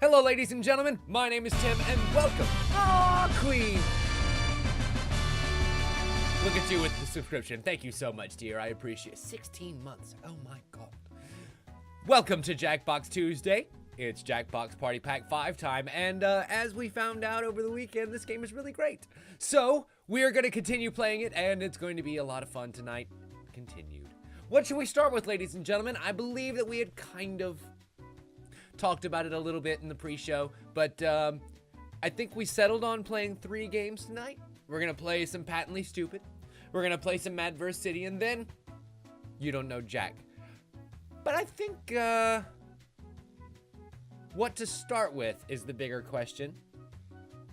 Hello, ladies and gentlemen. My name is Tim, and welcome. Aw, Queen. Look at you with the subscription. Thank you so much, dear. I appreciate it. 16 months. Oh, my God. Welcome to Jackbox Tuesday. It's Jackbox Party Pack 5 time, and as we found out over the weekend, this game is really great. So, we're going to continue playing it, and it's going to be a lot of fun tonight. Continued. What should we start with, ladies and gentlemen? I believe that we had kind of talked about it a little bit in the pre-show, but I think we settled on playing 3 games tonight. We're going to play some Patently Stupid. We're going to play some Madverse City, and then You Don't Know Jack. But I think what to start with is the bigger question.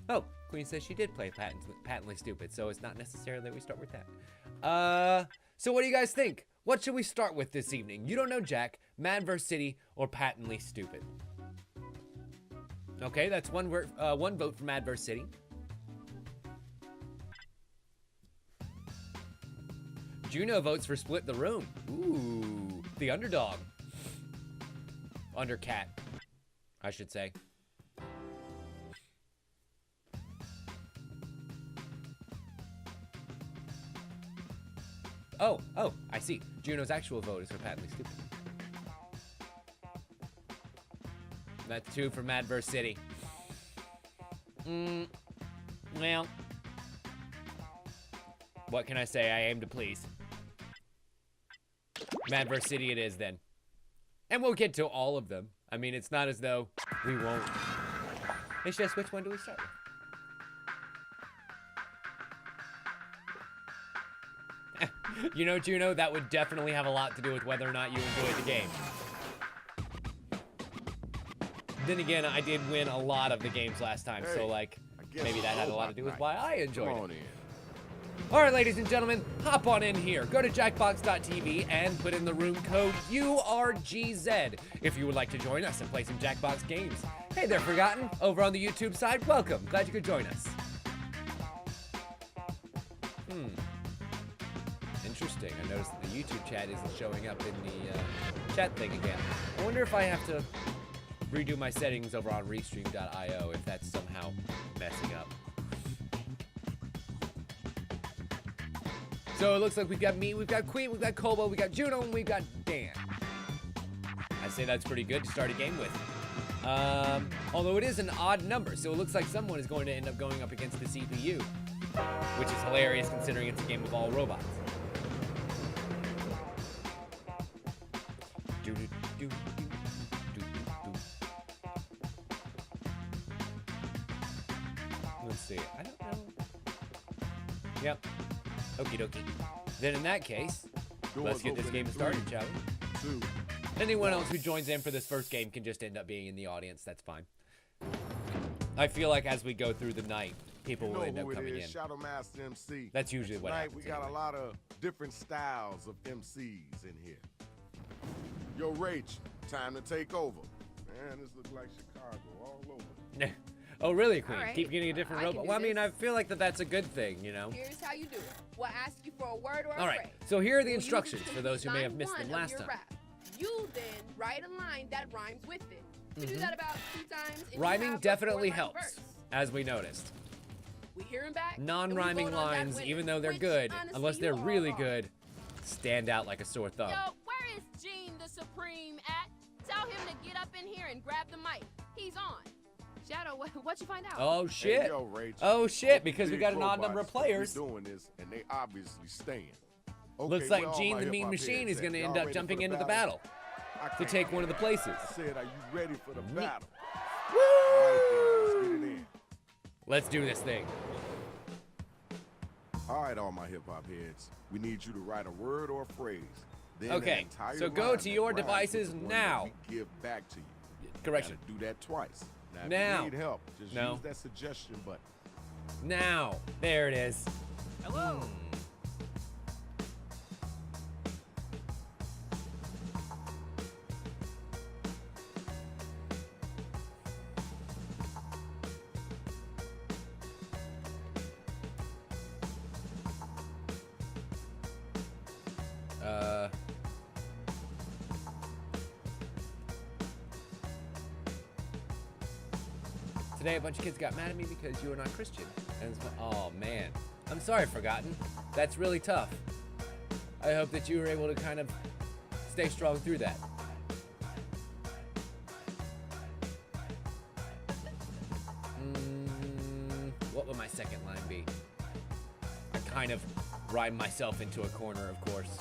Oh, Queen says she did play Patently Stupid, so it's not necessary that we start with that. So what do you guys think? What should we start with this evening? You Don't Know Jack, Madverse City, or Patently Stupid? Okay, that's one vote for Madverse City. Juno votes for Split the Room. Ooh, the underdog. Undercat, I should say. Oh, I see. Juno's actual vote is for Patently Stupid. That's 2 for Madverse City. Well, what can I say? I aim to please. Madverse City it is then. And we'll get to all of them. I mean, it's not as though we won't. It's just, which one do we start with? You know, Juno, that would definitely have a lot to do with whether or not you enjoyed the game. Then again, I did win a lot of the games last time, so like, maybe that had a lot to do with why I enjoyed it. Alright, ladies and gentlemen, hop on in here. Go to jackbox.tv and put in the room code URGZ if you would like to join us and play some Jackbox games. Hey there, Forgotten, over on the YouTube side, welcome. Glad you could join us. Interesting. I noticed that the YouTube chat isn't showing up in the chat thing again. I wonder if I have to redo my settings over on restream.io if that's somehow messing up. So it looks like we've got me, we've got Queen, we've got Kobo, we've got Juno, and we've got Dan. I say that's pretty good to start a game with. Although it is an odd number, so it looks like someone is going to end up going up against the CPU, which is hilarious considering it's a game of all robots. Let's see, I don't know. Yep. Okie dokie. Then in that case, let's get this game started, shall we? Anyone else who joins in for this first game can just end up being in the audience. That's fine. I feel like as we go through the night, people will end up coming in. Shadow Master MC. That's usually what happens. We got a lot of different styles of MCs in here. Yo, Rach, time to take over. Man, this looks like Chicago all over. Oh, really, Queen? Right. Keep getting a different robot? Well, I mean, I feel like that's a good thing, you know? Here's how you do it. We'll ask you for a word or a All right, phrase. so here are the instructions for those who may have missed them last time. You then write a line that rhymes with it. You do that about 2 times. Rhyming definitely helps, as we noticed. We hear him back. Non-rhyming lines, even though they're good, unless they're really good, stand out like a sore thumb. Yo, where is Gene the Supreme at? Tell him to get up in here and grab the mic. He's on. Shadow, what'd you find out? Oh shit! Hey, yo, Rach, oh shit! Because we got an odd number of players. Doing this, and they obviously staying. Okay, Looks like Gene the Mean Machine is going to end up jumping into the battle to take one of the places. I said, are you ready for the battle? Woo! All right, then, let's get it in. Let's do this thing. All right, all my hip-hop heads. We need you to write a word or a phrase. Then Okay, so go to your devices now. We give back to you. Correction. You gotta do that twice. Now, Now. if you need help, just use that suggestion button. Now, there it is. Hello. Today, a bunch of kids got mad at me because you are not Christian. And it's, oh, man. I'm sorry, Forgotten. That's really tough. I hope that you were able to kind of stay strong through that. What would my second line be? I kind of rhyme myself into a corner, of course.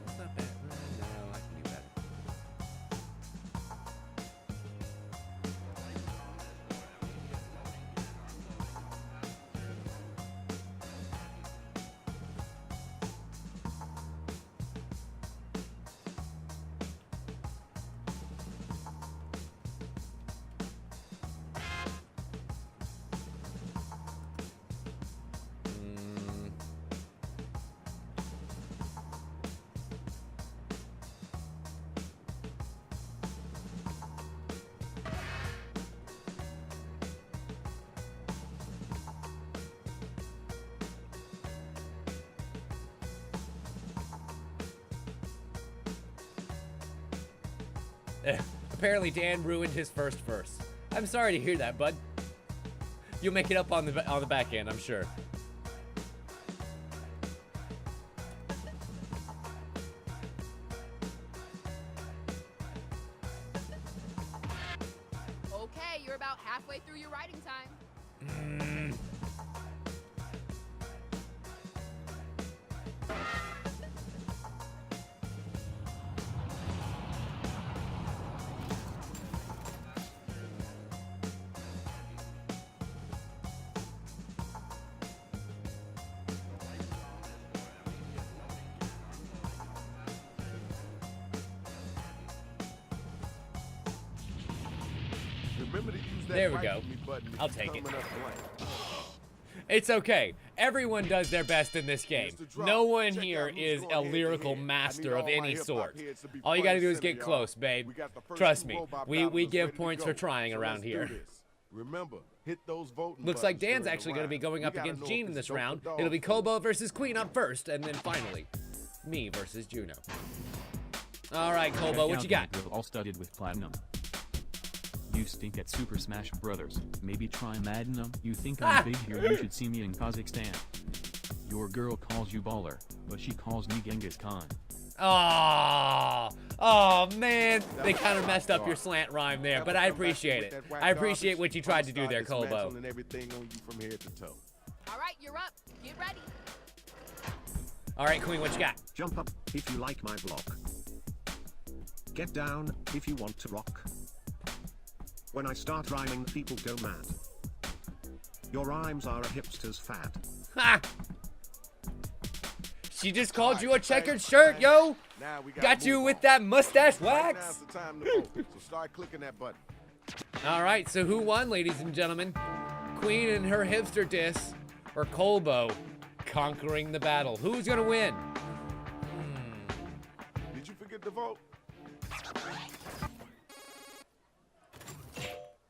It's not bad. No, I can do better. Apparently Dan ruined his first verse. I'm sorry to hear that, bud. You'll make it up on the back end, I'm sure. Okay, you're about halfway through your writing time. Remember to use that There we right go. for me button if I'll it's take it. coming up blank. It's okay. Everyone does their best in this game. Mr. Drop, No one check here out who's is going a head to lyrical head. master I of need all my any hip-hop sort. heads to be All you front gotta do and is get center, close, y'all. babe. We got the first Trust two me. robot We battlers give ready to points go. for trying So around let's do here. this. Remember, hit those voting Looks like buttons Dan's during actually the going to be round. going We up gotta against know Gene if in it's this dope or round. dog It'll be food. Kobo versus Queen up first, and then finally, me versus Juno. All right, Kobo, what you got? All studded with platinum. You stink at Super Smash Brothers. Maybe try Maddenum. You think I'm big here? You should see me in Kazakhstan. Your girl calls you baller, but she calls me Genghis Khan. Oh man, they kind of messed up your slant rhyme there, but I appreciate it. I appreciate what you tried to do there, Kobo. Everything on you from head to toe. All right, you're up. Get ready. All right, Queen, what you got? Jump up if you like my block. Get down if you want to rock. When I start rhyming, people go mad. Your rhymes are a hipster's fad. Ha! She just called you a checkered shirt, yo. Now we Got you with that mustache Right now's wax. the time to vote. So start clicking that button. All right, so who won, ladies and gentlemen? Queen and her hipster diss, or Kolbo conquering the battle? Who's gonna win? Did you forget to vote?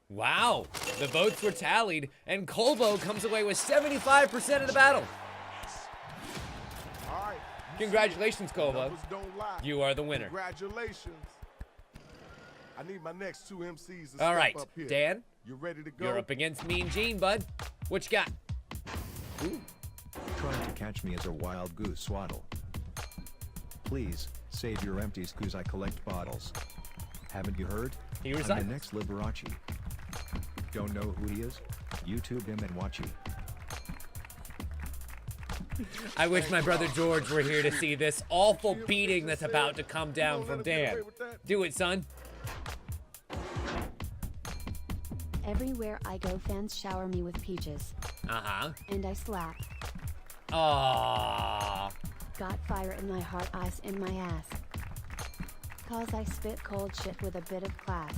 Wow, the votes were tallied, and Kolbo comes away with 75% of the battle. All right. Congratulations, Kolbo. Numbers don't lie. You are the winner. Congratulations. I need my next two MCs to All step right, up here. Dan, You ready to go? you're up against Mean Gene, bud. What you got? Trying to catch me as a wild goose swaddle. Please, save your empties cause I collect bottles. Haven't you heard? He I'm recites. the next Liberace. Don't know who he is? YouTube him and watch him. I wish my brother George were here to see this awful beating that's about to come down from Dan. Do it, son. Everywhere I go, fans shower me with peaches. Uh-huh. And I slap. Aww. Got fire in my heart, ice in my ass. Cause I spit cold shit with a bit of class.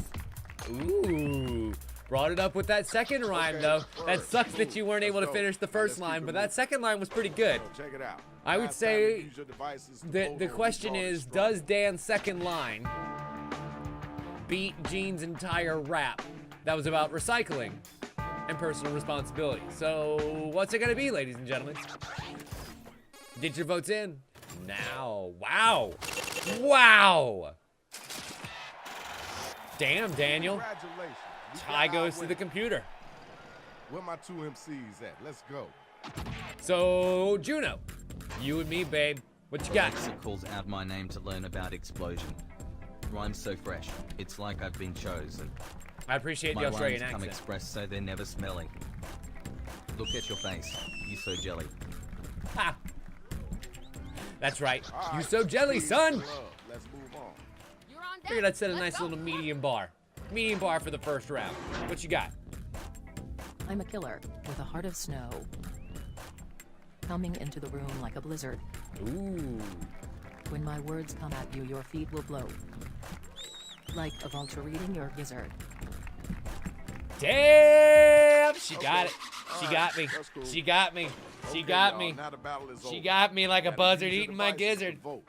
Ooh. Brought it up with that second rhyme, though. That sucks that you weren't able to finish the first line, but that second line was pretty good. Check it out. I would Last time say you used your devices to vote the on question who's is, strong. does Dan's second line beat Gene's entire rap that was about recycling and personal responsibility? So what's it gonna be, ladies and gentlemen? Get your votes in now. Wow. Wow. Damn, Daniel. Congratulations. We Tie got goes our to the winner. computer. Where my two MCs at? Let's go. So, Juno, you and me, babe. What you got? Alexa calls out my name to learn about explosion. Rhymes so fresh, it's like I've been chosen. I appreciate My the Australian lines come accent. expressed so they're never smelly. Look at your face, you so jelly. Ha! That's right. All You right, so jelly, please, son. love. Let's move on. You're on deck. Figured I'd set a Let's nice go. little medium bar. Medium bar for the first round. What you got? I'm a killer with a heart of snow. Coming into the room like a blizzard. Ooh. When my words come at you, your feet will blow. Like a vulture eating your gizzard. Damn! She got Okay. it. She All got right, me. that's cool. She got me. She Okay, got y'all, me. now the battle is She over. got me like a Gotta buzzard use your eating my devices to gizzard. vote.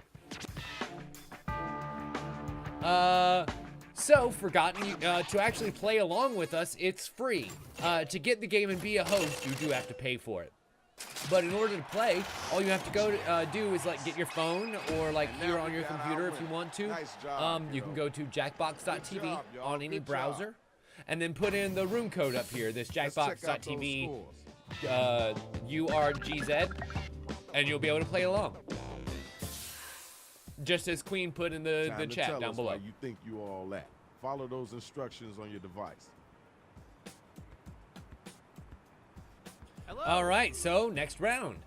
So, Forgotten, to actually play along with us, it's free. To get the game and be a host, you do have to pay for it. But in order to play, all you have to go to, do is like get your phone or like And now here we on your got our computer if you winner. want to. Nice job, You can yo. go to jackbox.tv Good job, y'all. on any Good job. browser, and then put in the room code up here, this Let's check out those jackbox.tv scores. URGZ, and you'll be able to play along. Just as Queen put in the Time to chat tell down us below. why you think you all at. Follow those instructions on your device. Hello. All right, so next round.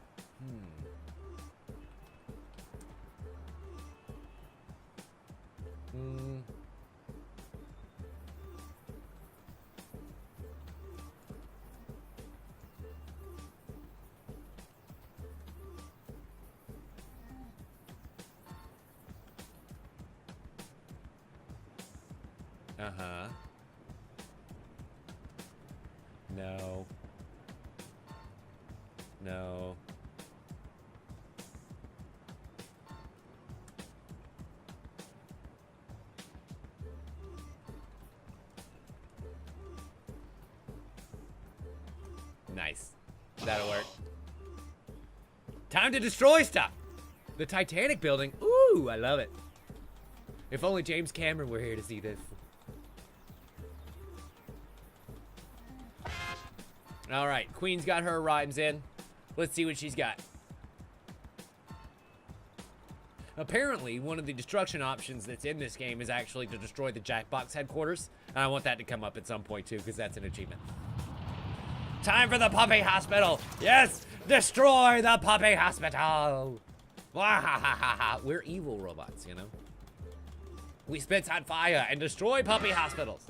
Uh-huh. No. No. Nice. That'll work. Time to destroy stuff. The Titanic building. Ooh, I love it. If only James Cameron were here to see this. All right, Queen's got her rhymes in. Let's see what she's got. Apparently, one of the destruction options that's in this game is actually to destroy the Jackbox headquarters. And I want that to come up at some point too, because that's an achievement. Time for the puppy hospital. Yes, destroy the puppy hospital. We're evil robots, you know. We spit on fire and destroy puppy hospitals.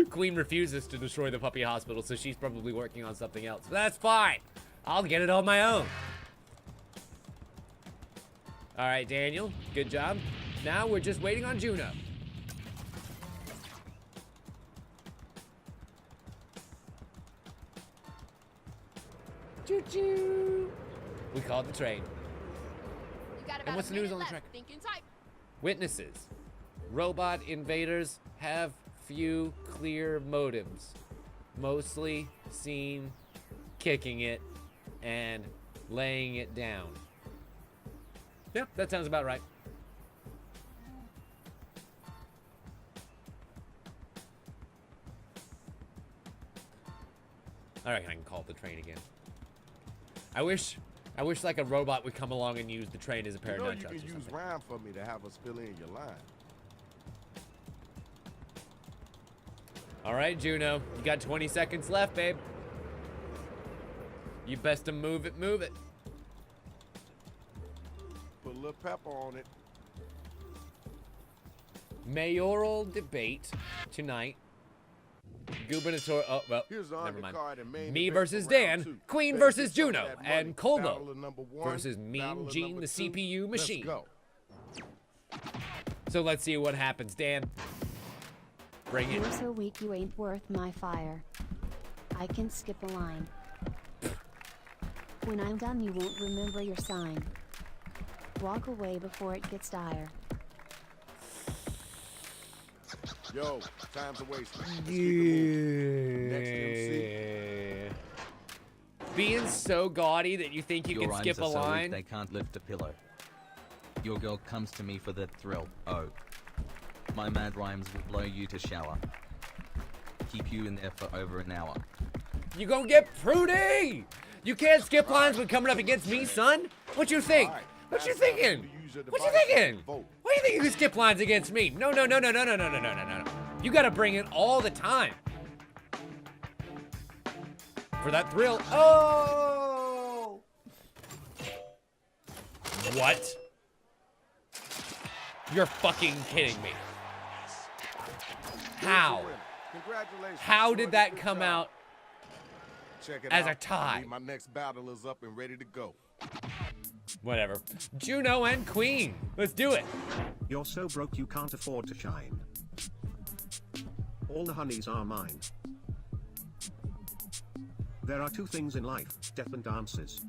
Queen refuses to destroy the puppy hospital, so she's probably working on something else. But that's fine. I'll get it on my own. All right, Daniel, good job. Now we're just waiting on Juno. Choo-choo. We called the train. You got about And what's a the news minute on the left. track? Think and type. Witnesses. Robot invaders have few clear motives. Mostly seen kicking it and laying it down. Yep, that sounds about right. I reckon I can call the train again. I wish like a robot would come along and use the train as a pair You of know nunchucks you or can use something. rhyme for me to have us fill in your line. All right, Juno, you got 20 seconds left, babe. You best to move it, move it. Put a little pepper on it. Mayoral debate tonight. Gubernatorial. Oh, well, Here's the never mind. undercard and main Me event versus for round Dan, two. Queen Better versus get some of Juno, that and money. Colbo Battle of number one, versus Mean battle of Gene, number the two. CPU machine. Let's go. So let's see what happens, Dan. Bring it. You're so weak you ain't worth my fire. I can skip a line. When I'm done you won't remember your sign. Walk away before it gets dire. Yo, time's a waste. Let's get the movie. Next MC. Being so gaudy that you think you Your can skip a rhymes are so weak line. they can't lift a pillow. Your girl comes to me for the thrill. Oh. My mad rhymes will blow you to shower. Keep you in there for over an hour. You gonna get prudy! You can't skip lines when coming up against me, son. What you think? What you thinking? What you thinking? What do you think you can skip lines against me? No. You gotta bring it all the time. For that thrill. Oh! What? You're fucking kidding me. How? Congratulations. How did Shorty. that Good come job. out Check it as out. a tie? My next battle is up and ready to go. Whatever. Juno and Queen. Let's do it. You're so broke you can't afford to shine. All the honeys are mine. There are two things in life, death and dances.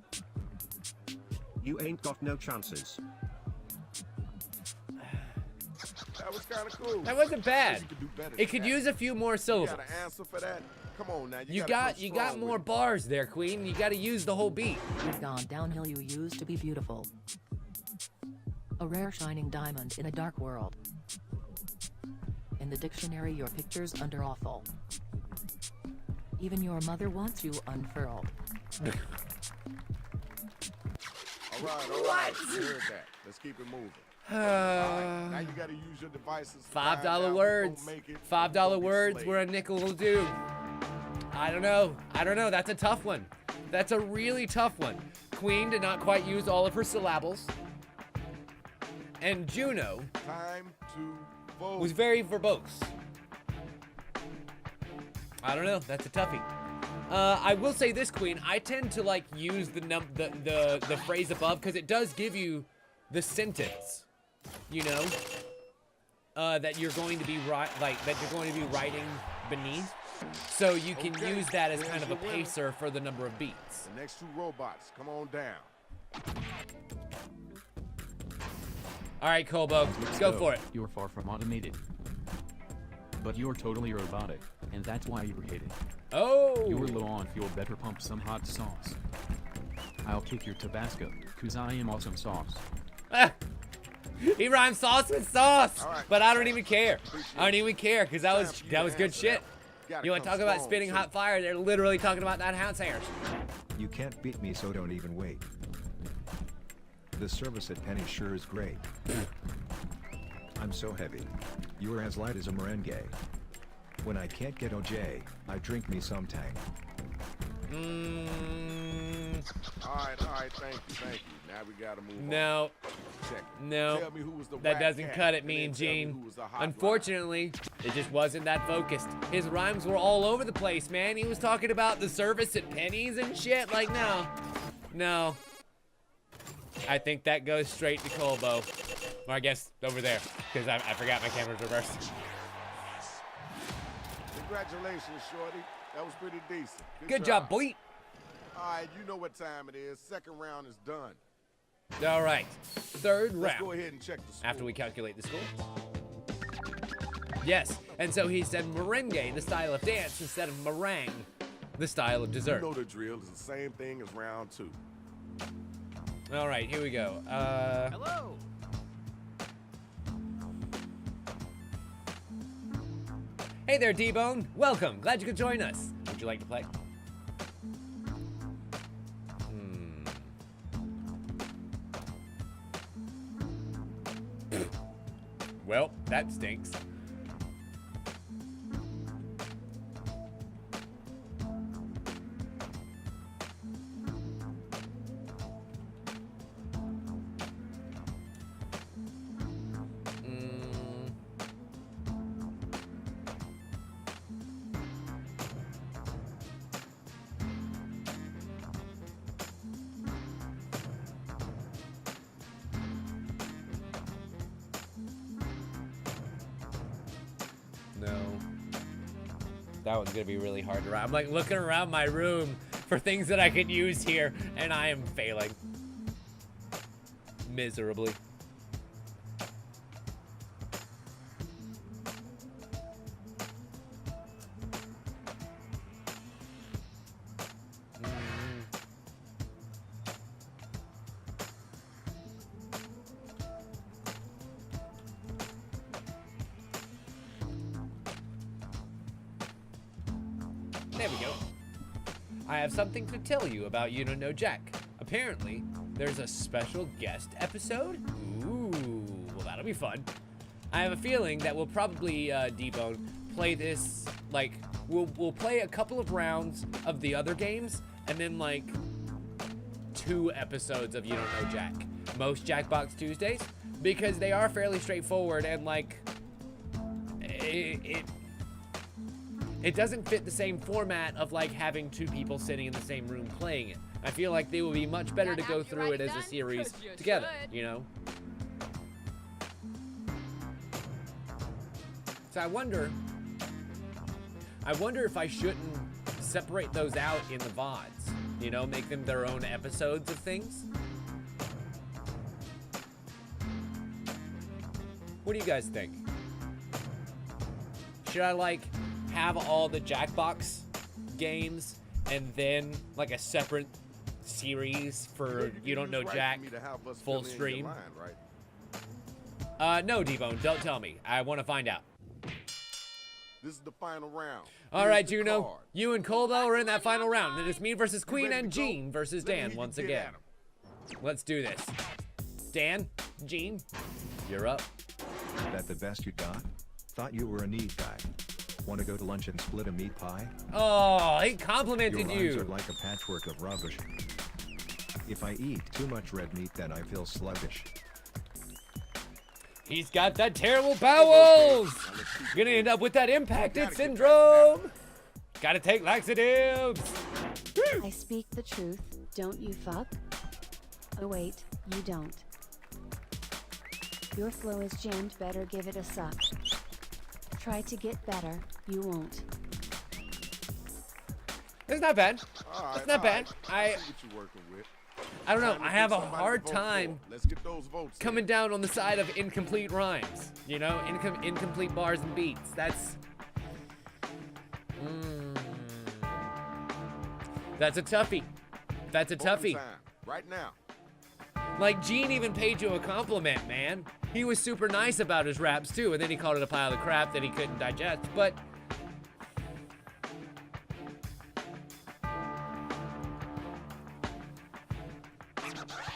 You ain't got no chances. That was kind of cool. That wasn't bad. You could do better It than could that. use a few more You syllables. got an answer for that? Come on now. You gotta got come strong more with it. bars there, Queen. You got to use the whole beat. You've gone downhill, you used to be beautiful. A rare shining diamond in a dark world. In the dictionary, your picture's under awful. Even your mother wants you unfurled. All right. You heard that. Let's keep it moving. All right, now you gotta use your devices. to find out $5 who words. gonna make it, $5 who gonna be words slayed. where a nickel will do. I don't know. That's a tough one. That's a really tough one. Queen did not quite use all of her syllables. And Juno Time to vote. was very verbose. I don't know. That's a toughie. I will say this, Queen. I tend to like use the phrase above because it does give you the sentence, you know, that you're going to be writing beneath. So you can Okay, use that as there's kind of a your winner. pacer for the number of beats. The next two robots, come on down. All right, Colbo, go for it. You're far from automated. But you're totally robotic, and that's why you're hated. Oh. You're low on fuel, better pump some hot sauce. I'll kick your Tabasco, cause I am awesome sauce. Ah. He rhymed sauce with sauce, All right. but I don't even care. I don't even care because that was Time for you to good answer shit. that. Gotta You want to come talk about strong, spitting too. hot fire? They're literally talking about that house hairs. You can't beat me, so don't even wait. The service at Penny sure is great. I'm so heavy. You are as light as a merengue. When I can't get OJ, I drink me some Tang. All right, thank you. Now we gotta move on. No, Check it. no, Tell me who was the that whack doesn't cat, cut it, and Mean then tell me Gene. who was the hot Unfortunately, it just wasn't that focused. His rhymes were all over the place, man. He was talking about the service at Penny's and shit. Like, no. I think that goes straight to Colbo. Or I guess over there, because I forgot my camera's reversed. line. Congratulations, Shorty. That was pretty decent. Good job, boy. All right, you know what time it is. Second round is done. All right, third Let's go round. ahead and check the score. After we calculate the score. Yes, and so he said merengue, the style of dance, instead of meringue, the style of You dessert. know the drill. It's the same thing as round two. All right, here we go. Hello. Hey there, D-Bone. Welcome. Glad you could join us. Would you like to play? Well, that stinks. No. That one's gonna be really hard to write. I'm like looking around my room for things that I could use here, and I am failing. Miserably. There we go. I have something to tell you about You Don't Know Jack. Apparently, there's a special guest episode. Ooh, well that'll be fun. I have a feeling that we'll probably, Debone, play this, like, we'll play a couple of rounds of the other games, and then, like, 2 episodes of You Don't Know Jack. Most Jackbox Tuesdays, because they are fairly straightforward, and, like, it doesn't fit the same format of, like, having 2 people sitting in the same room playing it. I feel like they would be much better to go through it as a series together, you know? So I wonder if I shouldn't separate those out in the VODs, you know, make them their own episodes of things. What do you guys think? Should I, like, have all the Jackbox games and then, like, a separate series for You Don't Know Jack full stream? No, Debone, don't tell me. I want to find out. This is the final round. All right, Juno. You and Colbo are in that final round. It is me versus Queen and Gene versus Dan once again. Let's do this. Dan, Gene, you're up. That the best you got? Thought you were a neat guy. Want to go to lunch and split a meat pie? Oh, he complimented Your you. rhymes are like a patchwork of rubbish. If I eat too much red meat, then I feel sluggish. He's got that terrible bowels. Gonna end up with that impacted syndrome. Gotta take laxatives. I speak the truth, don't you fuck? Oh wait, you don't. Your flow is jammed, better give it a suck. Try to get better, you won't. It's not bad. Right, it's not bad. I see what you're working with. I don't know. Time to I have pick a somebody hard to vote time for. Let's get those votes coming in. down on the side of incomplete rhymes. You know, incomplete bars and beats. That's a toughie. That's a toughie. Time, right now. Like, Gene even paid you a compliment, man. He was super nice about his raps too, and then he called it a pile of crap that he couldn't digest. But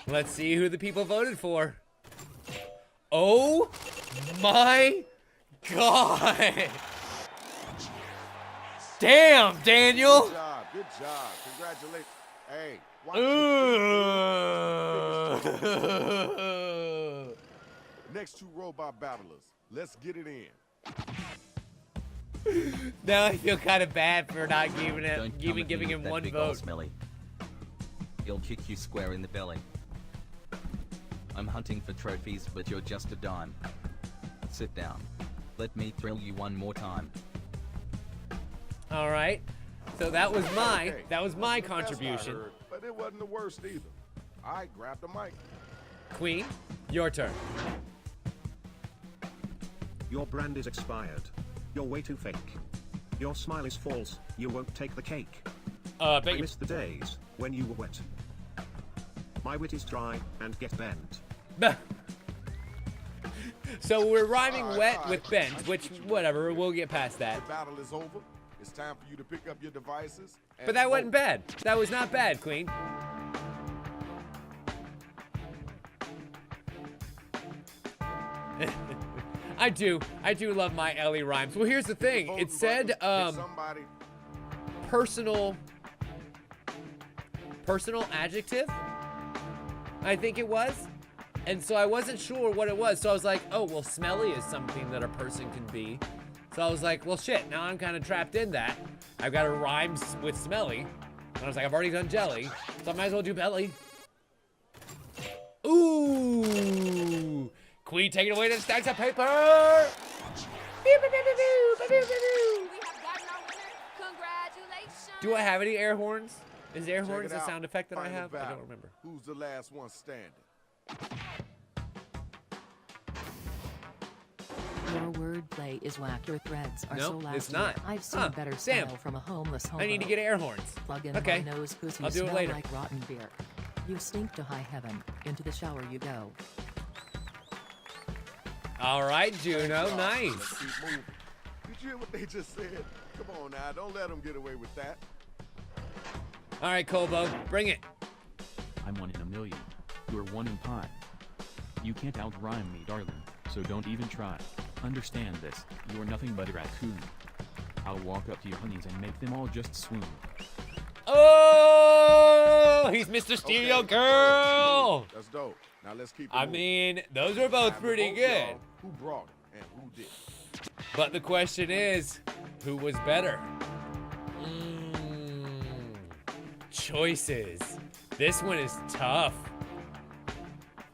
let's see who the people voted for. Oh my God. Damn, Daniel. Good job. Congratulations. Hey, watch it. Next 2 robot battlers. Let's get it in. Now I feel kind of bad for not giving Don't giving him that one big ol' vote. Smelly. He'll kick you square in the belly. I'm hunting for trophies, but you're just a dime. Sit down. Let me thrill you one more time. All right. So that was my Okay. my That's the best I contribution. heard, but it wasn't the worst either. I grabbed the mic. Queen, your turn. Your brand is expired. You're way too fake. Your smile is false, you won't take the cake. I miss the days when you were wet. My wit is dry and get bent. So we're rhyming wet all with right. bent, I see which what you whatever, we'll get past that. The battle is over. It's time for you to pick up your devices. And But that wasn't vote. bad. That was not bad, Queen. I do love my Ellie rhymes. Well, here's the thing. Voting It said buttons, pick somebody. personal adjective, I think it was. And so I wasn't sure what it was. So I was like, oh, well, smelly is something that a person can be. So I was like, well, shit, now I'm kind of trapped in that. I've got to rhyme with smelly. And I was like, I've already done jelly, so I might as well do belly. Ooh. Queen taking away the stacks of paper. We have gotten our winner. Congratulations. Do I have any air horns? Is air Check horns it a out. sound effect that I Final have? I battle. don't remember. Who's the last one standing? Your wordplay is whack. Your threads are so Nope, last it's not. I've seen Huh, better Sam. style from a homeless hobo. I need to get air horns. Plug in Okay. my nose, pussy, I'll do it smell later. like rotten beer. You stink to high heaven. Into the shower you go. All right, Juno, Let's nice. keep moving. Did you hear what they just said? Come on now, don't let them get away with that. All right, Colbo, bring it. I'm 1 in a million. You're 1 in pi. You can't outrhyme me, darling, so don't even try. Understand this, you're nothing but a raccoon. I'll walk up to your honeys and make them all just swoon. Oh, he's Mr. Stereo Girl. That's dope. Now let's keep it I moving. mean, those are both pretty Vote, good. y'all. Who brought it and who did? But the question is, who was better? Choices. This one is tough.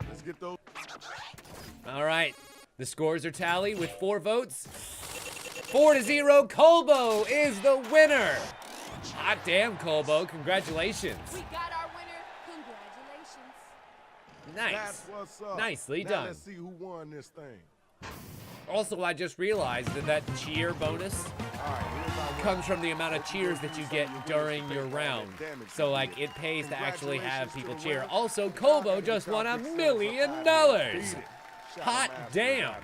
Let's get those. All right, the scores are tallied with 4 votes. 4-0, Colbo is the winner. Hot damn, Colbo, congratulations. We got our winner. Congratulations. Nice. That's what's up. Nicely now done. Let's see who won this thing. Also, I just realized that cheer bonus All right, here's our winner. comes from the amount of cheers that you get during your round. So, like, it pays to actually have people cheer. Also, Colbo just won $1 million. Hot damn.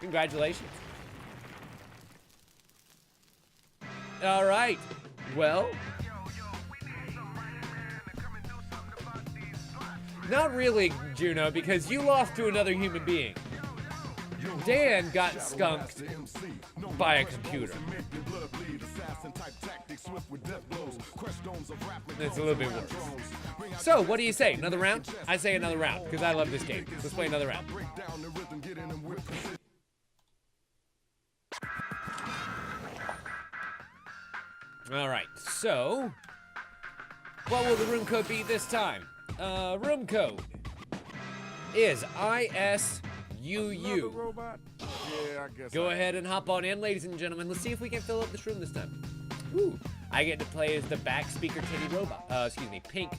Congratulations. All right. Well, not really, Juno, because you lost to another human being. Dan got skunked by a computer. It's a little bit worse. So, what do you say? Another round? I say another round, because I love this game. Let's play another round. All right, so what will the room code be this time? Room code is ISUU. Robot? Yeah, I guess. Go ahead and hop on in, ladies and gentlemen. Let's see if we can fill up this room this time. Ooh, I get to play as the back speaker titty robot. Excuse me, pink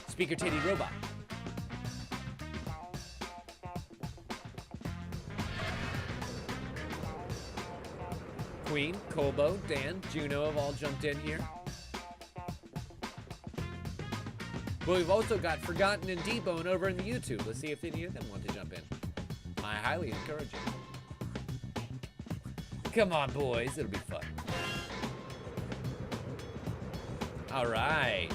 speaker titty robot. Queen, Colbo, Dan, Juno have all jumped in here. But we've also got Forgotten and D-Bone over in the YouTube. Let's see if any of them want to jump in. I highly encourage it. Come on, boys. It'll be fun. All right.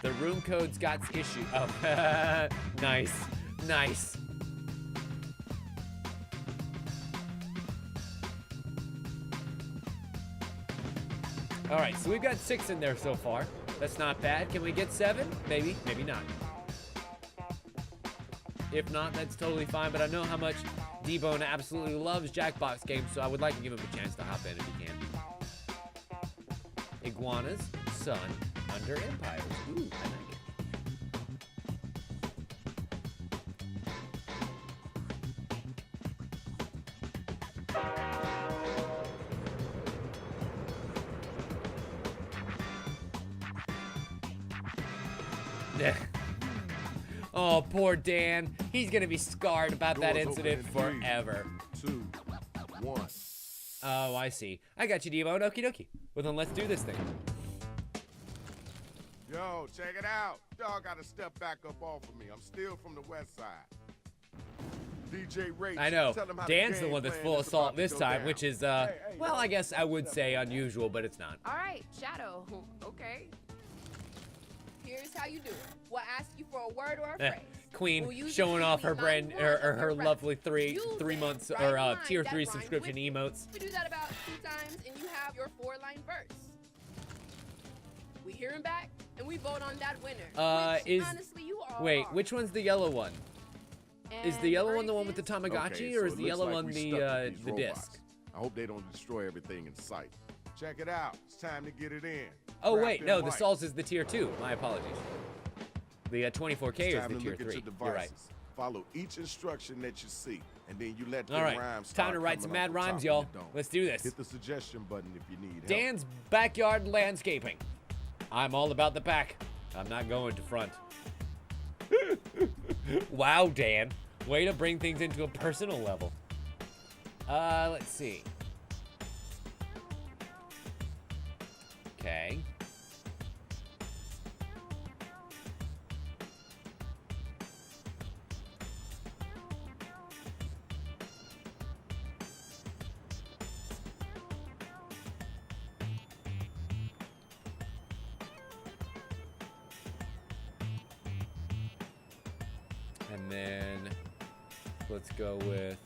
The room code's got issue. Oh, nice. Nice. All right, so we've got 6 in there so far. That's not bad. Can we get 7? Maybe, maybe not. If not, that's totally fine, but I know how much D-Bone absolutely loves Jackbox games, so I would like to give him a chance to hop in if he can. Iguanas, Sun, Under Empires. Ooh, I like it. Oh, poor Dan. He's gonna be scarred about that Doors incident open in forever. 3, 2, 1. Oh, I see. I got you, D-Bone. Okie dokie. Well, then let's do this thing. Yo, check it out. Y'all gotta step back up off of me. I'm still from the west side. DJ Rach, I know. tell them how Dan's the game one that's plan full is assault about to this go time, down. which is, Hey, well, yo, I guess I would say unusual, but it's not. All right, Shadow. Okay. Here's how you do it. We'll ask you for a word or a Eh, phrase. Queen We'll use showing it off her between line brand, one or of her your lovely reps. three You months, then or write a line tier that 3 rhymes subscription with it. emotes. We do that about 2 times, and you have your 4-line verse. We hear him back, and we vote on that winner. Which, honestly, you all wait, are. which one's the yellow one? Is the And yellow one the one with versus- the Tamagotchi, Okay, or so is it the looks yellow like one we the stuck with these the robots. disc? I hope they don't destroy everything in sight. Check it out. It's time to get it in. Oh Grab wait, them no, the mics. Sauls is the tier 2. My apologies. The 24K It's is time the to tier look at 3. your You're right. devices. Follow each instruction that you see, and then you let the All right, rhymes time start to write some coming mad off the top rhymes, of y'all. your dome. Let's do this. Hit the suggestion button if you need help. Dan's backyard landscaping. I'm all about the back. I'm not going to front. Wow, Dan. Way to bring things into a personal level. Let's see. Okay. And then let's go with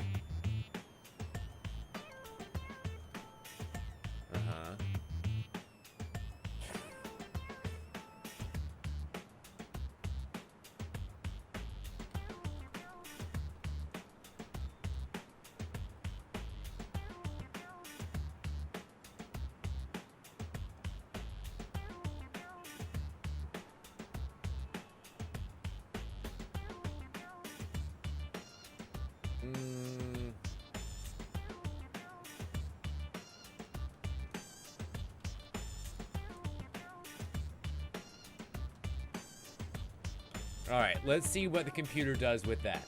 all right, let's see what the computer does with that.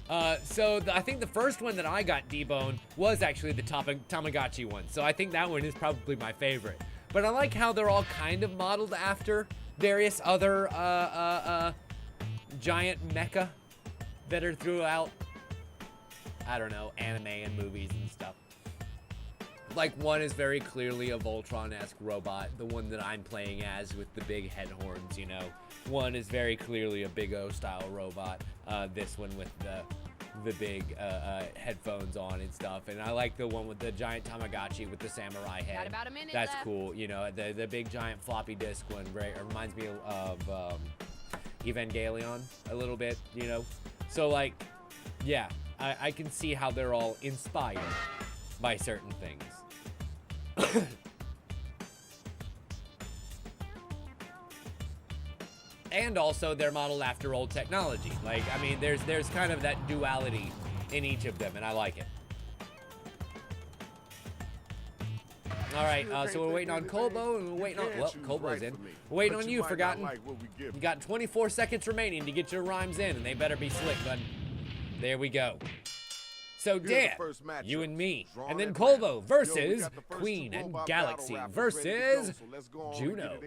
I think the first one that I got deboned was actually the Tamagotchi one. So I think that one is probably my favorite. But I like how they're all kind of modeled after various other giant mecha that are throughout, I don't know, anime and movies and stuff. Like, one is very clearly a Voltron-esque robot, the one that I'm playing as with the big head horns, you know. One is very clearly a Big O-style robot, this one with the big headphones on and stuff. And I like the one with the giant Tamagotchi with the samurai head. Got about a minute That's left. cool, you know, the big giant floppy disk one, right? It reminds me of Evangelion a little bit, you know. So, like, yeah, I can see how they're all inspired by certain things. And also they're modeled after old technology. Like, I mean, there's kind of that duality in each of them, and I like it. All right, so we're waiting on Colbo, and we're waiting on, well, Colbo's in. We're waiting on you, Forgotten. You got 24 seconds remaining to get your rhymes in, and they better be slick, bud. There we go. So, Dan, you and me, and then Colbo versus Queen and Galaxy versus Juno.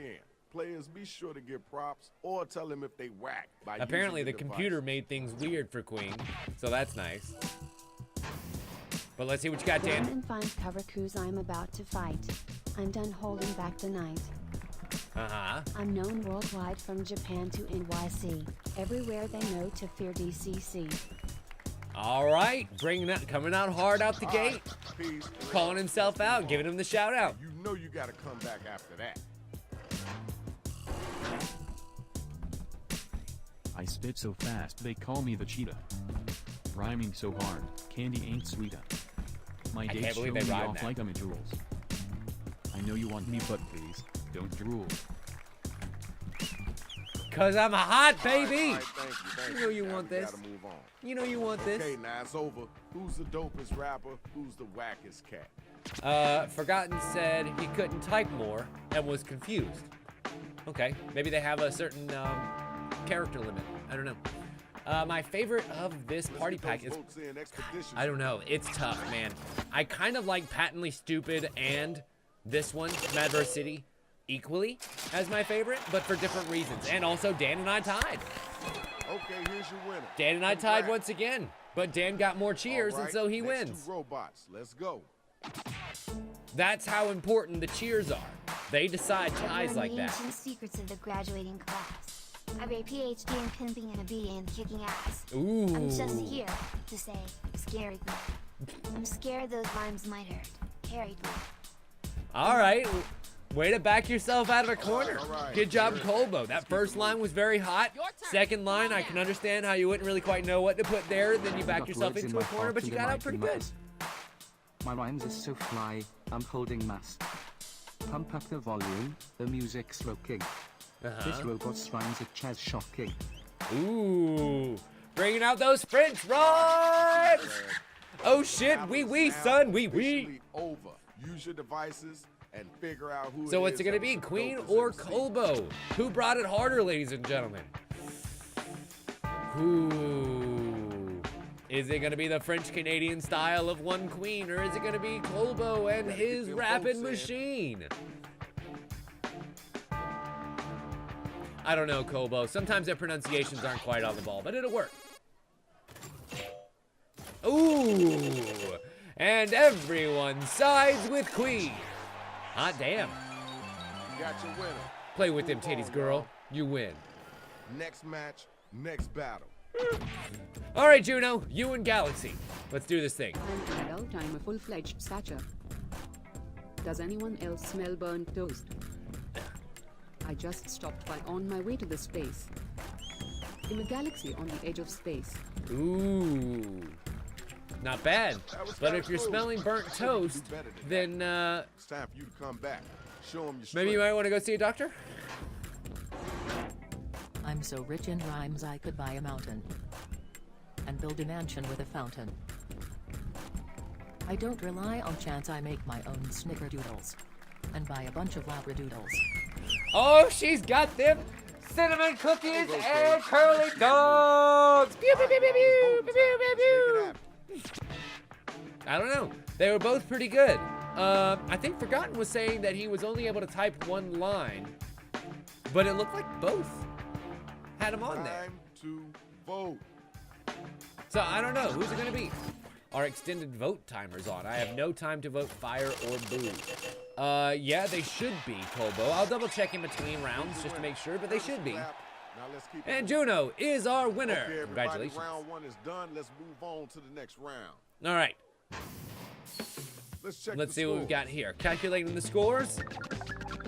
Players, be sure to give props or tell them if they whack. Apparently, the computer made things weird for Queen, so that's nice. But let's see what you got, Dan. Run and find cover, 'cause I'm about to fight. I'm done holding back tonight. I'm known worldwide from Japan to NYC. Everywhere they know to fear DCC. All right, coming out hard out the gate, calling himself out, giving him the shout out. You know you got to come back after that. I spit so fast they call me the cheetah. Rhyming so hard, candy ain't sweeter. My can't dates show believe me they rhyme off that. like I'm a jewels. I know you want me, but please, don't drool. Cause I'm a hot baby. All right, thank You know you want we this. gotta move on. You know you want this. Okay, now it's over. Who's the dopest rapper? Who's the wackest cat? Forgotten said he couldn't type more and was confused. Okay, maybe they have a certain character limit. I don't know. My favorite of this party pack is, I don't know, it's tough, man. I kind of like Patently Stupid and this one, Madverse City, equally as my favorite, but for different reasons. And also, Dan and I tied. Okay, here's your winner. Dan and I tied once again, but Dan got more cheers, and so he next wins. two robots. Let's go. That's how important the cheers are. They decide ties like that. Ancient secrets of the graduating class. I have a PhD in pimping and a BA in kicking ass. Ooh. I'm just here to say, scary me. I'm scared those rhymes might hurt. Carried me. All right. Way to back yourself out of a corner. All right. Good job, Colbo. That first line was very hot. Your turn. Second line, I can understand how you wouldn't really quite know what to put there. Then you backed yourself into a corner, but you got out pretty good. My rhymes are so fly, I'm holding mass. Pump up the volume, the music's smoking. This robot's rhymes are chaz shocking. Ooh. Bringing out those French rhymes. Oh shit, wee son, wee. Officially over. Use your devices and figure out who. So what's it gonna be, Queen or Colbo? Who brought it harder, ladies and gentlemen? Ooh. Is it gonna be the French-Canadian style of one queen, or is it gonna be Colbo and his rapid machine? I don't know, Colbo. Sometimes their pronunciations aren't quite on the ball, but it'll work. Ooh. And everyone sides with Queen. Hot damn. You got your winner. Play with them titties, girl. You win. Next match, Next battle. All right, Juno, you and Galaxy. Let's do this thing. I'm an adult, I'm a full-fledged satcher. Does anyone else smell burnt toast? I just stopped by on my way to the space. In a galaxy on the edge of space. Ooh. Not bad. But if you're smelling burnt toast, then it's time for you to come back. Show them your maybe you might want to go see a doctor? I'm so rich in rhymes I could buy a mountain and build a mansion with a fountain. I don't rely on chance, I make my own snickerdoodles and buy a bunch of labradoodles. Oh, she's got them cinnamon cookies and curly dogs. Pew, pew, pew, pew, pew, pew, pew, pew. I don't know. They were both pretty good. I think Forgotten was saying that he was only able to type one line, but it looked like both had him on there. Time to vote. So I don't know. Who's it going to be? Our extended vote timer's on. I have no time to vote fire or boo. Yeah, they should be, Colbo. I'll double check in between rounds just to make sure, but they should be. And Juno is our winner. Okay, Congratulations. round one is done. Let's move on to the next round. All right. Let's see what we've got here. Calculating the scores.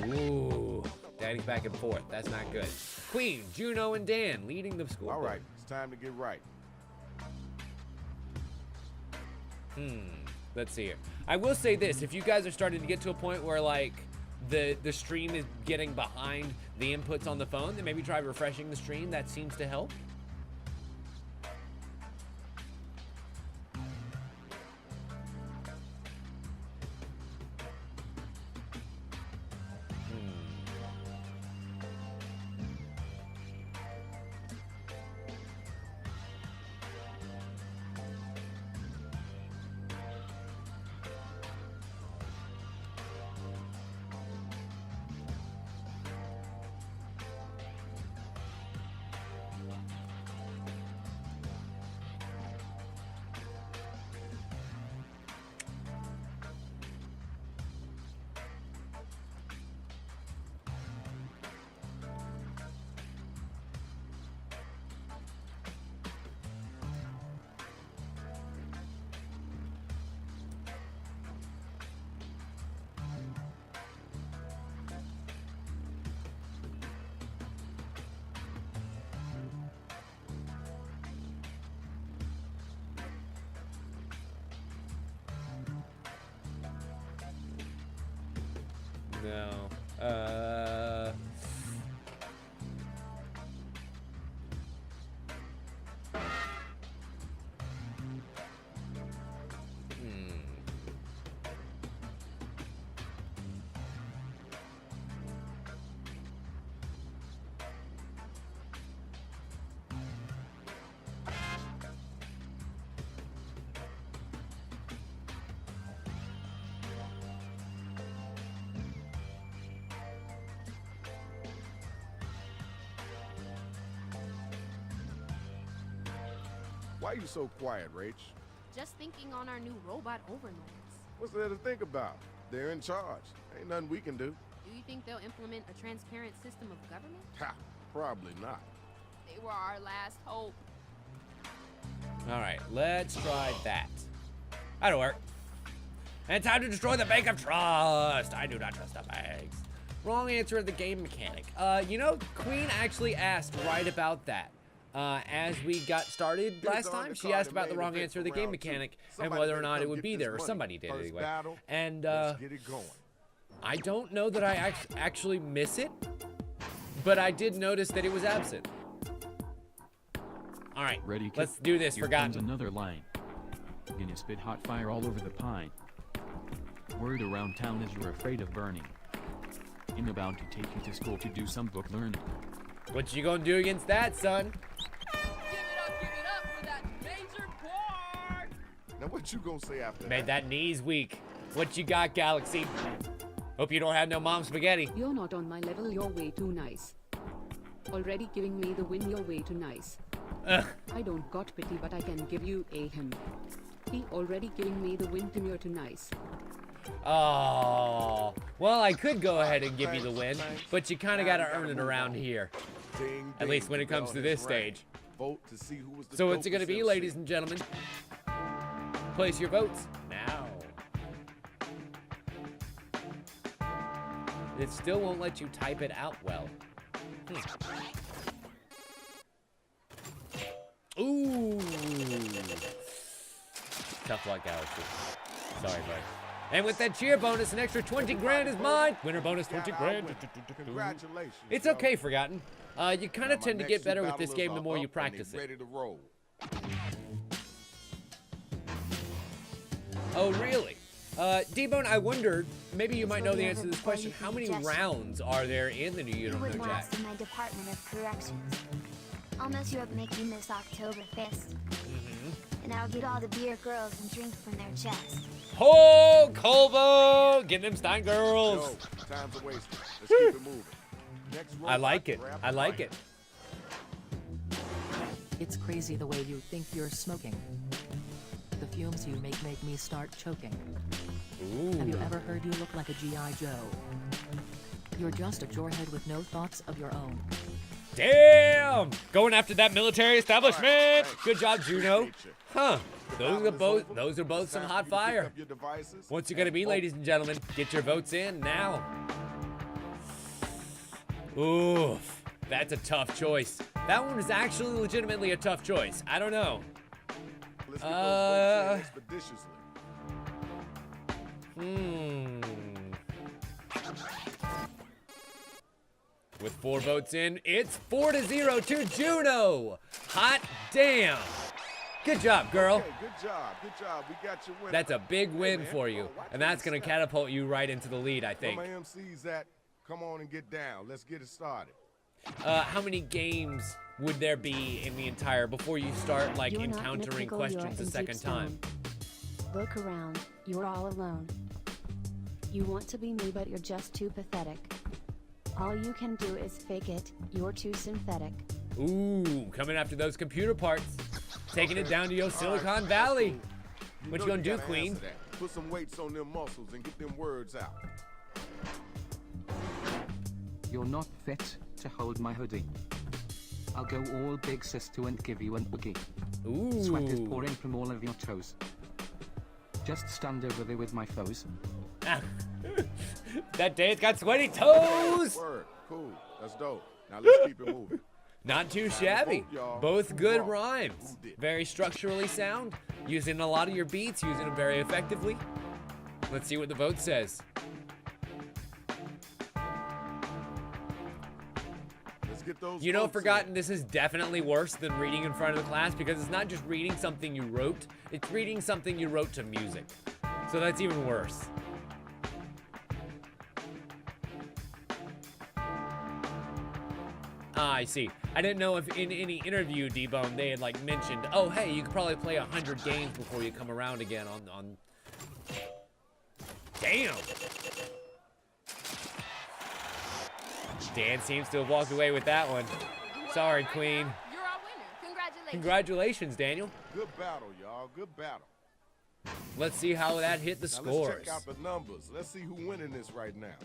Ooh, Daddy's back and forth. That's not good. Queen, Juno, and Dan leading the score. All right, it's time to get right. Let's see here. I will say this: if you guys are starting to get to a point where like the stream is getting behind the inputs on the phone, then maybe try refreshing the stream. That seems to help. No. Why are you so quiet, Rach? Just thinking on our new robot overlords. What's there to think about? They're in charge. Ain't nothing we can do. Do you think they'll implement a transparent system of government? Ha! Probably not. They were our last hope. All right, let's try that. That'll work. And time to destroy the bank of trust. I do not trust the banks. Wrong answer of the game mechanic. You know, Queen actually asked right about that. As we got started last time, she asked about the wrong answer of the game mechanic and whether or not it would be there, or somebody did anyway. And I don't know that I actually miss it, but I did notice that it was absent. All right, ready, kid? Let's do this. Here Forgotten. comes another line. Gonna spit hot fire all over the pine. Word around town is you're afraid of burning. I'm about to take you to school to do some book learning. What you gonna do against that, son? Give it up for that major board! Now what you gonna say after Made that knees weak. What you got, Galaxy? Hope you don't have no mom spaghetti. You're not on my level, you're way too nice. Already giving me the win, you're way too nice. I don't got pity, but I can give you a him. He already giving me the win, Tim, you're too nice. Oh, well, I could go ahead and give you the win, but you kind of got to earn it around here. At least when it comes to this stage. vote to see who was the So what's it going to dopest be, MC. ladies and gentlemen? Place your votes now. It still won't let you type it out well. Ooh. Tough luck, Galaxy. Sorry, bud. And with that cheer bonus, an extra 20 grand is mine. Winner bonus, 20 grand. Congratulations. It's yo. okay, Forgotten. You kind of Now, my tend to next get two better with this battlers game the are more you up and practice they it. ready to roll. Oh, really? D-Bone, I wondered, maybe you might know the answer to this question. How many rounds are there in the new You You Don't would Know Jack? last in my Department of Corrections. I'll mess you up making this Oktoberfest. And I'll get all the beer girls and drink from their chest. Ho, Colbo! Getting them Stein girls. Yo, time's a waste. Let's keep it moving. Next I like it. grab I the like mic. it. It's crazy the way you think you're smoking. The fumes you make me start choking. Ooh. Have you ever heard you look like a G.I. Joe? You're just a jorehead with no thoughts of your own. Damn! Going after that military establishment. Good job, Juno. Huh? Those are both some hot fire. What's it gonna be, ladies and gentlemen? Get your votes in now. Oof, that's a tough choice. That one is actually legitimately a tough choice. I don't know. Let's get those votes in expeditiously. With 4 votes in, it's 4-0 to Juno. Hot damn. Good job, girl. Okay, good job. Good job. We got your winner. That's a big win Hey, man, for you. watch And that's where going to you step. catapult you right into the lead, I think. Where my MC's at, come on and get down. Let's get it started. How many games would there be in the entire before you start like You're not in a encountering pickle, questions you're a in second deep time? stone. Look around, you're all alone. You want to be me, but you're just too pathetic. All you can do is fake it, you're too synthetic. Ooh, coming after those computer parts. Taking it down to your Silicon Valley. What you know gonna do, gotta Queen? answer that. Put some weights on them muscles and get them words out. You're not fit to hold my hoodie. I'll go all big sister and give you an oogie. Ooh. Sweat is pouring from all of your toes. Just stand over there with my foes. That day it's got sweaty toes. Word. Cool. That's dope. Now let's keep it moving. Not too shabby. vote, y'all. Both good Who won? rhymes. Who did? Very structurally sound. Using a lot of your beats, using them very effectively. Let's see what the vote says. Let's get those You know, votes in. Forgotten, this is definitely worse than reading in front of the class because it's not just reading something you wrote, it's reading something you wrote to music. So that's even worse. Ah, I see. I didn't know if in any interview, D-Bone, they had like mentioned, oh, hey, you could probably play 100 games before you come around again on... Damn! Dan seems to have walked away with that one. Sorry, Queen. You're our winner. Congratulations. Congratulations, Daniel. Good battle, y'all. Good battle. Let's see how that hit the Now scores. let's check out the numbers. Let's see who's winning this right now.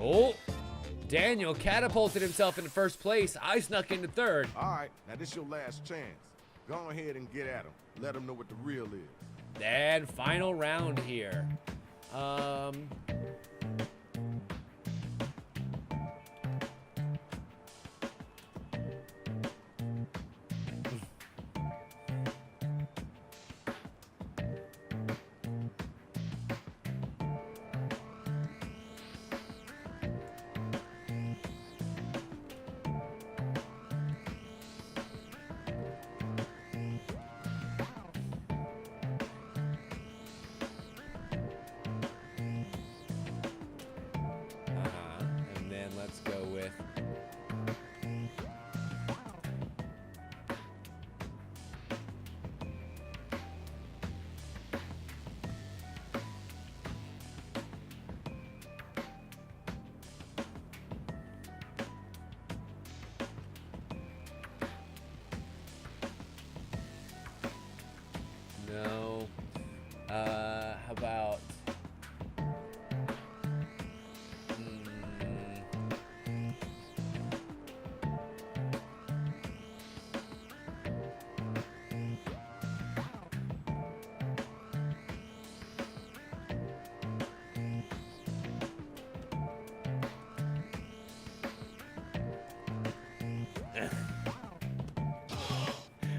Oh, Daniel catapulted himself into first place. I snuck into third. All right, now this your last chance. Go ahead and get at them. Let them know what the real is. And final round here. And then let's go with... No. How about...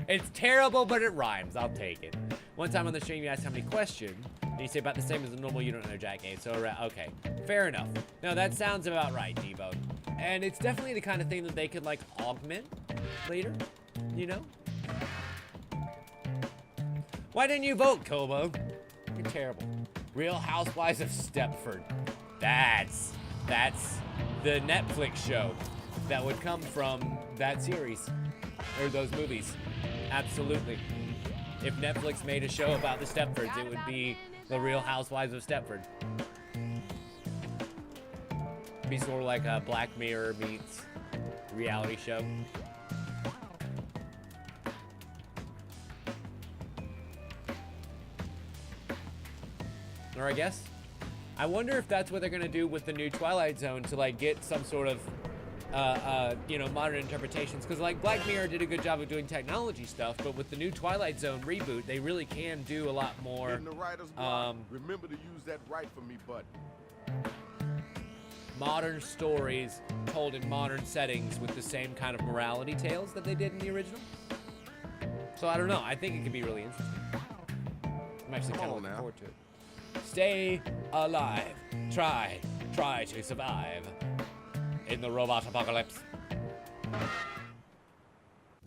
It's terrible, but it rhymes. I'll take it. One time on the stream, you asked how many questions, and you say about the same as a normal you don't know Jack game. So, okay. Fair enough. No, that sounds about right, Debo. And it's definitely the kind of thing that they could, like, augment later. You know? Why didn't you vote, Kobo? You're terrible. Real Housewives of Stepford. That's the Netflix show that would come from that series. Or those movies. Absolutely. If Netflix made a show about the Stepfords, it would be the Real Housewives of Stepford. Be sort of like a Black Mirror meets reality show. Or I guess, I wonder if that's what they're gonna do with the new Twilight Zone to like get some sort of you know, modern interpretations, because like Black Mirror did a good job of doing technology stuff, but with the new Twilight Zone reboot, they really can do a lot more. Remember to use that right for me button. Modern stories told in modern settings with the same kind of morality tales that they did in the original. So I don't know. I think it could be really interesting. I'm actually kind of looking forward to it. Stay alive. Try to survive in the robot apocalypse.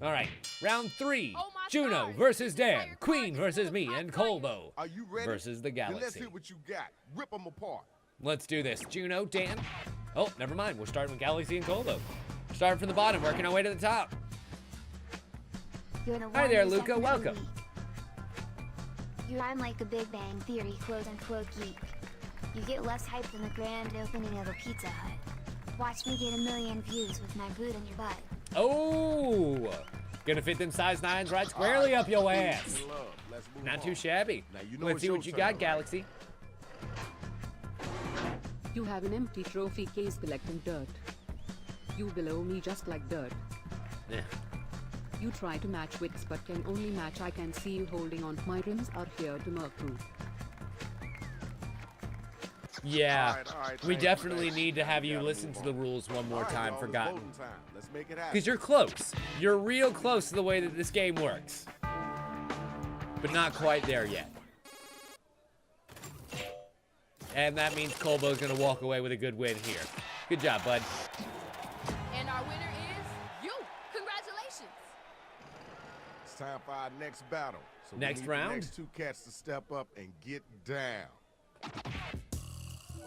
All right, round 3. Juno versus Dan, Queen versus me, and Colbo versus the Galaxy. Then let's hear what you got. Rip them apart. Let's do this. Juno, Dan. Oh, never mind. We're starting with Galaxy and Colbo. Starting from the bottom, working our way to the top. Hi there, Luca. Welcome. I'm like a Big Bang Theory quote-unquote geek. You get less hype than the grand opening of a Pizza Hut. Watch me get 1 million views with my boot in your butt. Oh, gonna fit them size 9s right squarely up your ass. Not too shabby. Let's see what you got, Galaxy. You have an empty trophy case collecting dirt. You below me just like dirt. Yeah. You try to match wits but can only match I can see you holding on. My rims are here to murk you. Yeah, we definitely need to have you listen to the rules one more time, Forgotten. Because you're close. You're real close to the way that this game works. But not quite there yet. And that means Colbo's going to walk away with a good win here. Good job, bud. And our winner is you. Congratulations. It's time for our next battle. So next we need round? The next 2 cats to step up and get down.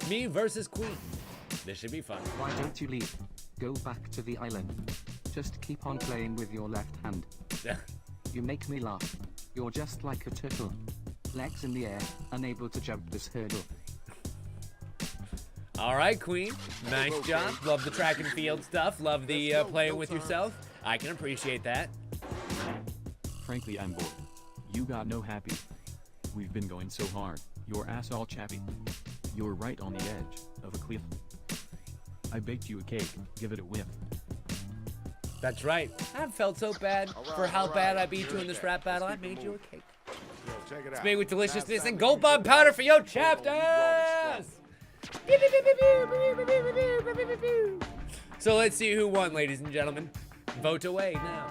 Me versus Queen. This should be fun. Why don't you leave? Go back to the island. Just keep on playing with your left hand. You make me laugh. You're just like a turtle. Legs in the air, unable to jump this hurdle. All right, Queen. Nice job. Love the track and field stuff. Love the playing with yourself. I can appreciate that. Frankly, I'm bored. You got no happy. We've been going so hard. Your ass all chappy. You're right on the edge of a cliff. I baked you a cake. Give it a whiff. That's right. I've felt so bad for how bad I beat you in this rap battle. I made you a cake. It's made with deliciousness and gold bond powder for your chapped ass. So let's see who won, ladies and gentlemen. Vote away now.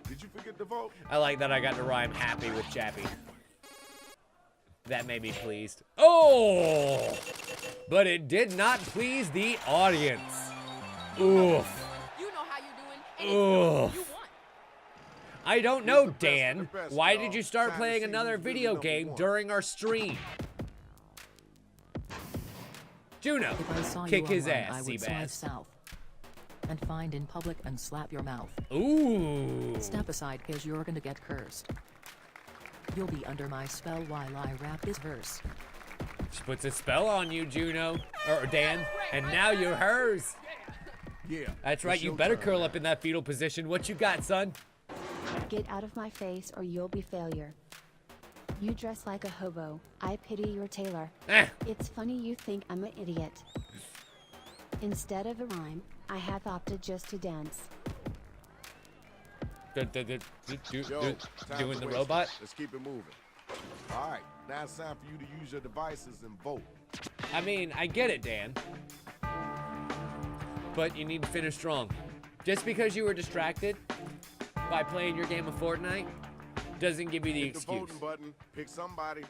Did you forget to vote? I like that I got to rhyme happy with chappy. That made me pleased. Oh! But it did not please the audience. Oof. You know how you're doing, and Oof. you won. I don't know, Dan. Why did you start playing another video game during our stream? Juno, If I saw kick you his online, ass, I would slide Seabass. south and find in public and slap your mouth. Ooh. Step aside, cause you're gonna get cursed. You'll be under my spell while I rap this verse. She puts a spell on you, Juno, or Dan, and now you're hers. Yeah. That's right. You better curl up in that fetal position. What you got, son? Get out of my face or you'll be failure. You dress like a hobo. I pity your tailor. It's funny you think I'm an idiot. Instead of a rhyme, I have opted just to dance. Doing the waste. robot? Let's keep it moving. All right, now it's time for you to use your devices and vote. I mean, I get it, Dan. But you need to finish strong. Just because you were distracted by playing your game of Fortnite doesn't give you the Hit the excuse. voting button. Pick somebody.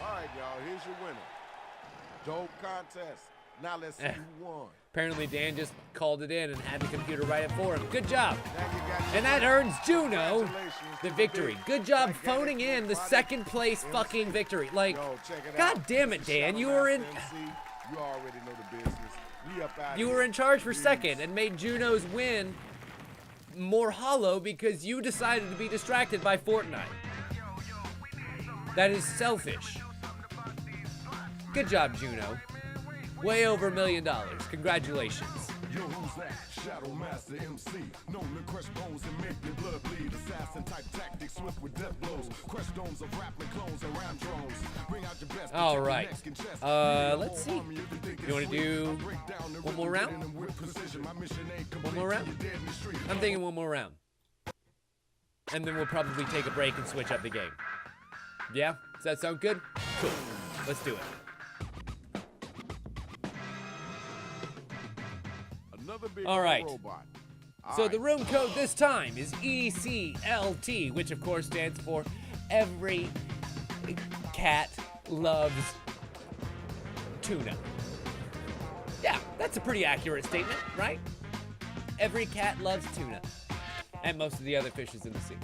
All right, y'all. Here's your winner. Dope contest. Now let's see who won. Apparently Dan just called it in and had the computer write it for him. Good job. Now you got your And that earns Juno Congratulations the to victory. big Good job gigantic phoning in the body second place MC. fucking victory. Like, Yo, check it God out. damn it, This is Dan. Shadow You were in Master MC. You already know the business. We up out you here. were in charge for Peace. second and made Juno's win more hollow because you decided to be distracted by Fortnite. That is selfish. Good job, Juno. Way over $1 million. Congratulations. Yo, who's that? Shadow Master MC. Known to crush bones and make your blood bleed. Assassin type tactics, swift with death blows. Crush domes of rapping clones and rhyme drones. Bring out your best. All right. Let's see. You want to do one more round? One more round? I'm thinking one more round. And then we'll probably take a break and switch up the game. Yeah? Does that sound good? Cool. Let's do it. Another big All right. robot. So the room code this time is ECLT, which of course stands for Every Cat Loves Tuna. Yeah, that's a pretty accurate statement, right? Every cat loves tuna. And most of the other fishes in the sea.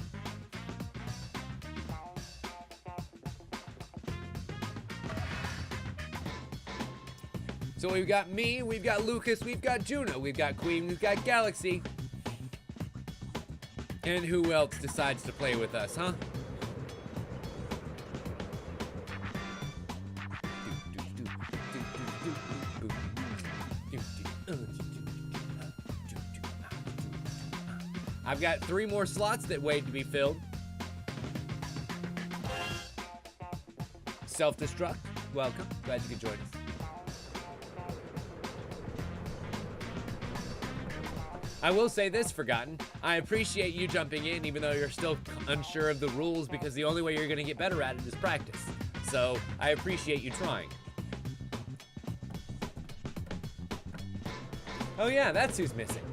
So we've got me, we've got Lucas, we've got Juno, we've got Queen, we've got Galaxy. And who else decides to play with us, huh? I've got 3 more slots that wait to be filled. Self-destruct, welcome. Glad you could join us. I will say this, Forgotten. I appreciate you jumping in even though you're still unsure of the rules because the only way you're going to get better at it is practice. So I appreciate you trying. Oh yeah, that's who's missing.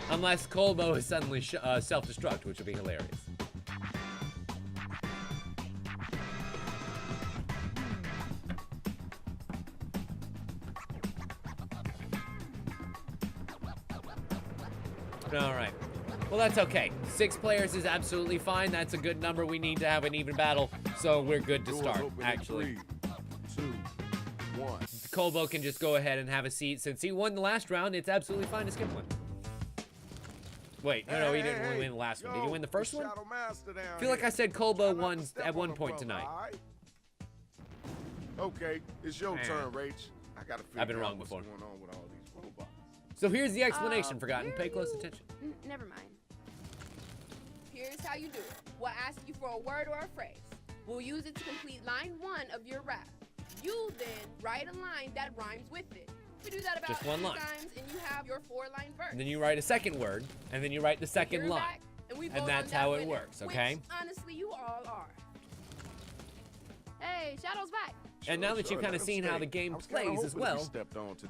Unless Colbo is suddenly self-destruct, which would be hilarious. All right. Well, that's okay. 6 players is absolutely fine. That's a good number. We need to have an even battle, so we're good to start, actually. 3, 2, 1. Colbo can just go ahead and have a seat. Since he won the last round, it's absolutely fine to skip one. Wait, no, he didn't win the last one. Did he win the first one? I feel like I said Colbo won at one point tonight. Okay, it's your turn, Rach. I gotta figure I've been wrong out what's before. going on with all these robots. So here's the explanation, Forgotten. Pay close attention. Never mind. Here's how you do it. We'll ask you for a word or a phrase. We'll use it to complete line 1 of your rap. You then write a line that rhymes with it. We do that about Just one 3 line. times, and you have your 4-line verse. And then you write a second word, and then you write the second Hear line. back, and we vote And on that's that how it winner, works, okay? Which, honestly, you all are. Hey, Shadow's back. And now that you've kind of seen how the game plays as well,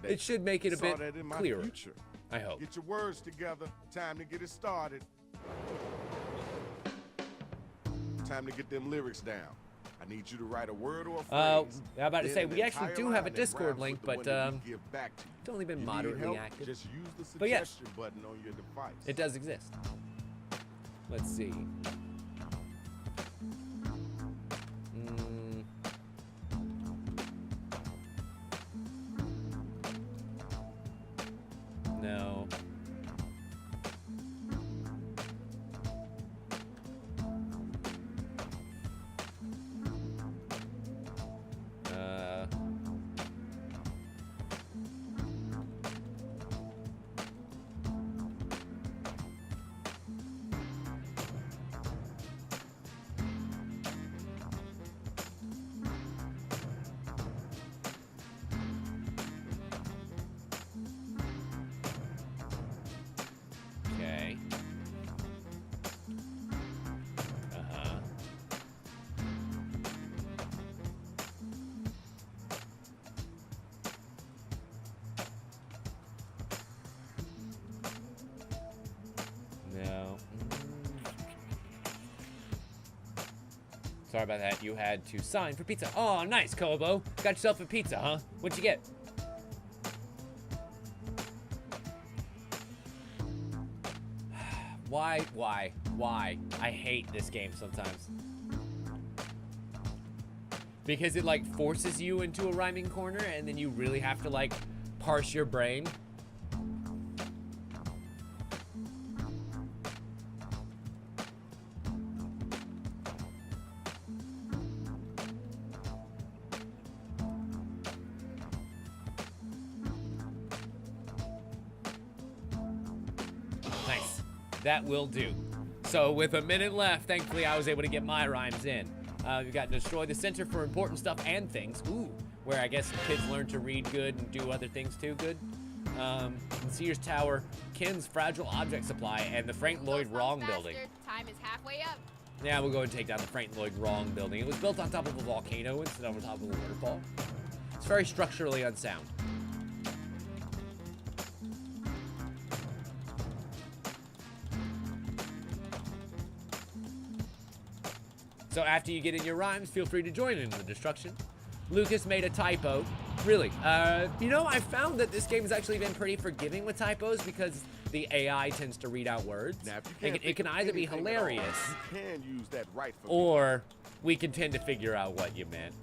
it should make it a Saw bit that in my clearer. future. I hope. Get your words together. Time to get it started. Time to get them lyrics down. I need you to write a word or a phrase. I'm about to then say, an we actually entire do have a line that Discord rhymes link, with the but one that we give back to you. it's only been You need moderately help? active. Just use the But yeah. suggestion button on your device. It does exist. Let's see. No. Sorry about that. You had to sign for pizza. Oh, nice, Kobo. Got yourself a pizza, huh? What'd you get? Why? I hate this game sometimes. Because it, like, forces you into a rhyming corner, and then you really have to, like, parse your brain. Nice. That will do. So with a minute left, thankfully I was able to get my rhymes in. We've got Destroy the Center for Important Stuff and Things. Ooh, where I guess kids learn to read good and do other things too good. Sears Tower, Ken's Fragile Object Supply, and the Frank Lloyd Wrong Building. Time is halfway up. Yeah, we'll go and take down the Frank Lloyd Wrong Building. It was built on top of a volcano instead of on top of a waterfall. It's very structurally unsound. So after you get in your rhymes, feel free to join in the destruction. Lucas made a typo. Really, you know, I found that this game has actually been pretty forgiving with typos because the AI tends to read out words. Now, if you It can either be hilarious, you can use that rightfully. or we can tend to figure out what you meant.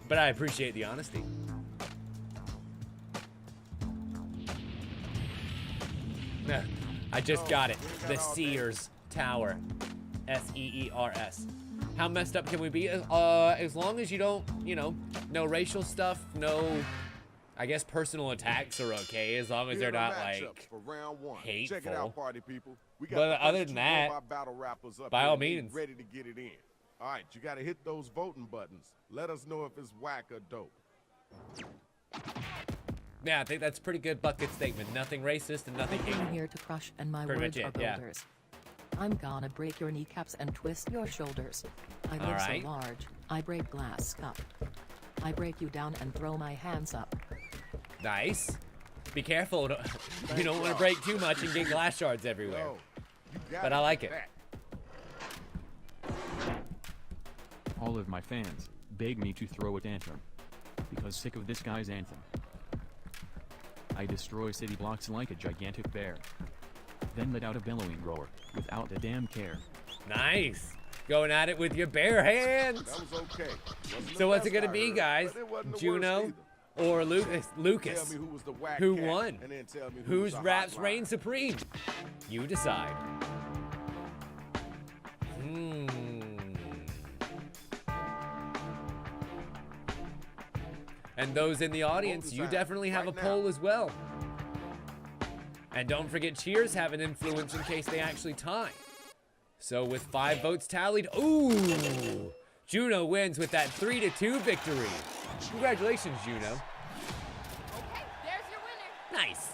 But I appreciate the honesty. I just got it. The Sears Tower. S-E-E-R-S. How messed up can we be? As long as you don't, you know, no racial stuff, no, I guess personal attacks are okay, as long as they're not, like, for round one. hateful. Check it out, party people. We got But the other first than two that, robot battle rappers up by here all and getting means. ready to get it in. All right, you got to hit those voting buttons. Let us know if it's whack or dope. Yeah, I think that's a pretty good bucket statement. Nothing racist and nothing I'm hateful. here to crush, and my Pretty words much are it, yeah. builders. I'm gonna break your kneecaps and twist your shoulders. I live Alright. so large, I break glass cup. I break you down and throw my hands up. Nice. Be careful. You don't want to break too much and get glass shards everywhere. Yo, you got But I like it. that. All of my fans beg me to throw at Anthem. Because sick of this guy's anthem. I destroy city blocks like a gigantic bear. Then let out a bellowing roar, without a damn care. Nice. Going at it with your bare hands. That was okay. Wasn't the So what's it best gonna I be, heard, guys? but it wasn't the worst Juno either. or Lucas? Tell me who was the whack Who cat, won? and then tell me who was Whose the raps hotline. reign supreme? You decide. And those in the audience, you definitely have a poll as well. And don't forget, cheers have an influence in case they actually tie. So with 5 votes tallied, ooh, Juno wins with that 3-2 victory. Congratulations, Juno. Okay, there's your winner. Nice.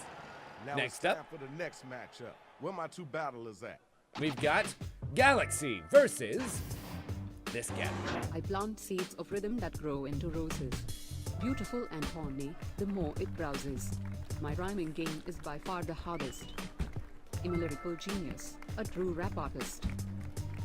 Now Next it's time up. for the next matchup. Where my two battlers at? We've got Galaxy versus this guy. I plant seeds of rhythm that grow into roses. Beautiful and horny, the more it browses. My rhyming game is by far the hardest. I'm a lyrical genius, a true rap artist.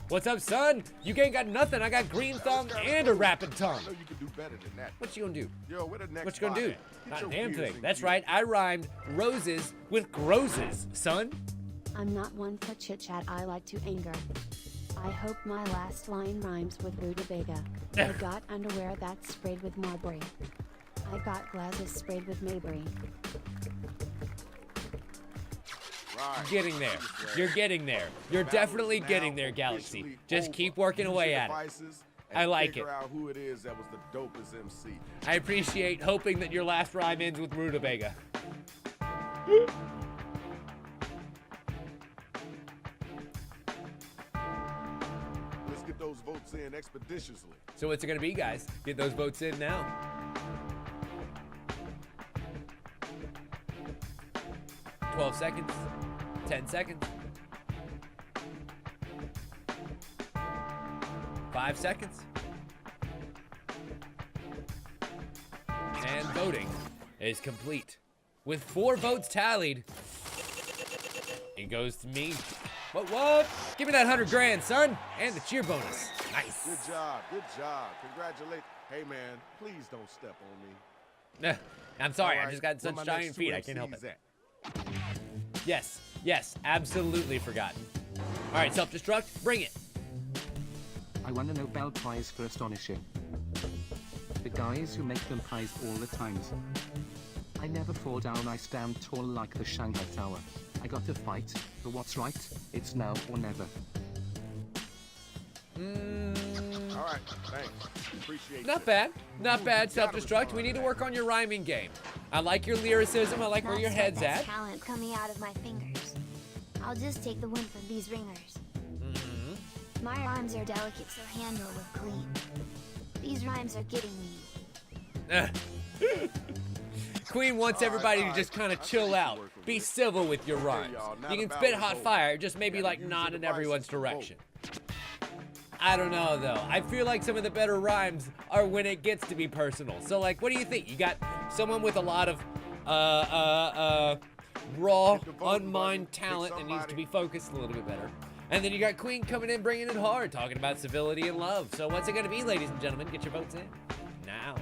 What's up, son? You ain't got nothing. I got green thumb and a rapid tongue. I know you can do better than that. What you gonna do? Yo, where the next What you gonna spot do? at? Get Not a your damn gears thing. in That's gear. right. I rhymed roses with groses, son. I'm not one for chit chat, I like to anger. I hope my last line rhymes with rutabaga. I got underwear that's sprayed with Marbury. I got glasses sprayed with Mayberry. Right. Getting there. You're getting there. You're definitely getting there, Galaxy. Just keep working away at it. I like it. Figure out who it is that was the dopest MC. I appreciate hoping that your last rhyme ends with rutabaga. Let's get those votes in expeditiously. So what's it gonna be, guys? Get those votes in now. $12 seconds. 10 seconds. 5 seconds. And voting is complete. With 4 votes tallied, it goes to me. What? Give me that 100 grand, son, and the cheer bonus. Nice. Good job. Congratulations. Hey, man, please don't step on me. I'm sorry, All I right, just got where such my giant next feet, two I can't help MCs it. at? Yes, absolutely forgotten. All right, self-destruct, bring it. I won a Nobel Prize for astonishing. The guys who make them pies all the times. I never fall down, I stand tall like the Shanghai Tower. I got to fight for what's right, it's now or never. All right, thanks. Appreciate Not you. bad. Not Ooh, bad, you gotta self-destruct. respond We need to to work on your rhyming game. I like your lyricism. I like where your head's That's at. talent coming out of my fingers. I'll just take the win from these ringers. My rhymes are delicate, so handle with clean. These rhymes are getting me. Queen wants everybody to just kind of chill out. Be civil with your rhymes. You can spit hot fire, just maybe like not in everyone's direction. I don't know though. I feel like some of the better rhymes are when it gets to be personal. So like, what do you think? You got someone with a lot of raw, unmined talent that needs to be focused a little bit better. And then you got Queen coming in, bringing it hard, talking about civility and love. So what's it gonna be, ladies and gentlemen? Get your votes in now.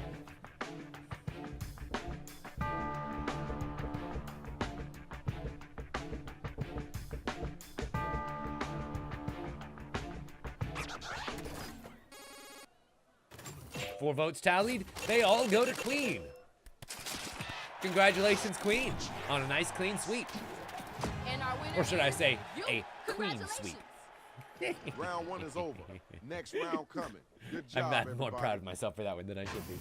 Four votes tallied, they all go to Queen. Congratulations, Queen, on a nice clean sweep. And our winner Or should I is say, you. a Queen Congratulations. sweep. Round one is over. Next round coming. Good job, I'm not more everybody. proud of myself for that one than I should be.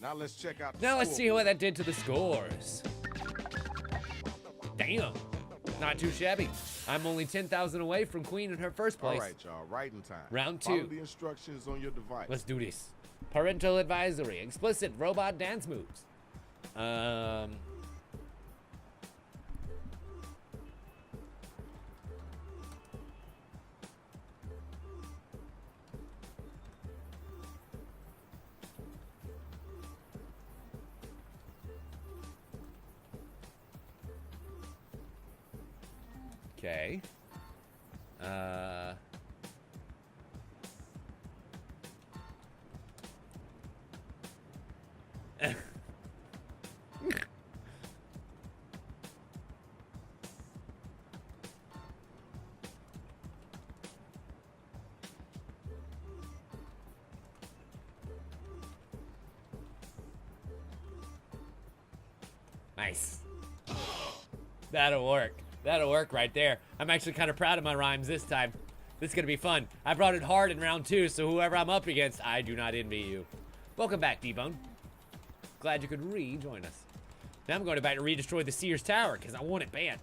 Now let's check out the Now let's see scoreboard. what that did to the scores. Damn, not too shabby. I'm only 10,000 away from Queen in her first place. All right, y'all. Right in time. Round Follow two. the instructions on your device. Let's do this. Parental advisory, explicit robot dance moves. Okay. Nice. That'll work. That'll work right there. I'm actually kind of proud of my rhymes this time. This is going to be fun. I brought it hard in round two, so whoever I'm up against, I do not envy you. Welcome back, D-Bone. Glad you could rejoin us. Now I'm going back to redestroy the Sears Tower, because I want it bad.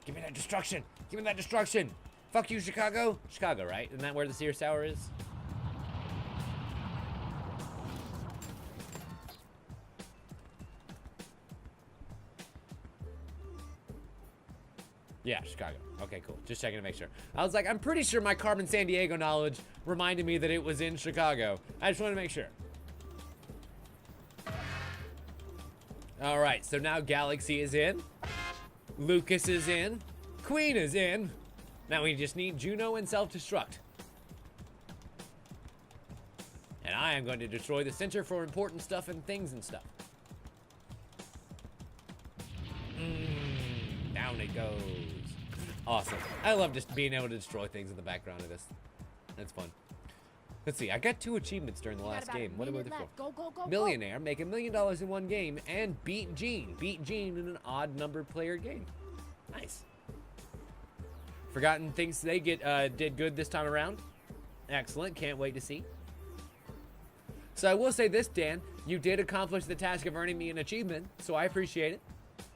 Give me that destruction. Give me that destruction. Fuck you, Chicago. Chicago, right? Isn't that where the Sears Tower is? Yeah, Chicago. Okay, cool. Just checking to make sure. I was like, I'm pretty sure my Carmen San Diego knowledge reminded me that it was in Chicago. I just want to make sure. All right, so now Galaxy is in. Lucas is in. Queen is in. Now we just need Juno and Self-Destruct. And I am going to destroy the Center for Important Stuff and Things and Stuff. Down it goes. Awesome. I love just being able to destroy things in the background of this. That's fun. Let's see. I got 2 achievements during the last game. What am I looking for? Go, go, go, Millionaire, make $1 million in one game, and beat Gene. Beat Gene in an odd numbered player game. Nice. Forgotten thinks they did good this time around. Excellent. Can't wait to see. So I will say this, Dan. You did accomplish the task of earning me an achievement, so I appreciate it.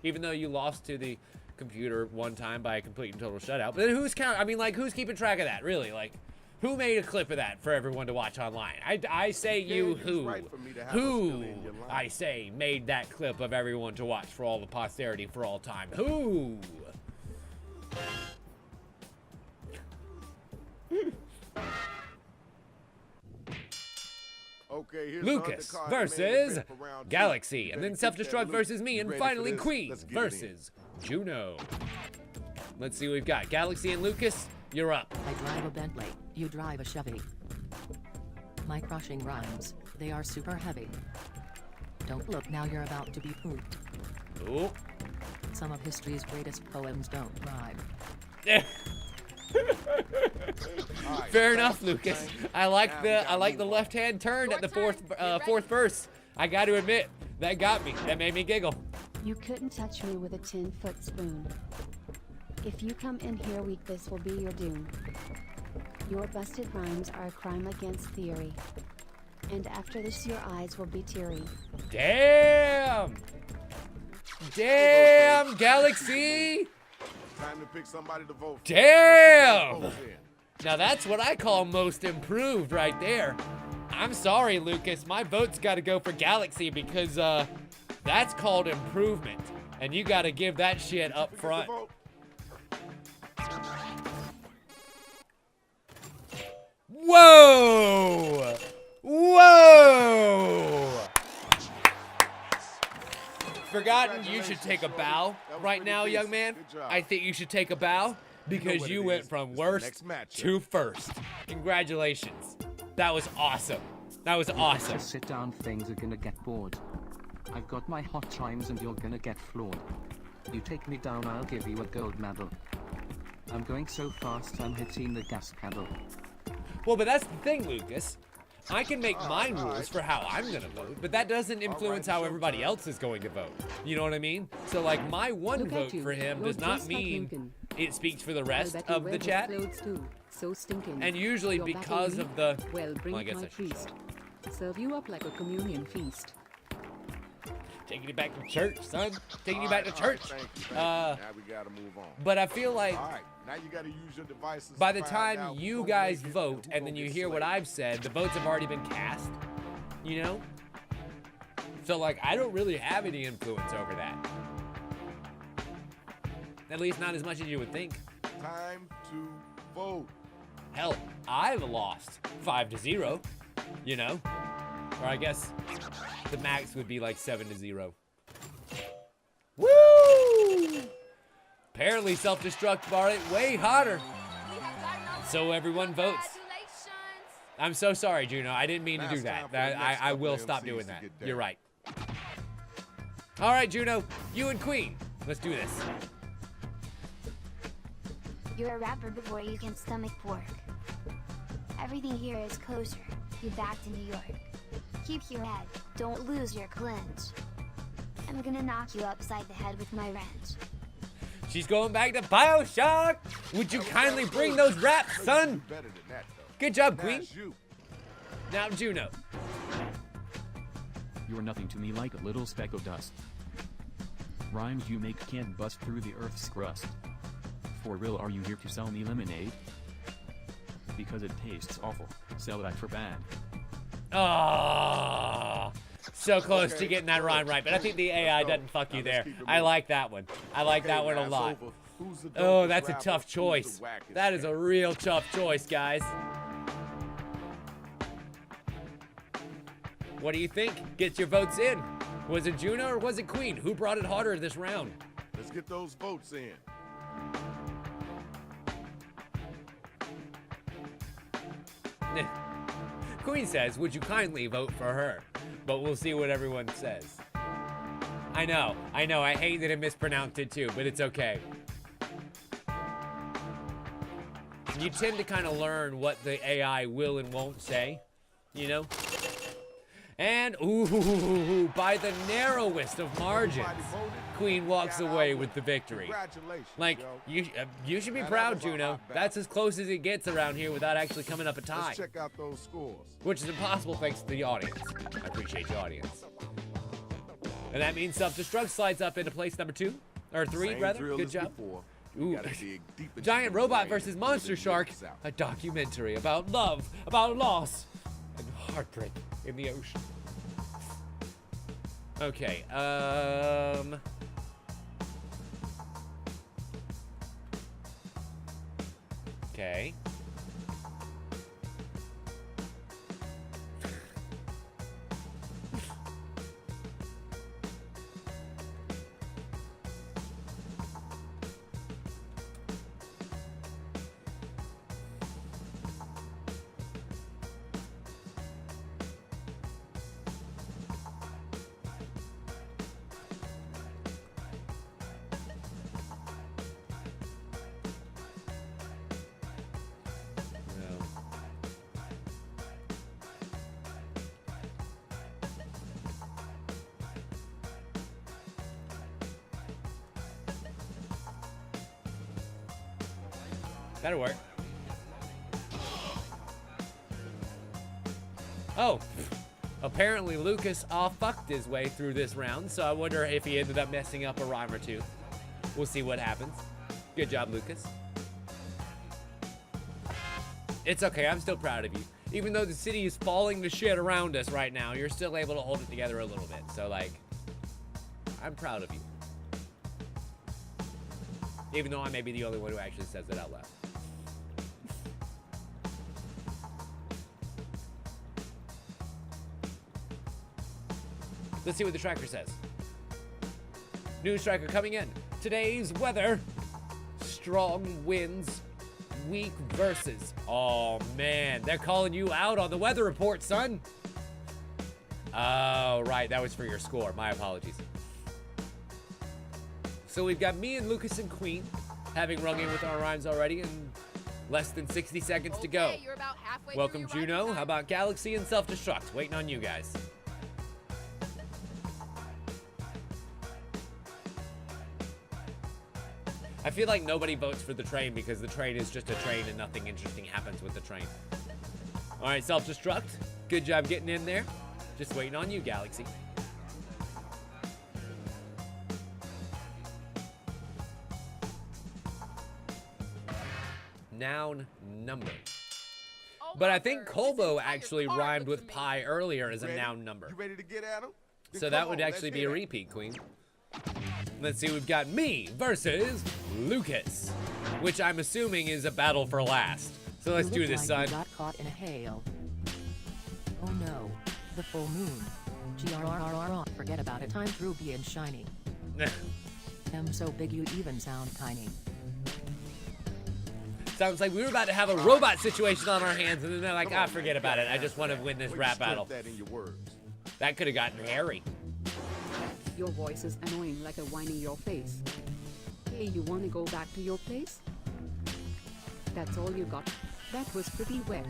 Even though you lost to the computer one time by a complete and total shutout. But then who's who's keeping track of that, really? Like, who made a clip of that for everyone to watch online? I say you who. Who, I say, made that clip of everyone to watch for all the posterity for all time? Who? Okay, here's Lucas the undercard versus main event for round 2. Galaxy, You and better then keep Self-Destruct that versus look. me, You and ready finally for this? Queen Let's get it in. versus Juno. Let's see what we've got. Galaxy and Lucas, you're up. I drive a Bentley, you drive a Chevy. My crushing rhymes, they are super heavy. Don't look now, you're about to be pooped. Ooh. Some of history's greatest poems don't rhyme. Fair enough, Lucas. I like the left-hand turn at the fourth verse. I got to admit, that got me. That made me giggle. You couldn't touch me with a 10-foot spoon. If you come in here weak, this will be your doom. Your busted rhymes are a crime against theory. And after this, your eyes will be teary. Damn! Damn, Galaxy! Time to pick somebody to vote. Damn! Now that's what I call most improved right there. I'm sorry, Lucas. My vote's got to go for Galaxy because that's called improvement. And you got to give that shit up front. Whoa! Whoa! Forgotten, you should take a bow right now, young man. I think you should take a bow because you went from worst to first. Congratulations. That was awesome. That was awesome. Just sit down, things are gonna get bored. I've got my hot rhymes and you're gonna get floored. You take me down, I'll give you a gold medal. I'm going so fast, I'm hitting the gas pedal. Well, but that's the thing, Lucas. I can make my rules for how I'm gonna vote, but that doesn't influence how everybody else is going to vote. You know what I mean? So, like, my one vote for him does not mean it speaks for the rest of the chat. So stinking. And usually because of the... Well, bring I guess my I should priest. Serve you up like a communion feast. Taking you back to church, son. Taking you back to church. Now we gotta move on. But I feel like now you gotta use your devices. by the time you guys vote and then you hear what I've said, the votes have already been cast. You know? So, like, I don't really have any influence over that. At least not as much as you would think. Time to vote. Hell, I've lost 5-0, you know? Or I guess the max would be like 7-0. Woo! Apparently self-destruct bar it way hotter. So everyone votes. I'm so sorry, Juno. I didn't mean to do that. I will stop doing that. You're right. All right, Juno, you and Queen. Let's do this. You're a rapper before you can stomach pork. Everything here is kosher. You back to New York. Keep your head. Don't lose your cleanse. I'm gonna knock you upside the head with my wrench. She's going back to BioShock. Would you kindly bring those raps, son? Good job, Queen. Now, Juno. You're nothing to me like a little speck of dust. Rhymes you make can't bust through the earth's crust. For real, are you here to sell me lemonade? Because it tastes awful. Sell that for bad. Oh, so close to getting that rhyme right, but I think the AI doesn't fuck you there. I like that one. I like that one a lot. Oh, that's a tough choice. That is a real tough choice, guys. What do you think? Get your votes in. Was it Juno or was it Queen? Who brought it harder this round? Let's get those votes in. Queen says, would you kindly vote for her? But we'll see what everyone says. I know, I hate that I mispronounced it too, but it's okay. You tend to kind of learn what the AI will and won't say, you know? And, ooh, by the narrowest of margins, Queen walks away with the victory. Like, you should be proud, Juno. That's as close as it gets around here without actually coming up a tie. Let's check out those scores. Which is impossible thanks to the audience. I appreciate the audience. And that means self-destruct slides up into place number 2. Or 3, rather. Good job. Ooh. Giant Robot versus Monster Shark. A documentary about love, about loss, and heartbreak in the ocean. Okay, okay. That'll work. Oh, apparently Lucas fucked his way through this round, so I wonder if he ended up messing up a rhyme or two. We'll see what happens. Good job, Lucas. It's okay, I'm still proud of you. Even though the city is falling to shit around us right now, you're still able to hold it together a little bit. So, like, I'm proud of you. Even though I may be the only one who actually says it out loud. Let's see what the tracker says. News tracker coming in. Today's weather. Strong winds. Weak versus. Oh, man. They're calling you out on the weather report, son. Oh, right. That was for your score. My apologies. So we've got me and Lucas and Queen having rung in with our rhymes already in less than 60 seconds to go. You're about halfway Welcome, Juno. How about Galaxy and Self-Destruct? Waiting on you guys. I feel like nobody votes for the train because the train is just a train and nothing interesting happens with the train. All right, Self-Destruct. Good job getting in there. Just waiting on you, Galaxy. Noun number. But I think Colbo actually rhymed with pie earlier as a noun number. You ready to get at him? So that would actually be a repeat, Queen. Let's see, we've got me versus Lucas, which I'm assuming is a battle for last. So let's do this, son. You got caught in a hail. Oh no, the full moon. GRRR, forget about it. Time through being shiny. I'm so big you even sound tiny. Sounds like we were about to have a robot situation on our hands, and then they're like, forget about it. I just want to win this rap battle. That could have gotten hairy. Your voice is annoying like a whine in your face. Hey, you wanna go back to your place? That's all you got. That was pretty wet.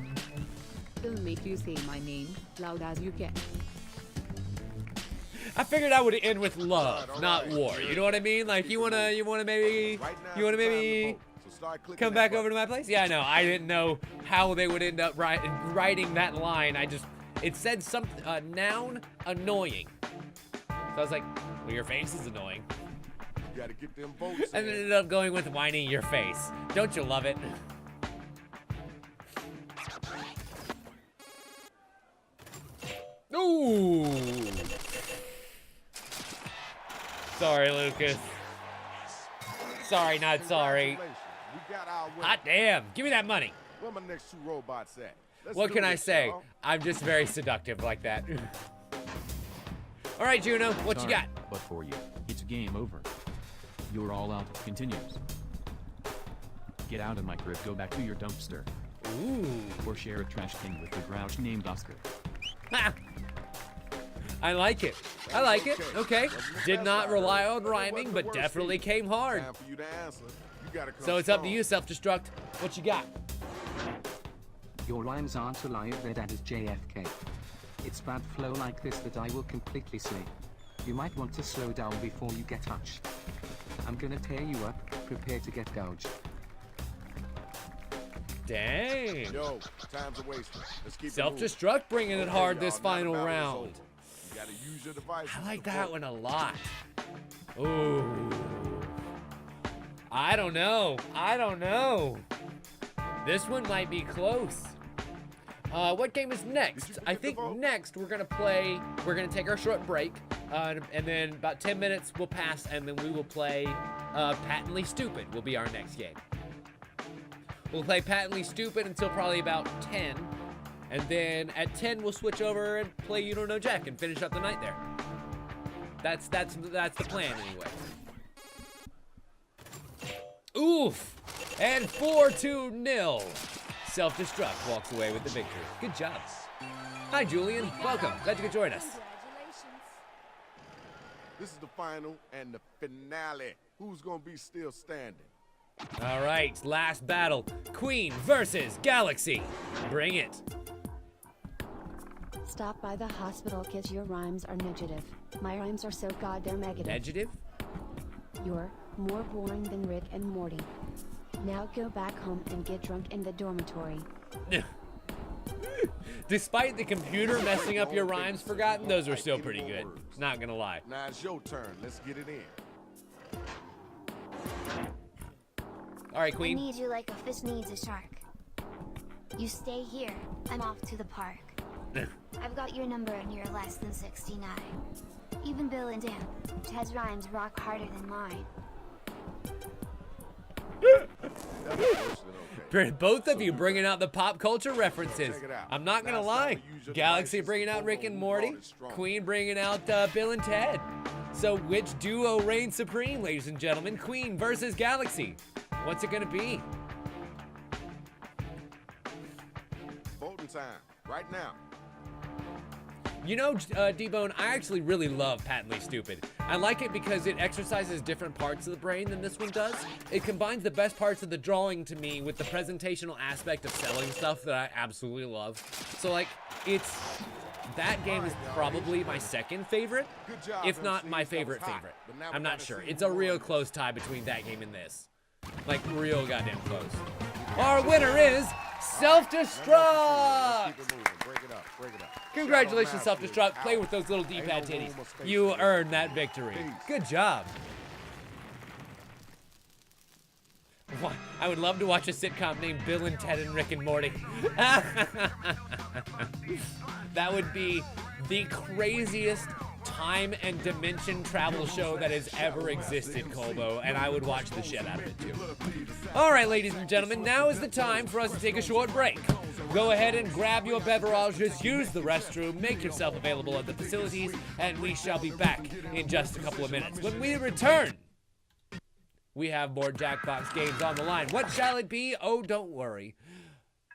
It'll make you say my name loud as you get. I figured I would end with love, not war. You know what I mean? Like you wanna maybe come back over to my place? Yeah, no, I didn't know how they would end up writing that line. It said something, noun annoying. So I was like, well, your face is annoying. You gotta get them votes. And then ended up going with whining your face. Don't you love it? Ooh. Sorry, Lucas. Sorry, not sorry. Hot damn. Give me that money. Where my next two robots at? What can I say? I'm just very seductive like that. All right, Juno, what you got? But for you, it's game over. You're all out of continues. Get out of my crib, go back to your dumpster. Ooh. Or share a trash can with the grouch named Oscar. I like it. I like it. Okay. Did not rely on rhyming, but definitely came hard. So it's up to you, Self-Destruct. What you got? Your rhymes aren't alive, they're dead as JFK. It's bad flow like this that I will completely slay. You might want to slow down before you get touched. I'm gonna tear you up, prepare to get gouged. Dang. Yo, time's a waste. Let's keep Self-Destruct bringing it hard this final round. You gotta use your device. I like that one a lot. Ooh. I don't know. This one might be close. What game is next? I think next we're gonna take our short break, and then about 10 minutes will pass, and then we will play Patently Stupid will be our next game. We'll play Patently Stupid until probably about 10, and then at 10 we'll switch over and play You Don't Know Jack and finish up the night there. That's the plan anyway. Oof! And 4-2-0. Self-Destruct walks away with the victory. Good job. Hi, Julian. Welcome. Glad you could join us. This is the final and the finale. Who's gonna be still standing? All right, last battle. Queen versus Galaxy. Bring it. Stop by the hospital cause your rhymes are negative. My rhymes are so goddamn negative. Negative? You're more boring than Rick and Morty. Now go back home and get drunk in the dormitory. Despite the computer messing up your rhymes, Forgotten, those were still pretty good. Not gonna lie. Now it's your turn. Let's get it in. All right, I Queen. need you like a fish needs a shark. You stay here. I'm off to the park. I've got your number and you're less than 69. Even Bill and Dan, Ted's rhymes rock harder than mine. Both of you bringing out the pop culture references. I'm not gonna lie. Galaxy bringing out Rick and Morty. Queen bringing out Bill and Ted. So which duo reigns supreme, ladies and gentlemen? Queen versus Galaxy. What's it gonna be? Voting time. Right now. You know, D-Bone, I actually really love Patently Stupid. I like it because it exercises different parts of the brain than this one does. It combines the best parts of the drawing to me with the presentational aspect of selling stuff that I absolutely love. So, like, that game is probably my second favorite, if not my favorite. I'm not sure. It's a real close tie between that game and this. Like, real goddamn close. Our winner is Self-Destruct! Break it up. Congratulations, Self-Destruct. Play with those little D-pad titties. You earned that victory. Good job. I would love to watch a sitcom named Bill and Ted and Rick and Morty. That would be the craziest time and dimension travel show that has ever existed, Colbo, and I would watch the shit out of it too. All right, ladies and gentlemen, now is the time for us to take a short break. Go ahead and grab your beverages, use the restroom, make yourself available at the facilities, and we shall be back in just a couple of minutes. When we return, we have more Jackbox games on the line. What shall it be? Oh, don't worry.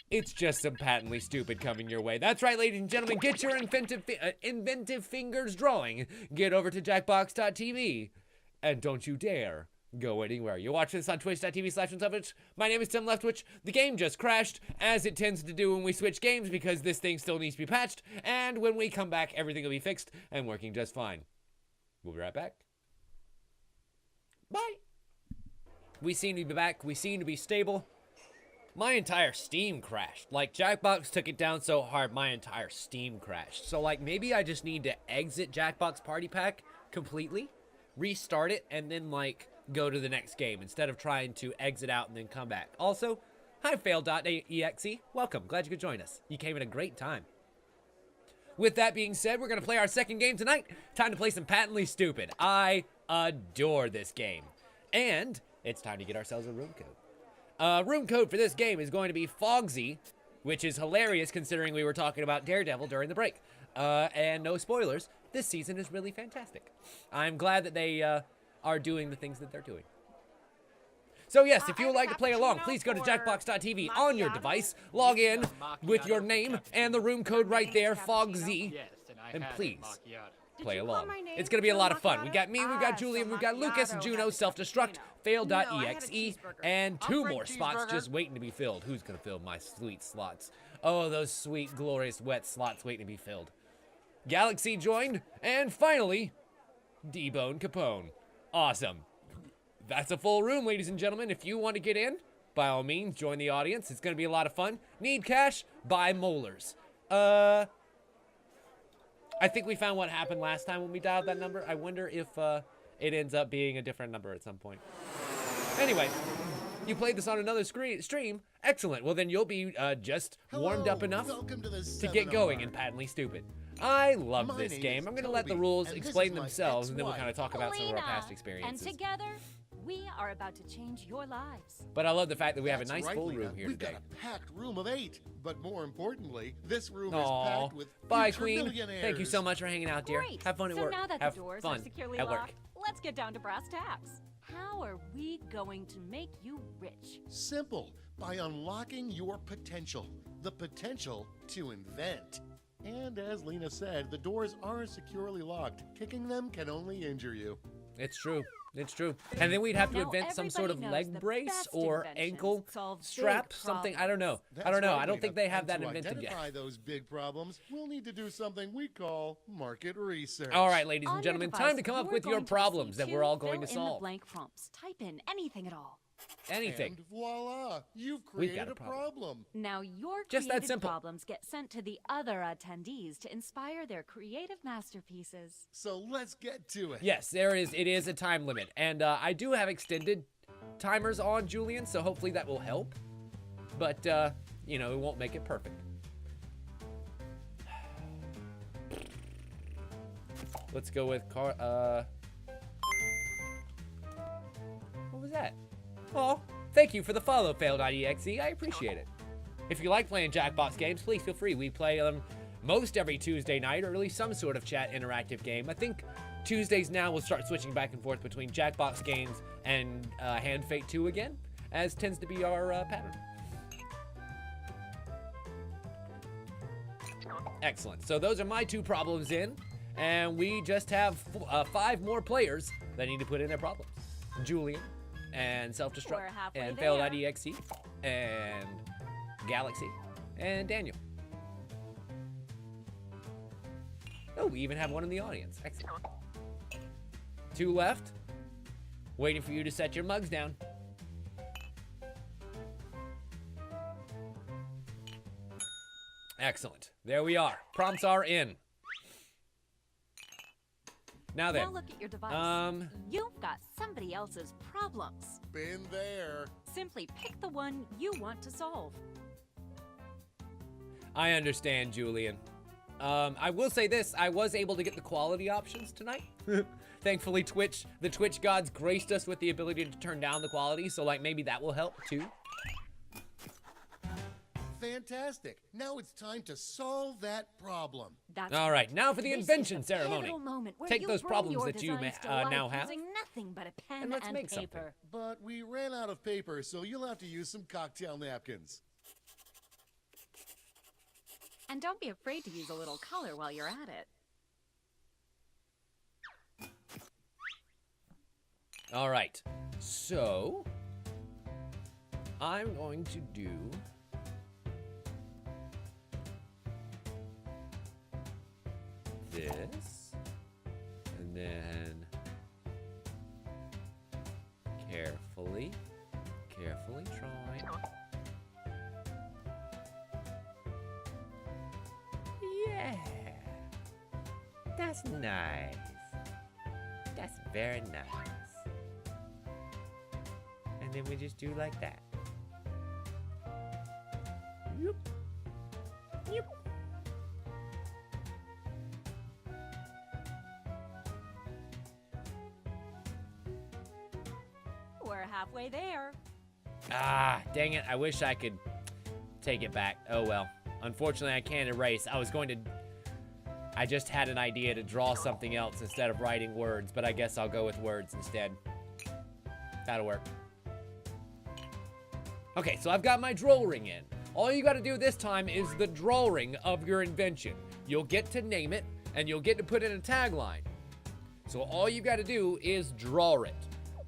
It's just some patently stupid coming your way. That's right, ladies and gentlemen. Get your inventive fingers drawing. Get over to jackbox.tv. And don't you dare go anywhere. You're watching this on twitch.tv/Leftwich. My name is Tim Leftwich. The game just crashed, as it tends to do when we switch games, because this thing still needs to be patched. And when we come back, everything will be fixed and working just fine. We'll be right back. Bye. We seem to be back. We seem to be stable. My entire Steam crashed. Like, Jackbox took it down so hard, my entire Steam crashed. So, like, maybe I just need to exit Jackbox Party Pack completely, restart it, and then, like, go to the next game instead of trying to exit out and then come back. Also, hi, fail.exe. Welcome. Glad you could join us. You came at a great time. With that being said, we're going to play our second game tonight. Time to play some Patently Stupid. I adore this game. And it's time to get ourselves a room code. Room code for this game is going to be Fogsy, which is hilarious considering we were talking about Daredevil during the break. And no spoilers, this season is really fantastic. I'm glad that they are doing the things that they're doing. So yes, if you would like to play along, please go to jackbox.tv on your device, log in with your name and the room code right there, Fogsy, and please play along. It's going to be a lot of fun. We got me, we've got Julian, we've got Lucas, Juno, Self-Destruct, Fail.exe, and 2 more spots just waiting to be filled. Who's going to fill my sweet slots? Oh, those sweet, glorious, wet slots waiting to be filled. Galaxy joined, and finally, D-Bone Capone. Awesome. That's a full room, ladies and gentlemen. If you want to get in, by all means, join the audience. It's going to be a lot of fun. Need cash? Buy molars. I think we found what happened last time when we dialed that number. I wonder if it ends up being a different number at some point. Anyway, you played this on another stream. Excellent. Well, then you'll be just warmed up enough to get going in Patently Stupid. I love this game. I'm going to let the rules explain themselves, and then we'll kind of talk about some of our past experiences. And together, we are about to change your lives. But I love the fact that we have a nice full room here We've today. got a packed room of 8, but more importantly, this room is packed with Bye, future Queen. millionaires. Thank you so much for hanging out, dear. Great. Have fun at so work. now that have the doors fun are securely at work. locked, let's get down to brass tacks. How are we going to make you rich? Simple. By unlocking your potential. The potential to invent. And as Lena said, the doors aren't securely locked. Kicking them can only injure you. It's true. It's true. And then we'd have to Now invent some sort of everybody knows leg the brace best or inventions ankle solve big strap, something. I don't know. That's I don't know. right, I don't Lena. think they have that And invented to yet. identify those big problems, we'll need to do something we call market research. All right, ladies On and your gentlemen, device, time to come up you're with your going to problems see that we're all going fill to in the solve. blank prompts. Type in anything at all. Anything. And voila, you've We've got created a a problem. problem. Now your Just that creative simple. problems get sent to the other attendees to inspire their creative masterpieces. So let's get to it. Yes, it is a time limit. And I do have extended timers on Julian, so hopefully that will help. But, you know, it won't make it perfect. Let's go with what was that? Oh, thank you for the follow, failed.exe. I appreciate it. If you like playing Jackbox games, please feel free. We play them most every Tuesday night, or at least some sort of chat interactive game. I think Tuesdays now we'll start switching back and forth between Jackbox games and Hand Fate 2 again, as tends to be our pattern. Excellent. So those are my 2 problems in, and we just have 5 more players that need to put in their problems. Julian, and Self-Destruct, We're halfway and there. failed.exe, and Galaxy, and Daniel. Oh, we even have one in the audience. Excellent. 2 left. Waiting for you to set your mugs down. Excellent. There we are. Prompts are in. Now then. Now look at your device. You've got somebody else's problems. Been there. Simply pick the one you want to solve. I understand, Julian. I will say this, I was able to get the quality options tonight. Thankfully, the Twitch gods graced us with the ability to turn down the quality, so like maybe that will help too. Fantastic. Now it's time to solve that problem. That's All right, now for the This invention is the ceremony. pivotal moment where Take you those bring problems your that you designs to life now have. using nothing but a pen and let's make paper. But we ran out of paper, so you'll have to use some cocktail napkins. And don't be afraid to use a little color while you're at it. All right, so I'm going to do this, and then carefully try. Yeah, that's nice. That's very nice. And then we just do like that. Yep. Yep. We're halfway there. Ah, dang it. I wish I could take it back. Oh well. Unfortunately, I can't erase. I just had an idea to draw something else instead of writing words, but I guess I'll go with words instead. That'll work. Okay, so I've got my drawing in. All you gotta do this time is the drawing of your invention. You'll get to name it, and you'll get to put in a tagline. So all you gotta do is draw it.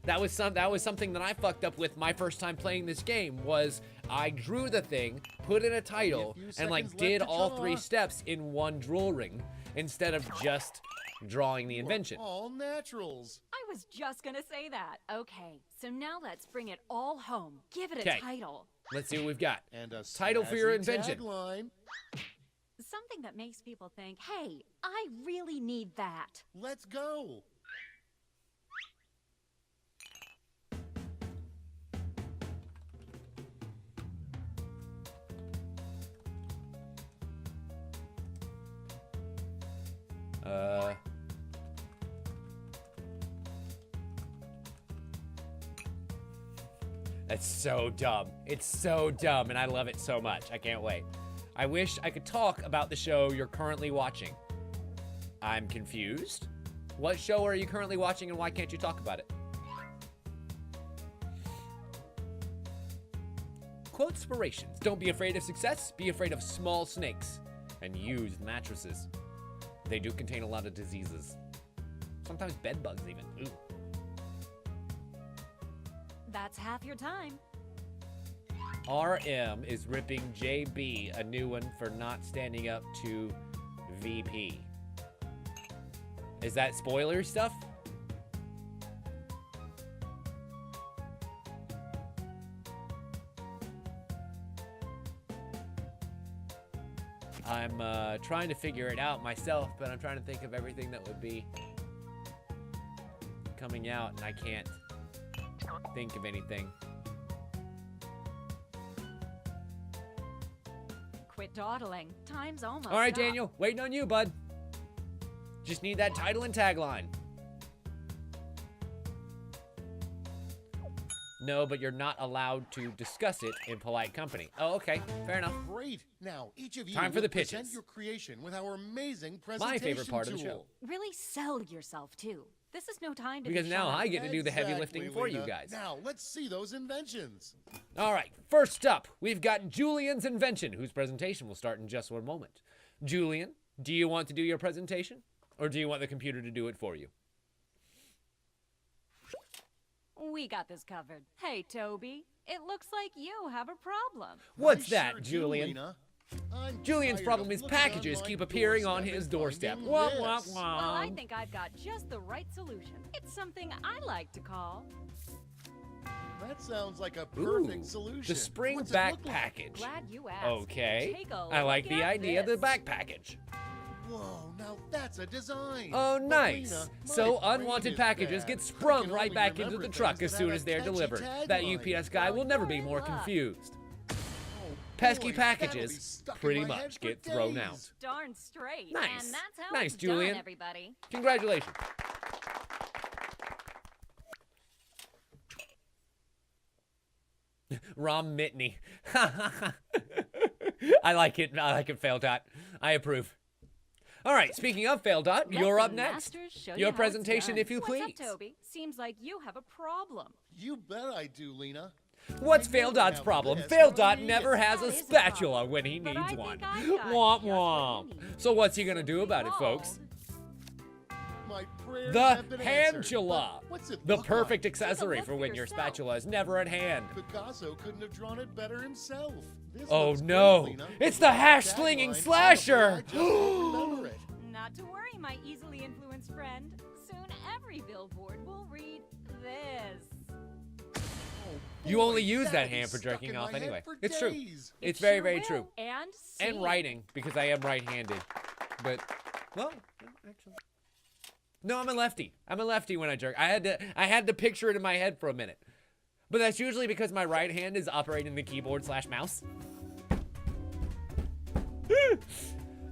That was something that I fucked up with my first time playing this game, was I drew the thing, put in a title, and like did all 3 steps in one drawing instead of just drawing the invention. All naturals. I was just gonna say that. Okay, so now let's bring it all home. Give it a 'Kay. title. Let's see what we've got. And a Title for your snazzy invention. Tagline. Something that makes people think, hey, I really need that. Let's go. That's so dumb. It's so dumb, and I love it so much. I can't wait. I wish I could talk about the show you're currently watching. I'm confused. What show are you currently watching, and why can't you talk about it? Quote-spirations. Don't be afraid of success. Be afraid of small snakes. And used mattresses. They do contain a lot of diseases. Sometimes bed bugs even. Ooh. That's half your time. RM is ripping JB a new one for not standing up to VP. Is that spoiler stuff? I'm trying to figure it out myself, but I'm trying to think of everything that would be coming out, and I can't think of anything. Quit dawdling. Time's almost All right, up. Daniel, waiting on you, bud. Just need that title and tagline. No, but you're not allowed to discuss it in polite company. Oh, okay. Fair enough. Great. Now, each of you Time for will the present pitches. your creation with our amazing presentation My favorite part of the show. tool. Really sell yourself, too. This is no time to Because be now shy. I get to do the heavy Exactly, lifting for you Lena. guys. Now, let's see those inventions. All right, first up, we've got Julian's invention, whose presentation will start in just one moment. Julian, do you want to do your presentation? Or do you want the computer to do it for you? We got this covered. Hey, Toby. It looks like you have a problem. What's I that, sure do, Julian? Lena. I'm Julian's tired problem of is looking packages on my keep appearing on doorstep his and doorstep. finding Wah, this. wah, wah. Well, I think I've got just the right solution. It's something I like to call... That sounds like a perfect Ooh, solution. the spring What's it back look like? package. Glad you asked. Okay, Take a I like look the at idea of the this. back package. Whoa, now that's a design. Oh, But nice. Lena, So my brain unwanted is packages bad. get I sprung can right only back into remember the truck things as that soon have as a they're catchy delivered. That tagline. UPS guy will never be more Good luck. confused. Oh, Pesky boy, that'll be packages stuck in pretty my head much for get thrown days. out. Darn straight. Nice. And that's how Nice, it's Julian. done, everybody. Congratulations. Rom Mitney. I like it. I like it, Fail Dot. I approve. All right, speaking of Fail Dot, Let you're the up next. masters show you Your how it's presentation, done. if you please. What's up, Toby? Seems like you have a problem. You bet I do, Lena. What's I Fail never Dot's have problem? this Fail when I Dot need never it. has That a is a spatula problem. when he But needs I think one. I've got Womp just what womp. we need. So what's he gonna Truth do be about it, folks? told, My prayers The have been answered, handula. but what's it The look perfect like? accessory look for for when your yourself. spatula is never at hand. Picasso couldn't have drawn it better himself. This Oh looks no, great, Lena. it's the hash Tagline, slinging I'm afraid slasher. I just don't remember it. Not to worry, my easily influenced friend. Soon every billboard will read this. You only Boy, use that'll that be hand for stuck jerking in off my head anyway. for It's true. days. It's It very, sure very will. true. And And sing. writing, because I am right-handed. But, well, actually. No, I'm a lefty. I'm a lefty when I jerk. I had to picture it in my head for a minute. But that's usually because my right hand is operating the keyboard / mouse.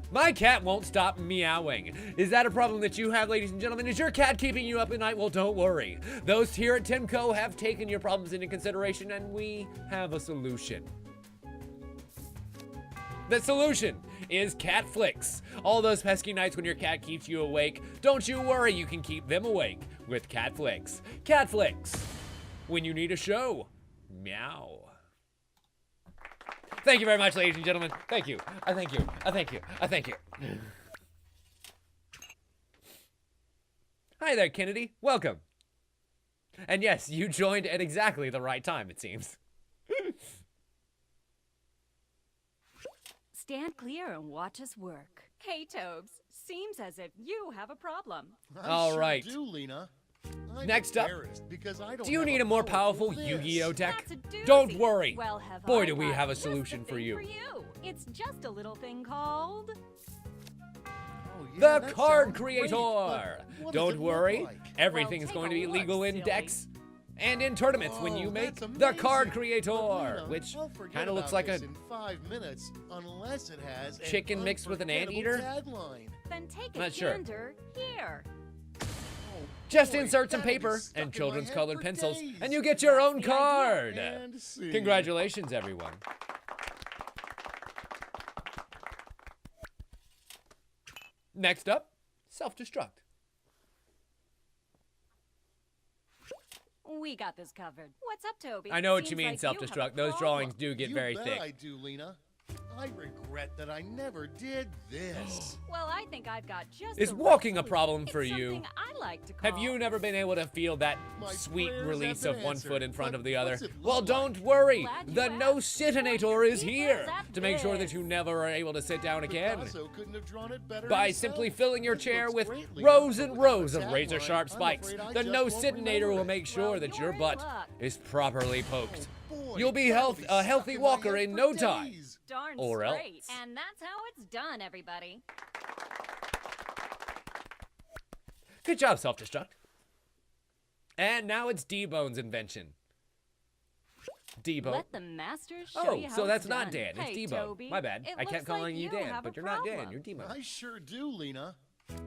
My cat won't stop meowing. Is that a problem that you have, ladies and gentlemen? Is your cat keeping you up at night? Well, don't worry. Those here at Timco have taken your problems into consideration, and we have a solution. The solution is Cat Flicks. All those pesky nights when your cat keeps you awake, don't you worry, you can keep them awake with Cat Flicks. Cat Flicks. When you need a show, meow. Thank you very much, ladies and gentlemen. Thank you. I thank you. I thank you. I thank you. Hi there, Kennedy. Welcome. And yes, you joined at exactly the right time, it seems. Stand clear and watch us work. Hey, Tobes. Seems as if you have a problem. I All sure right. do, Lena. I'm Next up, embarrassed because I don't do you have need a more powerful this. Yu-Gi-Oh deck? That's a doozy. Don't worry. Well, have Boy, I do we got have a just the solution for thing you. It's just a little thing called... Oh, yeah, The that Card sounds Creator. great, but what does Don't it worry. look like? Everything's Well, going to take be a legal look, in silly. decks and in tournaments when you Oh, make that's the Card amazing. Creator, But, Lena, which I'll forget kind of looks about like a this in 5 minutes unless it has an chicken mixed with an unforgettable anteater? Tagline. Then take a Not sure. gander here. Just Boy, insert some that'll be paper stuck and in my children's head colored for pencils, days. and you get your own That's the idea. card. And see. Congratulations, everyone. Next up, self-destruct. We got this covered. What's up, Toby? I know what you Seems mean, like you have a self-destruct. Those problem. drawings do get You very bet thick. I do, Lena. I regret that I never did this. Well, I think I've got just Is the right walking a solution. problem for It's you? something I like to call... Have you never been able to feel that My sweet prayers release have of been one answered, foot in front but of the other? what's it Well, look don't like? worry. Glad you The asked. no-sitinator is Keep here us at to make sure that this. you never are able to sit down again. Picasso couldn't have drawn it better By himself. simply filling your This chair looks with great, Lena, rows but and without rows a of razor-sharp tagline, spikes, I'm afraid I the just no-sitinator won't will remember make it. sure Well, that you're your in butt luck. is properly poked. Boy, You'll be that'll a stuck healthy in my walker head in for no time. days. darn Or straight. else. And that's how it's done, everybody. Good job, Self-Destruct. And now it's D-Bone's invention. D-Bone. Let the masters show you how so that's it's not done. Dan. It's Hey, D-Bone. Toby, My bad. it I kept looks calling like you you Dan, have but a you're not Dan. problem. You're D-Bone. I sure do, Lena.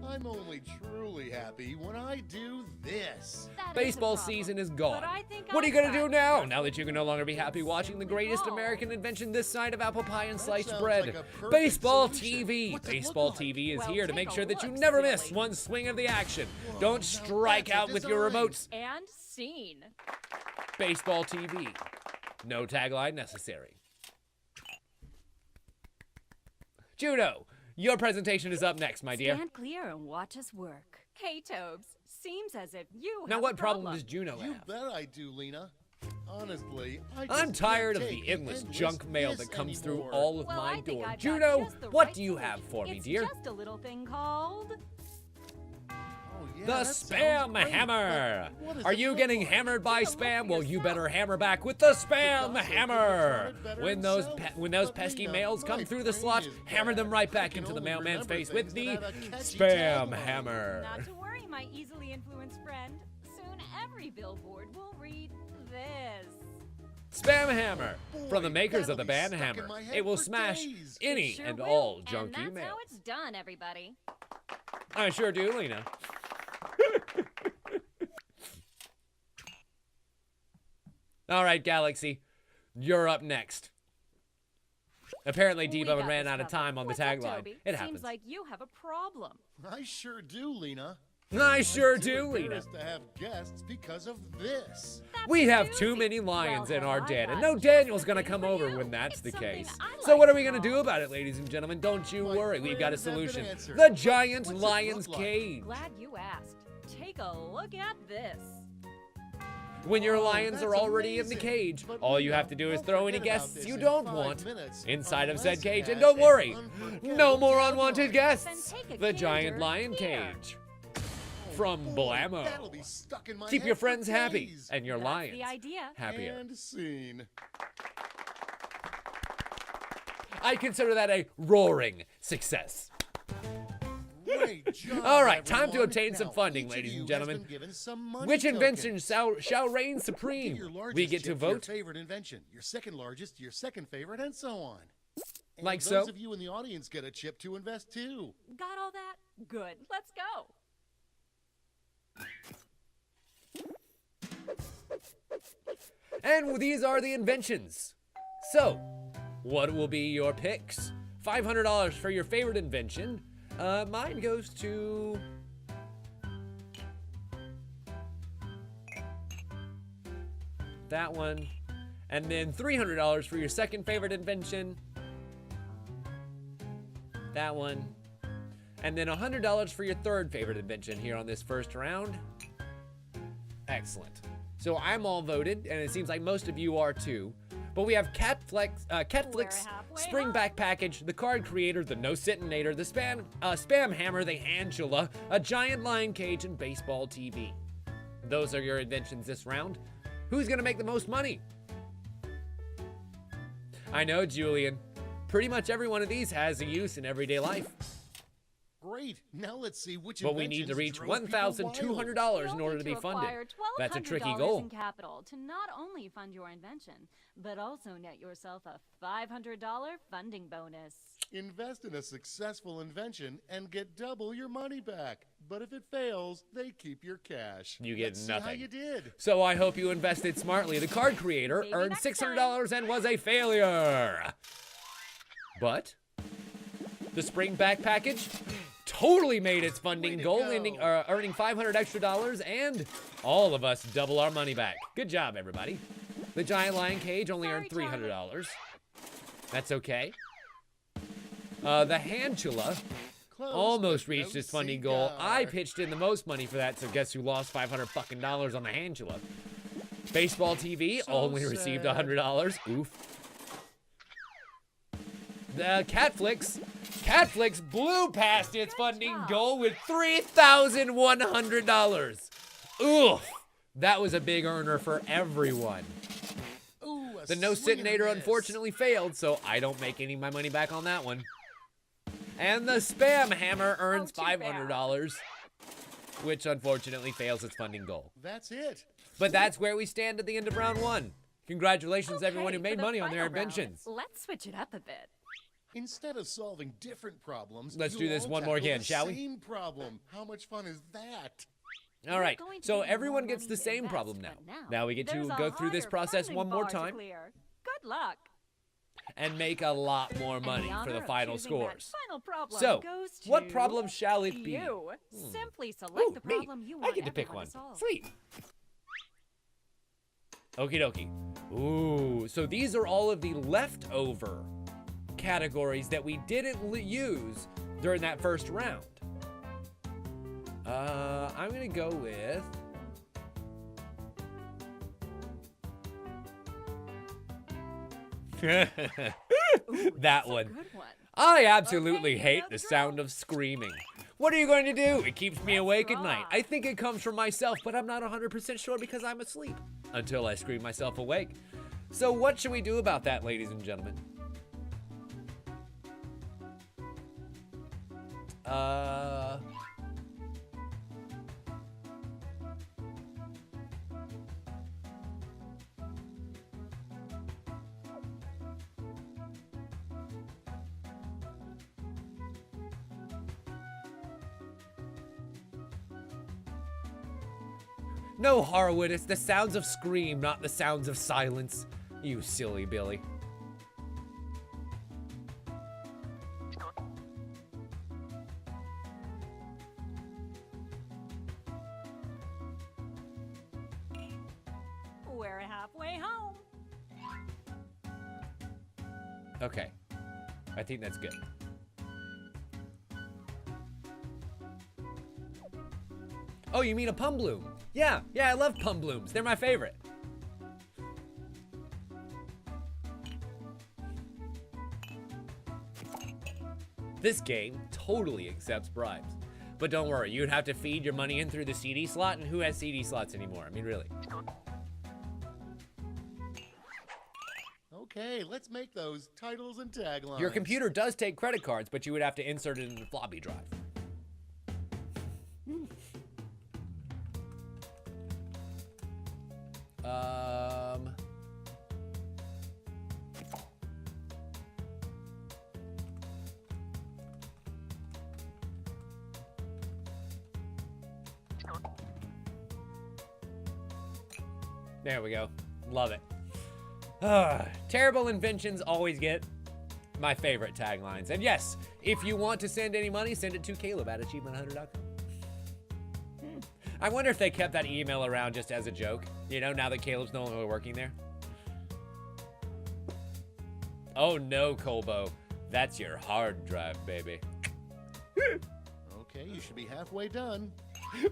I'm only truly happy when I do this. Baseball season is gone. But I think What are you I've going to do got now? Now that you can no longer be happy watching the greatest American invention this side of apple pie and sliced sounds bread. like a perfect Baseball solution. TV. What's it look Baseball like? TV is Well, here to take make a sure that you look, never miss silly. one swing of the action. Whoa, Don't now strike that's a out with your design. remotes. And scene. Baseball TV. No tagline necessary. Juno, your presentation is up next, my dear. Stand clear and watch us work. Hey, Tobes. Seems as if you Now, have what a problem does Juno You have? bet I do, Lena. Honestly, I just I'm tired can't of the take endless endless junk mail this that comes through anymore. all of Well, my I think door. I've got Juno, just the what right do you have solution. for me, It's dear? just a little thing called... Oh, yeah, The that sounds Spam great, Hammer! but what does Are it you look getting like? hammered by Take a look spam? for Well, you yourself. better hammer back with the Spam also Hammer! couldn't better When those himself. when those But pesky Lena, mails come my through the brain slot, is hammer them bad. right I back can into the only mailman's remember face with things the that have a catchy Spam tagline. Hammer. Not to worry, my easily influenced friend. Soon every billboard will read this. Spam Hammer! From the Boy, makers of that'll the be band stuck in Hammer. my head It will for smash days. any It sure and will. all junk And that's emails. how it's done, everybody. I sure do, Lena. All right, Galaxy, you're up next. Apparently, We D-Bone got ran this out of covered. time on the What's up, tagline. Toby? It Seems happens. like you have a problem. I sure do, Lena. I sure I'm too do, Lena. embarrassed to have guests because of this. We have Doozy. too many lions Well, in our hell, den, I and got no just Daniel's the gonna thing come for over you. when that's It's the something case. I So like what are to we gonna do call- about it, ladies and gentlemen? Don't you My worry, we've got a prayers have been solution. answered. The giant What's it lion's look like? cage. Glad you asked. Take a look at this. When your Oh, lions are that's already in the amazing. cage, But all you Lena, have to do is don't throw any forget about guests this you in don't 5 want minutes, inside of unless said it cage, and has don't an worry, unforgettable no more tagline. unwanted guests. Then take a The giant gander lion here. cage. From Boy, Blammo. that'll be stuck in my Keep head your for friends happy days. and your That's lions the idea. happier. And scene. I consider that a roaring success. Great job, All right, time to everyone. obtain some Now, funding, each of ladies you and has gentlemen. been given some money Which invention tokens. shall reign Get supreme? your largest We get to chip for your vote. favorite invention, your second largest, your second favorite, and so on. And Like those so. of you in the audience get a chip to invest too. Got all that? Good. Let's go. And these are the inventions. So, what will be your picks? $500 for your favorite invention. Mine goes to... that one. And then $300 for your second favorite invention. That one. And then $100 for your third favorite invention here on this first round. Excellent. So I'm all voted, and it seems like most of you are too. But we have Catflix, halfway Spring Back Package, the Card Creator, the No Sitinator, the Spam Hammer, the Angela, a Giant Lion Cage, and Baseball TV. Those are your inventions this round. Who's gonna make the most money? I know, Julian. Pretty much every one of these has a use in everyday life. Great. Now let's see which But we need to reach inventions drove people wild. $1,200 in order to be funded. That's a tricky goal. in capital to not only fund your invention, but also net yourself a $500 funding bonus. Invest in a successful invention and get double your money back. But if it fails, they keep your cash. You get Let's see how nothing. you did. So I hope you invested smartly. The Card Creator Maybe earned next $600 and was a failure. But the Spring Back Package totally made its funding Way to goal, go. earning $500 extra, and all of us double our money back. Good job, everybody. The Giant Lion Cage only earned $300. That's okay. The Hantula Close, almost but reached no its funding goal. cigar. I pitched in the most money for that, so guess who lost $500 on the Hantula? Baseball TV So only received sad. $100. Oof. The Catflix blew past its funding job. goal with $3,100. Oof. That was a big earner for everyone. Ooh, a The no sitinator unfortunately failed, so I don't make any of my money back on that one. And the spam hammer earns $500, which unfortunately fails its funding goal. That's it. But that's where we stand at the end of round 1. Congratulations, everyone who made money on their inventions. Let's switch it up a bit. Instead of solving different problems, let's do this all one more tackle again, the shall we? Same problem. How much fun is that? All right, so everyone gets the same problem now. Now we get to go through this process one more time Good luck. and make a lot more money for the final scores. Final problem So, goes to what problem shall it be? You. Simply select the problem you want I get to pick everyone one. to solve. Sweet. Okie dokie. Ooh, so these are all of the leftover categories that we didn't use during that first round. I'm gonna go with that one. I absolutely hate the sound of screaming. What are you going to do? It keeps me awake at night. I think it comes from myself, but I'm not 100% sure because I'm asleep until I scream myself awake. So what should we do about that, ladies and gentlemen? No, Harwood, it's the sounds of scream, not the sounds of silence. You silly Billy. We're halfway home. Okay, I think that's good. Oh, you mean a plum bloom? Yeah, I love plum blooms. They're my favorite. This game totally accepts bribes. But don't worry, you'd have to feed your money in through the CD slot, and who has CD slots anymore? I mean, really. Okay, let's make those titles and taglines. Your computer does take credit cards, but you would have to insert it in the floppy drive. There we go. Love it. Terrible inventions always get my favorite taglines. And yes, if you want to send any money, send it to Caleb@achievement100.com. I wonder if they kept that email around just as a joke, you know, now that Caleb's no longer working there. Oh no, Colbo. That's your hard drive, baby. Okay, you should be halfway done.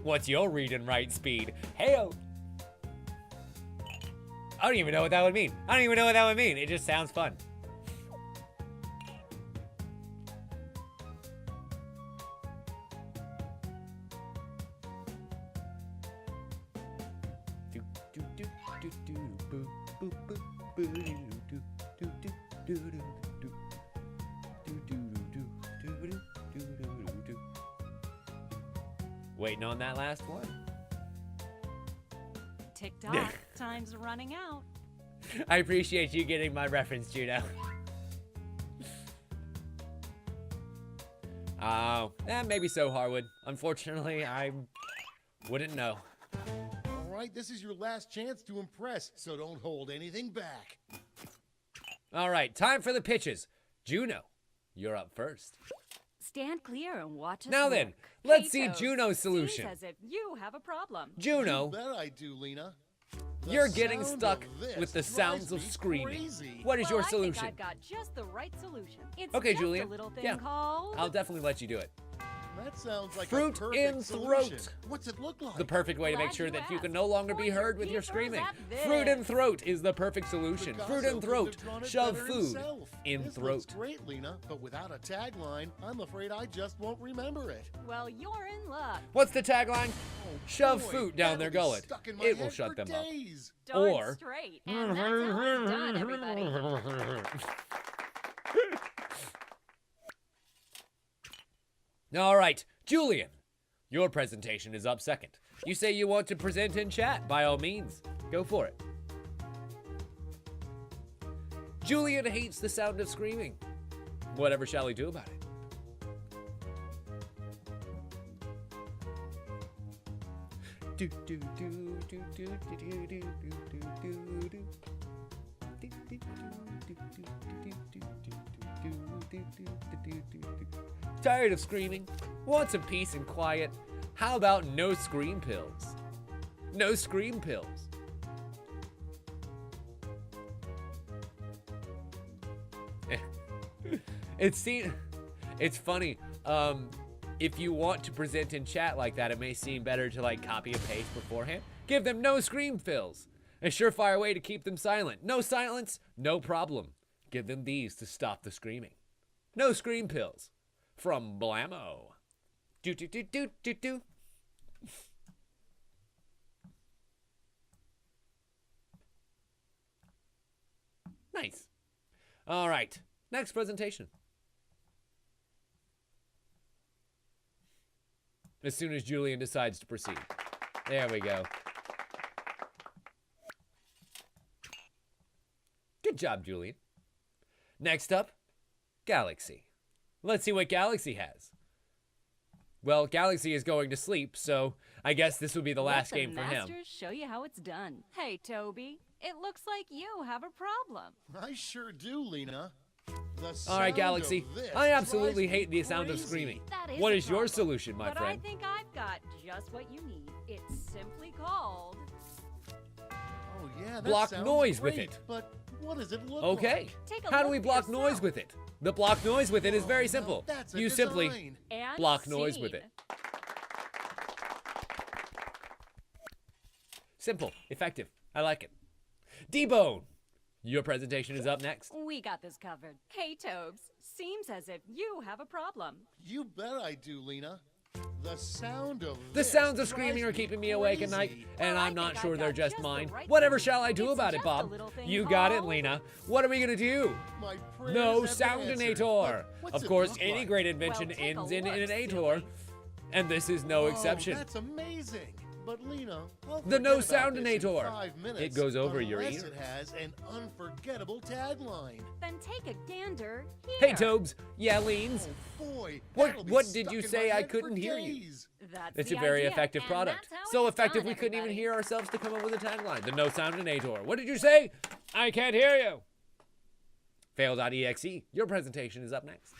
What's your read and write speed? Hey-o. I don't even know what that would mean. I don't even know what that would mean. It just sounds fun. Waiting on that last one. Tick-tock, time's running out. I appreciate you getting my reference, Juno. Oh, maybe so, Harwood. Unfortunately, I wouldn't know. All right, this is your last chance to impress, so don't hold anything back. All right, time for the pitches. Juno, you're up first. Stand clear and watch us Now work. then, let's see Kato, Juno's solution. seems as if you have a problem. Juno, You bet I do, Lena. The you're getting sound stuck of this with the drives sounds of me screaming. crazy. What is your I solution? think I've got just the right solution. It's Okay, just Julian. a little thing Yeah, called I'll definitely let you do it. That sounds like Fruit a perfect in solution. throat. What's it look like? The perfect way to make Glad sure you that you can asked. no longer be Point your heard with your peepers screaming. at Fruit in this. throat is the perfect solution. Fruit in Picasso throat. couldn't have drawn it Shove better food himself. in This throat. looks great, Lena, but without a tagline, I'm afraid I just won't remember it. Well, you're in luck. What's the tagline? Shove Boy, food down their that'll be gullet. stuck in my It will head shut for them days. up. Darn Or straight. And that's how it's done, everybody. All right, Julian, your presentation is up second. You say you want to present in chat. By all means, go for it. Julian hates the sound of screaming. Whatever shall he do about it? Do do do do do do do do do do do. Tired of screaming? Want some peace and quiet? How about no scream pills? No scream pills. It's funny. If you want to present in chat like that, it may seem better to like copy and paste beforehand. Give them no scream pills. A surefire way to keep them silent. No silence, no problem. Give them these to stop the screaming. No scream pills. From Blammo. Do do do do do do. Nice. All right. Next presentation. As soon as Julian decides to proceed. There we go. Good job, Julian. Next up, Galaxy. Let's see what Galaxy has. Well, Galaxy is going to sleep, so I guess this will be the last game for him. Let the masters show you how it's done. Hey, Toby, it looks like you have a problem. I sure do, Lena. All right, Galaxy. I absolutely hate the sound of crazy. screaming. That is What a is your problem. solution, my but friend? I think I've got just what you need. It's simply called... Oh, yeah, that Block sounds noise with great, it. But what does it look Okay. like? Take a How do look we for block yourself. noise with it? The block noise with it is very now simple. that's a You simply design. And block noise with scene. it. Simple, effective. I like it. D-Bone, your presentation is up next. We got this covered. Hey, Tobes, seems as if you have a problem. You bet I do, Lena. The sound of The this sounds of screaming drives are keeping me awake at night, crazy. and Well, I I'm not think sure I've they're got just just the mine. right Whatever solution. shall I do It's about it, just a Bob? little thing You got it, called- Lena. What are we gonna do? My prayers No have been answered. soundinator. But what's Of it course, look any like? great invention Well, take a ends in look, an silly. ator, and this is no Oh, exception. That's amazing. But Lena, I'll The no forget about this in soundinator. 5 minutes It goes over your unless ears. It has an unforgettable tagline. Then take a gander here. Hey, Tobes. Yeah, Leans. Oh boy, What- that'll be what did stuck you in say? my I head couldn't for hear you. days. That's It's the a very idea, effective and product. that's how So it's effective done, we couldn't even everybody. hear ourselves to come up with a tagline. The no soundinator. What did you say? I can't hear you. Fail.exe. Your presentation is up next.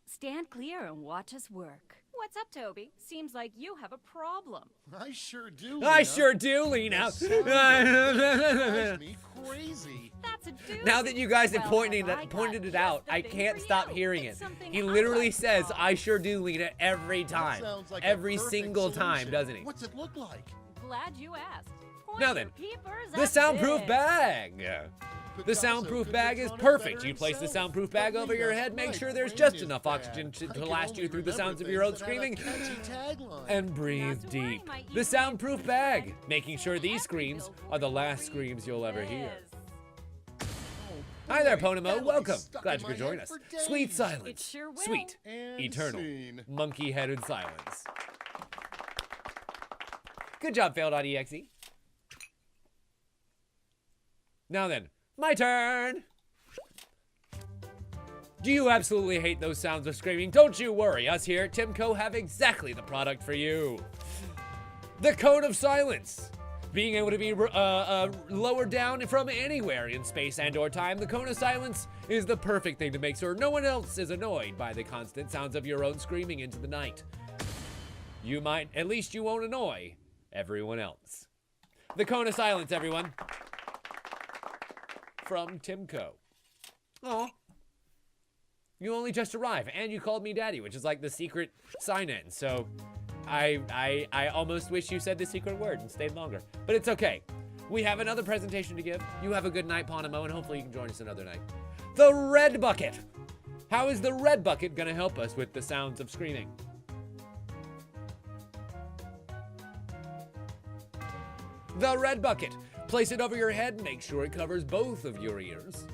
Stand clear and watch us work. What's up, Toby? Seems like you have a problem. I sure do. I Lena. sure do, Lena. The sound of this drives me crazy. That's a doozy. Now that you guys have Well, pointed have I it got out, just the I thing can't for stop you. hearing It's it. something He I literally like to says, call- I sure do, Lena, every That time. sounds like a Every perfect single time, solution. doesn't he? What's it look like? Glad you asked. Point Now your then, peepers The at soundproof this. bag. The Picasso soundproof couldn't bag have is drawn it perfect. better You place the himself. soundproof But bag over your Lena, head, make my sure there's brain just is enough bad. oxygen I to can last only you through the remember sounds of your own things that have a screaming. catchy tagline. And breathe That's why deep. my The evening soundproof tea bag, time making sure these screams are the last screams you'll ever hear. Yes. Hi there, Boy, Ponimo. that'll be Welcome. stuck Glad in you my could join head us. for Sweet days. silence. It sure will. Sweet. And Eternal. scene. Monkey-headed silence. Good job, fail.exe. Now then, my turn. Do you absolutely hate those sounds of screaming? Don't you worry, us here at Timco have exactly the product for you. The Cone of Silence. Being able to be lowered down from anywhere in space and or time, the Cone of Silence is the perfect thing to make sure no one else is annoyed by the constant sounds of your own screaming into the night. You might, at least you won't annoy everyone else. The Cone of Silence, everyone. From Timco. Aw. You only just arrived, and you called me daddy, which is like the secret sign-in. So I almost wish you said the secret word and stayed longer. But it's okay. We have another presentation to give. You have a good night, Ponimo, and hopefully you can join us another night. The red bucket. How is the red bucket going to help us with the sounds of screaming? The red bucket. Place it over your head, make sure it covers both of your ears,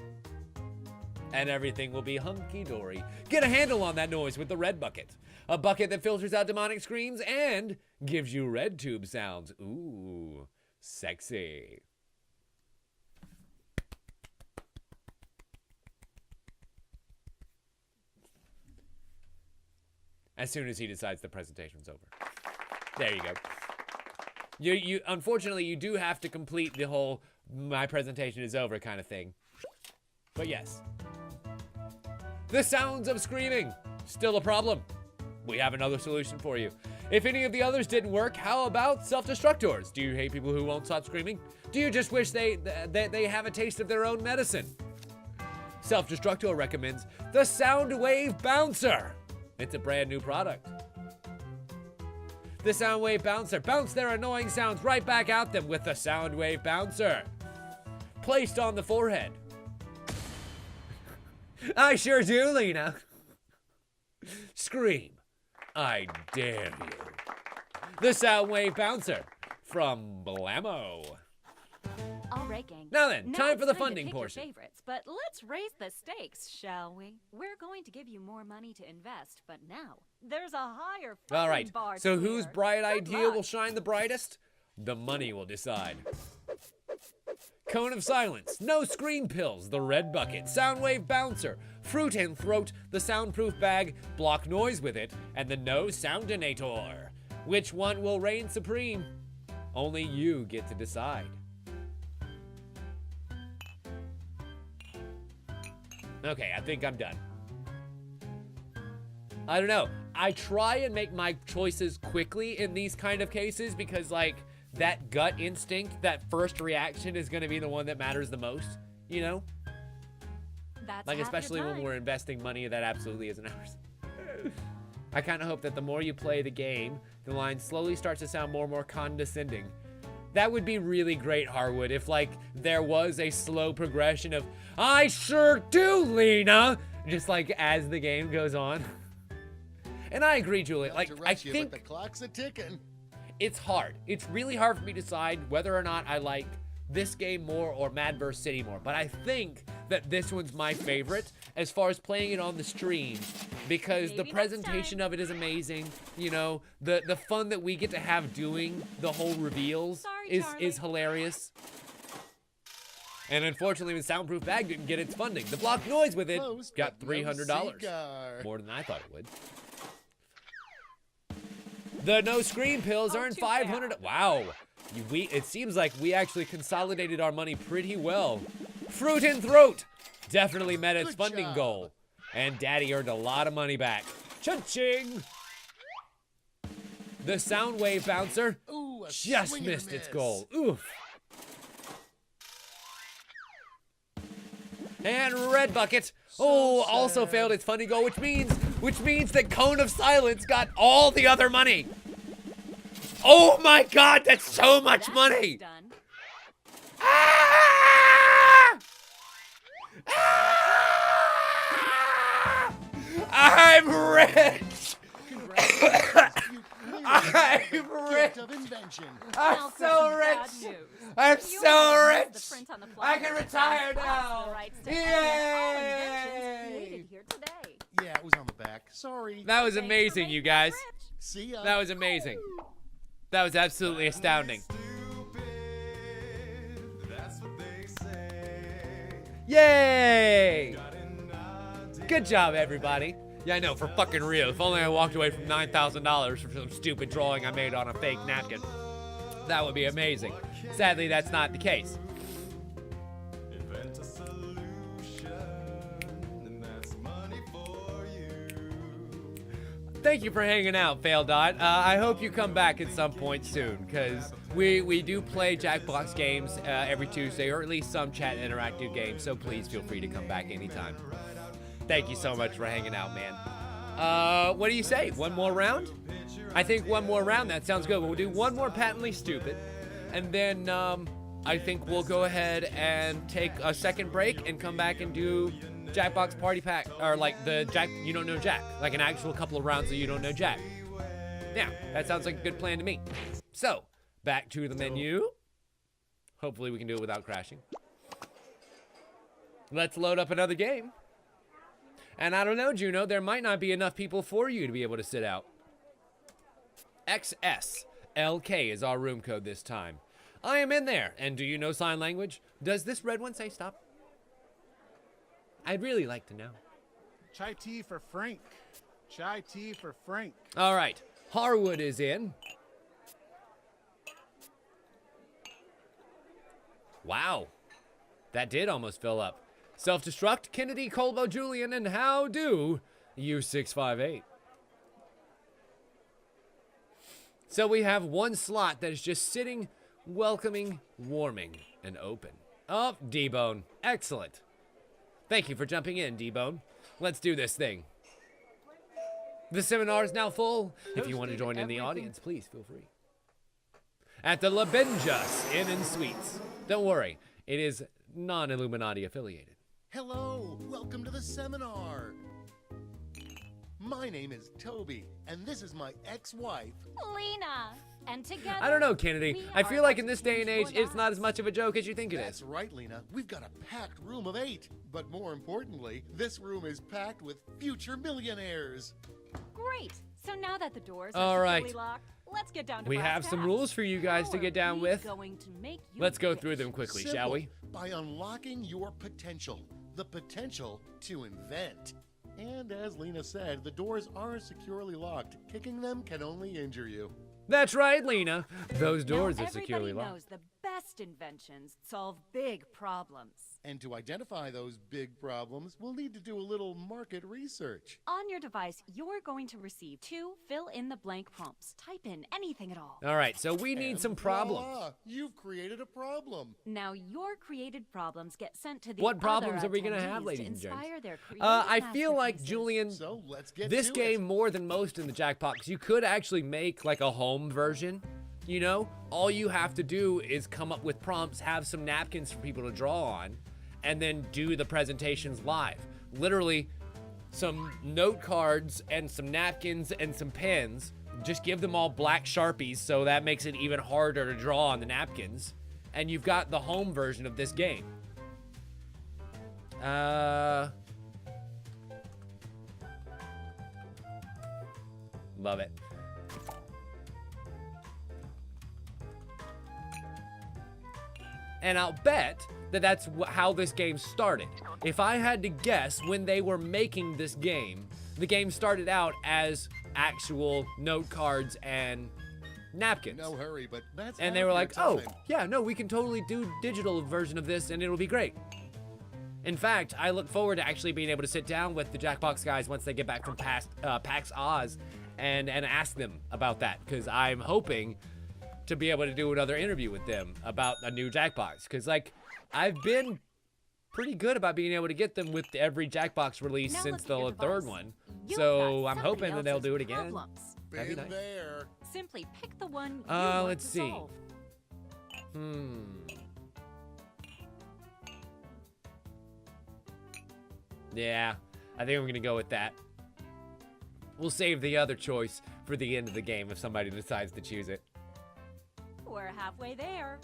and everything will be hunky-dory. Get a handle on that noise with the red bucket. A bucket that filters out demonic screams and gives you red tube sounds. Ooh, sexy. As soon as he decides the presentation's over. There you go. You unfortunately, you do have to complete the whole my presentation is over kind of thing. But yes. The sounds of screaming. Still a problem. We have another solution for you. If any of the others didn't work, how about self-destruct doors? Do you hate people who won't stop screaming? Do you just wish they have a taste of their own medicine? Self-destruct door recommends the Soundwave Bouncer. It's a brand new product. The Soundwave Bouncer. Bounce their annoying sounds right back at them with the Soundwave Bouncer. Placed on the forehead. I sure do, Lena. Scream. I dare you. The Soundwave Bouncer from Blammo. All right, gang. Now then, time for the to funding pick your portion. favorites, but let's raise the stakes, shall we? We're going to give you more money to invest, but now there's a higher funding All right, bar so to whose clear. bright Good idea luck. will shine the brightest? The money will decide. Cone of Silence, No Screen Pills, The Red Bucket, Soundwave Bouncer, Fruit and Throat, The Soundproof Bag, Block Noise with It, and the No Soundinator. Which one will reign supreme? Only you get to decide. Okay, I think I'm done. I don't know. I try and make my choices quickly in these kind of cases because, like, that gut instinct, that first reaction is going to be the one that matters the most, you know? That's Like, half especially your when time. we're investing money that absolutely isn't ours. I kind of hope that the more you play the game, the line slowly starts to sound more and more condescending. That would be really great, Harwood, if, like, there was a slow progression of, I sure do, Lena! Just, like, as the game goes on. And I agree, Juliet. Like, I think the clock's a ticking. it's hard. It's really hard for me to decide whether or not I like this game more or Mad vs. City more. But I think that this one's my favorite as far as playing it on the stream because the presentation of it is amazing. You know, the fun that we get to have doing the whole reveals is hilarious. And unfortunately, the Soundproof Bag didn't get its funding. The Block Noise with it got $300. More than I thought it would. The No Screen Pills earned $500. Wow. It seems like we actually consolidated our money pretty well. Fruit and Throat definitely met its funding goal. And Daddy earned a lot of money back. Cha-ching! The Soundwave Bouncer just missed its goal. Oof. And Red Bucket, also failed its funding goal, which means that Cone of Silence got all the other money. Oh my God, that's so much money! Ah! Ah! I'm rich! I'm rich! I'm so rich! I'm so rich! I can retire now! Yay! Yeah, it was on the back. Sorry. That was amazing, you guys. See ya. That was amazing. That was absolutely astounding. Yay! Good job, everybody. Yeah, I know, for fucking real. If only I walked away from $9,000 for some stupid drawing I made on a fake napkin. That would be amazing. Sadly, that's not the case. Thank you for hanging out, Fail Dot. I hope you come back at some point soon, because we do play Jackbox games every Tuesday, or at least some chat interactive games, so please feel free to come back anytime. Thank you so much for hanging out, man. What do you say? One more round? I think one more round. That sounds good. We'll do one more patently stupid, and then I think we'll go ahead and take a second break and come back and do Jackbox Party Pack, or like the Jack You Don't Know Jack, like an actual couple of rounds of You Don't Know Jack. Yeah, that sounds like a good plan to me. So, back to the menu. Hopefully we can do it without crashing. Let's load up another game. And I don't know, Juno, there might not be enough people for you to be able to sit out. XSLK is our room code this time. I am in there, and do you know sign language? Does this red one say stop? I'd really like to know. Chai tea for Frank. Chai tea for Frank. All right, Harwood is in. Wow, that did almost fill up. Self-destruct, Kennedy, Colbo, Julian, and how do U658. So we have one slot that is just sitting, welcoming, warming, and open. Oh, D-Bone. Excellent. Thank you for jumping in, D-Bone. Let's do this thing. The seminar is now full. If you want to join in the audience, please feel free. At the La Benjas Inn and Suites. Don't worry, it is non-Illuminati affiliated. Hello, welcome to the seminar. My name is Toby, and this is my ex-wife, Lena. And together, I don't know, Kennedy. I feel like in this day and age, it's not as much of a joke as you think it is. That's right, Lena. We've got a packed room of 8. But more importantly, this room is packed with future millionaires. Great. So now that the doors All are right. securely locked, let's get down to We brass have some tacks. rules for you guys to get down with. Going to make you Let's go rich. through them quickly, Simple. shall we? By unlocking your potential. The potential to invent. And as Lena said, the doors are securely locked. Kicking them can only injure you. That's right, Lena. Those doors now are securely everybody locked. knows the best inventions solve big problems. And to identify those big problems, we'll need to do a little market research. On your device, you're going to receive 2 fill-in-the-blank prompts. Type in anything at all. All right, so we need And some problems. voila, you've created a problem. Now your created problems get sent to the What problems other are we gonna have, attendees ladies to and gents? inspire their creative I feel like, masterpieces. Julian, So let's get this to game it. more than most in the Jackbox, you could actually make like a home version. You know, all you have to do is come up with prompts, have some napkins for people to draw on, and then do the presentations live. Literally, some note cards and some napkins and some pens. Just give them all black Sharpies, so that makes it even harder to draw on the napkins. And you've got the home version of this game. Love it. And I'll bet that that's how this game started. If I had to guess when they were making this game, the game started out as actual note cards and napkins. No hurry, but that's And they half were your like, oh, time. yeah, no, we can totally do digital version of this and it'll be great. In fact, I look forward to actually being able to sit down with the Jackbox guys once they get back from PAX Oz and ask them about that, because I'm hoping to be able to do another interview with them about a new Jackbox, because like I've been pretty good about being able to get them with every Jackbox release Now since look at your the third device. one. You've So got I'm somebody hoping that they'll else's do it again. problems. That'd be Been nice. there. Simply pick the one you want Let's to see. solve. Yeah, I think I'm gonna go with that. We'll save the other choice for the end of the game if somebody decides to choose it. We're halfway there.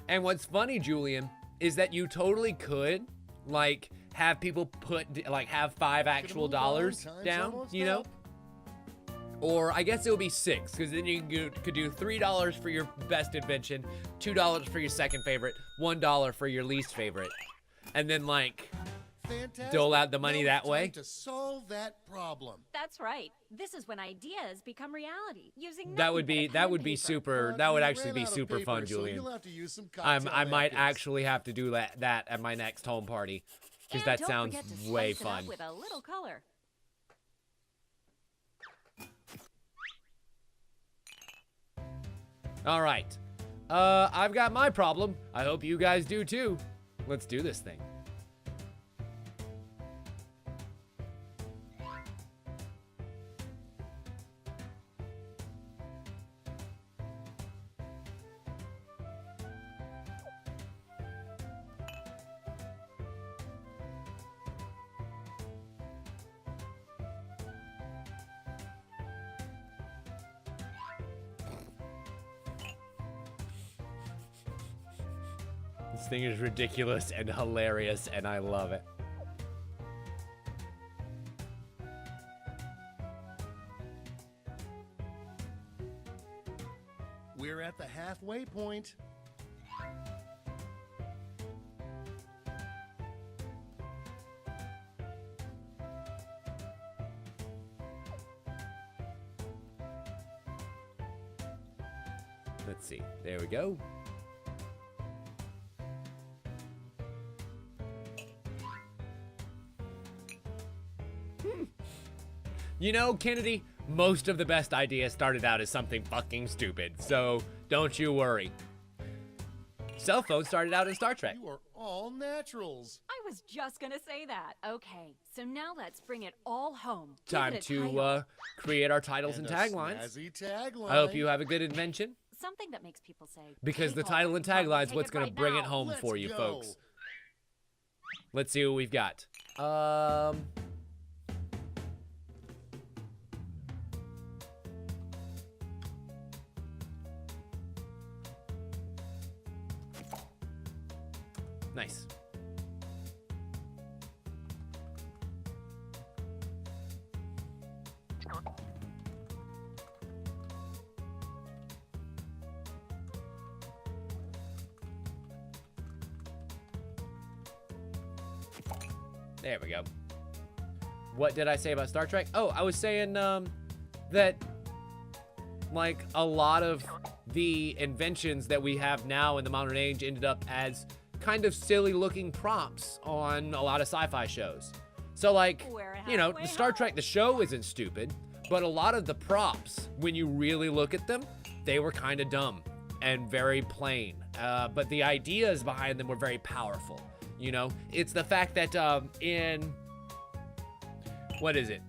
And what's funny, Julian, is that you totally could, like, have people put, like, have 5 actual dollars Time's down, almost you know? up. Or I guess it would be 6, because then you could do $3 for your best invention, $2 for your second favorite, $1 for your least favorite, and then, like, Fantastic. dole out the money Now that it's way. time to solve that problem. That's right. This is when ideas become reality. Using That would nothing be but a that pen would and be paper. super. But That would you actually ran be out of super paper, fun, so Julian. you'll have to use some I cocktail might napkins. actually have to do that at my next home party, because And that don't sounds forget to way spice it up fun. with a little color. All right, I've got my problem. I hope you guys do too. Let's do this thing. This thing is ridiculous and hilarious, and I love it. We're at the halfway point. Let's see. There we go. You know, Kennedy, most of the best ideas started out as something fucking stupid, so don't you worry. Cell phones started out in Star Trek. You are all naturals. I was just gonna say that. Okay, so now let's bring it all home. Give Time it a to title. create our titles and a taglines. snazzy tagline. I hope you have a good invention, Something that makes people say. because the "People, title and come, taglines take what's it going to right bring it now." home Let's for you go. folks. Let's see what we've got. Nice. There we go. What did I say about Star Trek? Oh, I was saying that like a lot of the inventions that we have now in the modern age ended up as kind of silly looking props on a lot of sci-fi shows. So like, you know, the Star Trek, the show isn't stupid, but a lot of the props, when you really look at them, they were kind of dumb and very plain. But the ideas behind them were very powerful. You know, it's the fact that in, what is it?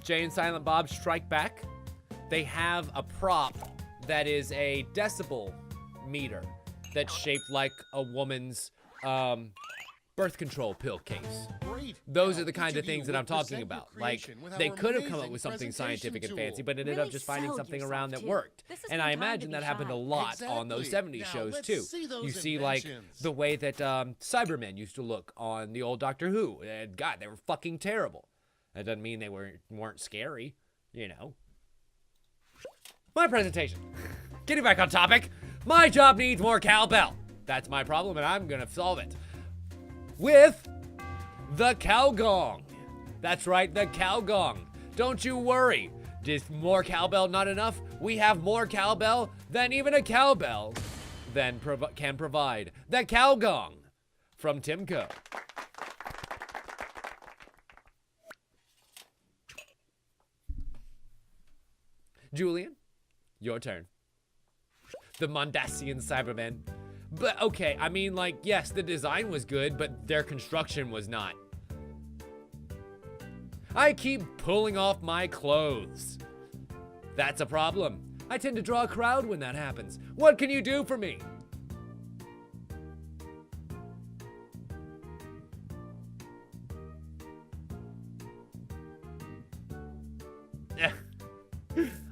Jay and Silent Bob Strike Back, they have a prop that is a decibel meter that's shaped like a woman's birth control pill case. Great. Those Now, are the kind each of you things that will I'm talking present your about. Like, creation with they our could have come up amazing with something presentation scientific and tool. fancy, but ended Really up just finding sold something yourself, around that too. worked. This is And no I time to imagine be that happened a shy. lot on those Exactly. 70s Now, shows let's too. see those You see like inventions. the way that Cybermen used to look on the old Doctor Who. And God, they were fucking terrible. That doesn't mean they weren't scary, you know. My presentation. Getting back on topic. My job needs more cowbell. That's my problem, and I'm gonna solve it with the cow gong. That's right, the cow gong. Don't you worry. Is more cowbell not enough? We have more cowbell than even a cowbell can provide. The cow gong from Timco. Julian, your turn. The Mondasian Cybermen. But okay, I mean, like, yes, the design was good, but their construction was not. I keep pulling off my clothes. That's a problem. I tend to draw a crowd when that happens. What can you do for me?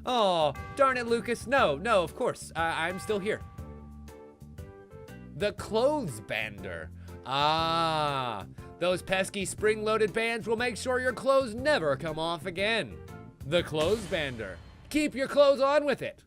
Oh, darn it, Lucas. No, of course. I'm still here. The clothes bander. Ah, those pesky spring-loaded bands will make sure your clothes never come off again. The clothes bander. Keep your clothes on with it.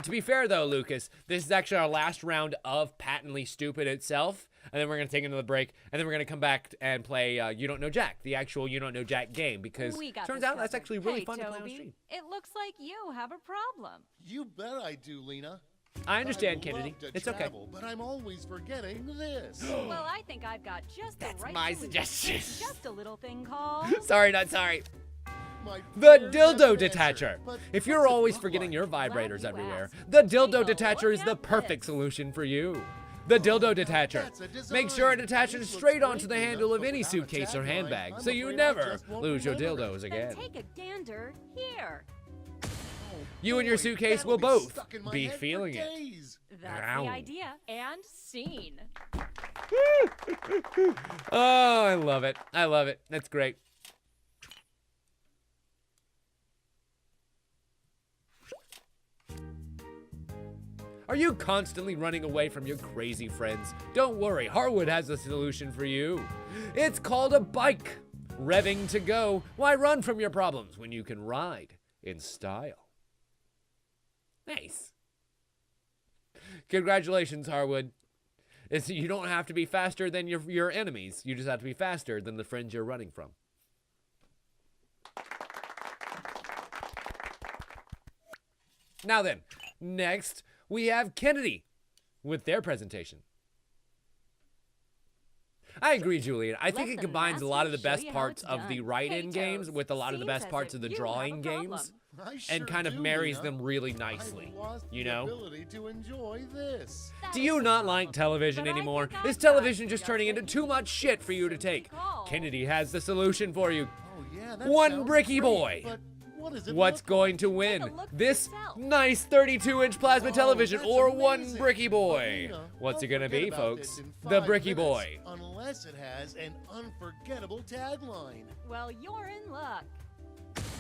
To be fair, though, Lucas, this is actually our last round of Patently Stupid itself. And then we're going to take another break. And then we're going to come back and play You Don't Know Jack, the actual You Don't Know Jack game. Because turns out that's actually really fun to play on stream. It looks like you have a problem. You bet I do, Lena. I understand, I love Kennedy. to It's okay. travel, but I'm always forgetting this. Well, I think I've got just the right my solution. suggestion. It's just a little thing called... Sorry, not sorry. The dildo detacher. If you're always forgetting your vibrators everywhere, the dildo detacher is the perfect solution for you. The dildo detacher. Make sure it attaches straight onto the handle of any suitcase or handbag, so you never lose your dildos again. Take a gander here. You and your suitcase will both be feeling it. That's Ow. the idea. And scene. Oh, I love it. I love it. That's great. Are you constantly running away from your crazy friends? Don't worry, Harwood has a solution for you. It's called a bike. Revving to go. Why run from your problems when you can ride in style? Nice. Congratulations, Harwood. You don't have to be faster than your enemies. You just have to be faster than the friends you're running from. Now then, next we have Kennedy with their presentation. I agree, Julian. I think it combines a lot of the best parts of the write-in games with a lot of the best parts of the drawing games and kind of marries them really nicely, you know? To enjoy this. Do you not like television anymore? Is television just turning into too much shit for you to take? Kennedy has the solution for you. One bricky boy. What's going to win? This nice 32-inch plasma television or one bricky boy? What's it gonna be, folks? The bricky boy. Unless it has an unforgettable tagline. Well, you're in luck.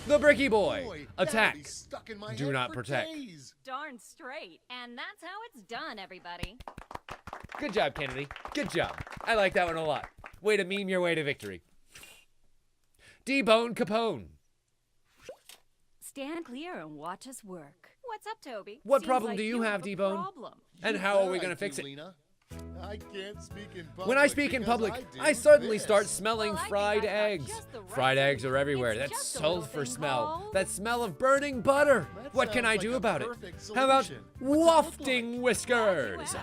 The bricky boy. Attack. Do not protect. Darn straight. And that's how it's done, everybody. Good job, Kennedy. Good job. I like that one a lot. Way to meme your way to victory. Debone Capone. Stand clear and watch us work. What's up, Toby? What Seems problem like do you have, D-Bone? problem. And how are we going to fix it? I can't speak in public. When I speak in public, I suddenly start smelling fried eggs. Fried eggs are everywhere. That sulfur smell. That smell of burning butter. What can I do about it? How about wafting whiskers?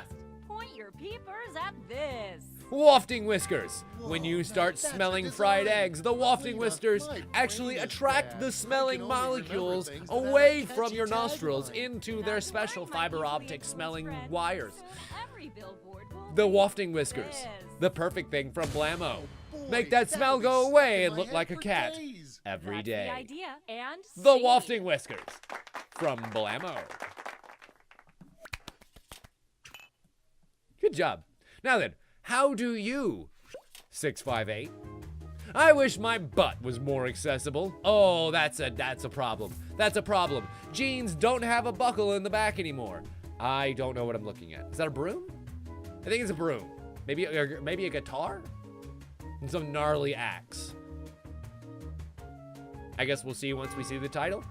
Point your peepers at this. Wafting whiskers. When you start smelling fried eggs, the wafting whiskers actually attract the smelling molecules away from your nostrils into their special fiber optic smelling wires. The wafting whiskers. The perfect thing from Blammo. Make that smell go away and look like a cat every day. The idea. And the wafting whiskers from Blammo. Good job. Now then, how do you, 658? I wish my butt was more accessible. Oh, that's a problem. That's a problem. Jeans don't have a buckle in the back anymore. I don't know what I'm looking at. Is that a broom? I think it's a broom. Maybe a guitar? And some gnarly axe. I guess we'll see once we see the title.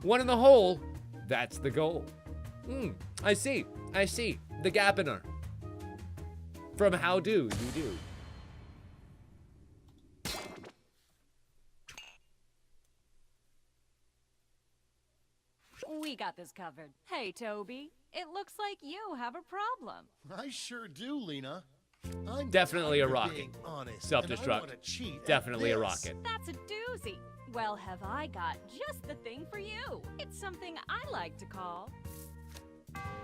One in the hole, that's the goal. I see. The Gapiner. From How Do You Do. We got this covered. Hey, Toby, it looks like you have a problem. I sure do, Lena. I'm definitely a tired of rocket. being honest, Self-destruct. and I wanna cheat at Definitely a this. rocket. That's a doozy. Well, have I got just the thing for you? It's something I like to call...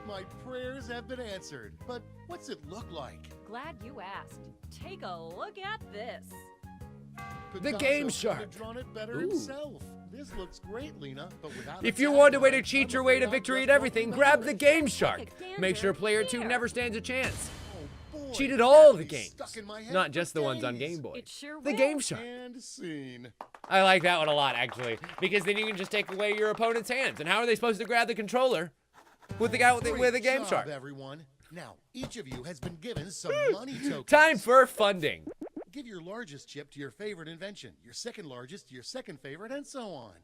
My prayers have been answered, but what's it look like? Glad you asked. Take a look at this. The Picasso Game could Shark. have drawn it better Ooh. himself. This looks great, Lena, but without If a you want a way to tagline, cheat I'm your way to afraid victory I'm at just everything, walking grab the backwards. Game Shark. Make sure player 2 here. never stands a chance. Boy, Cheat at all the that'll be games, stuck in my head not for just the ones on days. Game Boy. It sure The will. Game Shark. And scene. I like that one a lot, actually, because then you can just take away your opponent's hands. And how are they supposed to grab the controller with the guy with a Game Great Shark? job, everyone. Now, each of you has been given some money tokens. Time for funding. Give your largest chip to your favorite invention, your second largest to your second favorite, and so on.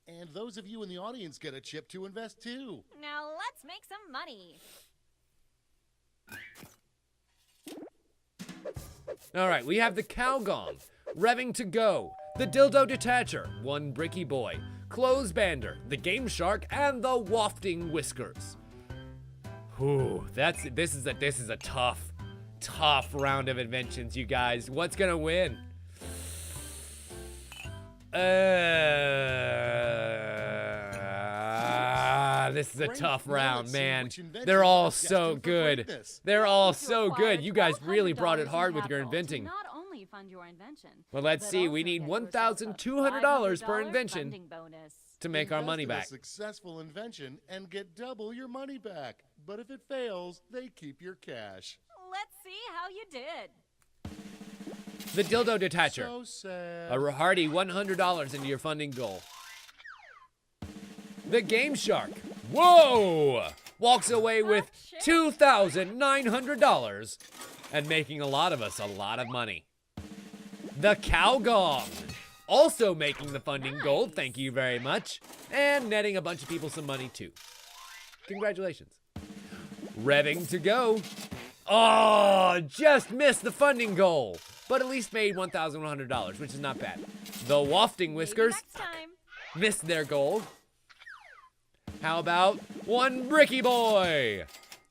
And those of you in the audience get a chip to invest too. Now let's make some money. All right, we have the Cow Gong, Revving to Go, the Dildo Detacher, One Bricky Boy, Clothes Bander, the Game Shark, and the Wafting Whiskers. Whew, this is a tough round of inventions, you guys. What's gonna win? this is a Great. tough Now round, let's see man. which invention They're all is so destined for good. greatness. They're all To so acquire good. You guys really brought it $1,200 hard in with your capital to inventing. Not only fund your invention, Well, let's but see. We also need get yourself a $1,200 per $500 invention funding bonus. to make our Invest money in back. a successful invention and get double your money back. But if it fails, they keep your cash. Let's see how you did. The dildo detacher. So sad. A hearty $100 into your funding goal. The Game Shark. Whoa! Walks away with $2,900 and making a lot of us a lot of money. The Cow Gong. Also making the funding goal, thank you very much. And netting a bunch of people some money too. Congratulations. Revving to go. Oh, just missed the funding goal. But at least made $1,100, which is not bad. The Wafting Whiskers missed their goal. How about one Bricky Boy?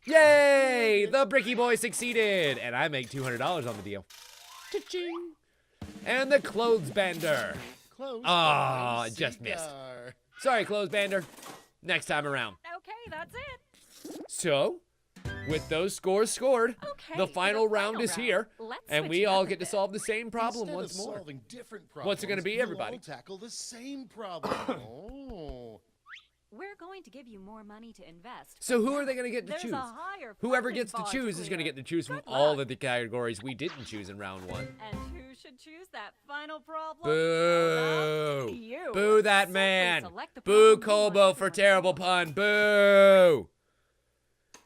Yay! The Bricky Boy succeeded. And I make $200 on the deal. Cha-ching. And the Clothes Bander. Ah, just missed. Sorry, Clothes Bander. Next time around. Okay, that's it. So, with those scores scored, the final round is here, and we all get to solve the same problem Instead once of more. solving different problems, What's it going to be, you'll everybody? all tackle the same problem. Oh. We're going to give you more money to invest. So who are they going to get to There's choose? a higher Whoever funding gets to bar choose is going to clear. get to choose from Good all luck. of the categories we didn't choose in round one. And who should choose that final problem? Boo! You. Boo that Simply man! select the Boo problem you Colbo for terrible pun! Boo!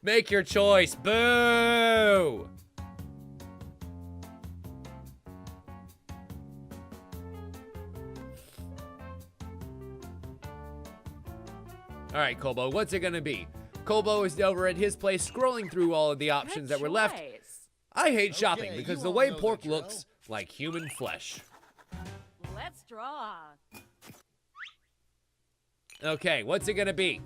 Make your choice! Boo! All right, Colbo, what's it gonna be? Colbo is over at his place scrolling through all of the options that were left. I hate shopping because you the all way know the pork drill. looks like human flesh. Let's draw. Okay, what's it gonna be?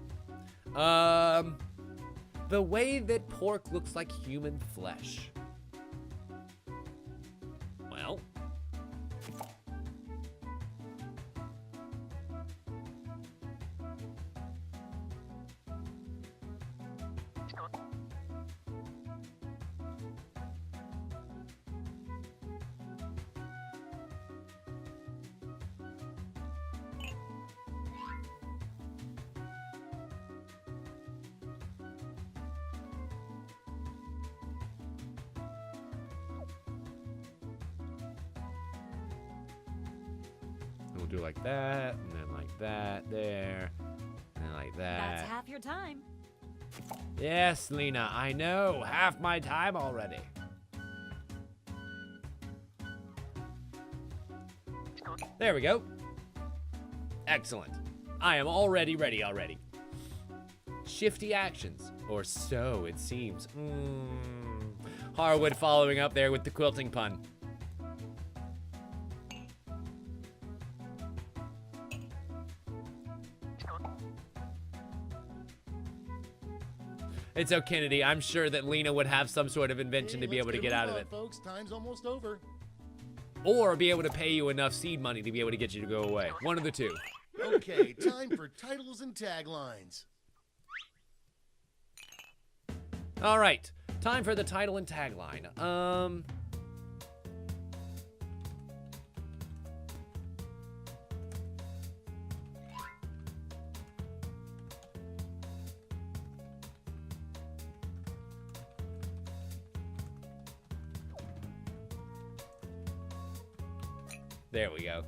The way that pork looks like human flesh. Well. We'll do like that, and then like that there, and then like that. That's half your time. Yes, Lena, I know. Half my time already. There we go. Excellent. I am already ready already. Shifty actions, or so it seems. Harwood following up there with the quilting pun. It's okay, Kennedy. I'm sure that Lena would have some sort of invention to be able to get out of it. Folks, time's almost over. Or be able to pay you enough seed money to be able to get you to go away. One of the two. Okay, time for titles and taglines. All right. Time for the title and tagline. There we go.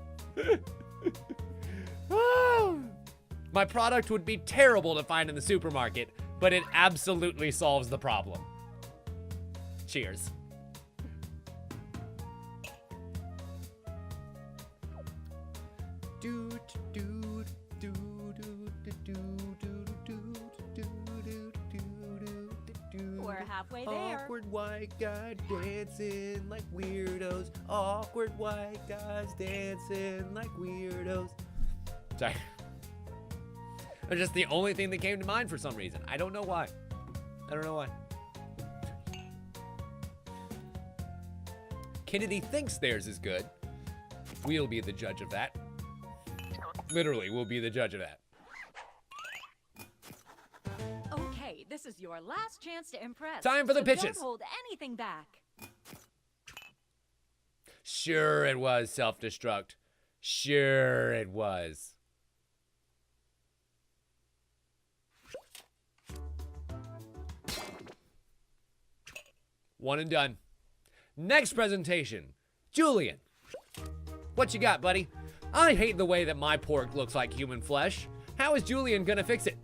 Woo! My product would be terrible to find in the supermarket, but it absolutely solves the problem. Cheers. We're halfway there. Awkward white guy dancing like weirdos. Awkward white guys dancing like weirdos. Sorry. That's just the only thing that came to mind for some reason. I don't know why. I don't know why. Kennedy thinks theirs is good. We'll be the judge of that. Literally, we'll be the judge of that. This is your last chance to impress. Time for the so pitches. Don't hold anything back. Sure it was self-destruct. Sure it was. One and done. Next presentation. Julian. What you got, buddy? I hate the way that my pork looks like human flesh. How is Julian gonna fix it?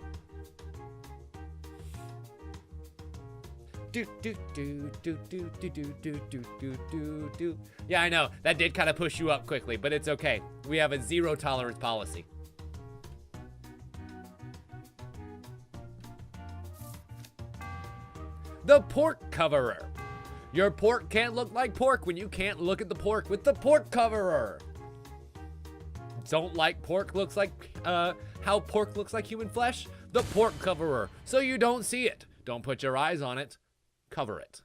Yeah, I know. That did kind of push you up quickly, but it's okay. We have a zero tolerance policy. The pork coverer. Your pork can't look like pork when you can't look at the pork with the pork coverer. Don't like pork looks like, how pork looks like human flesh? The pork coverer, so you don't see it. Don't put your eyes on it. Cover it.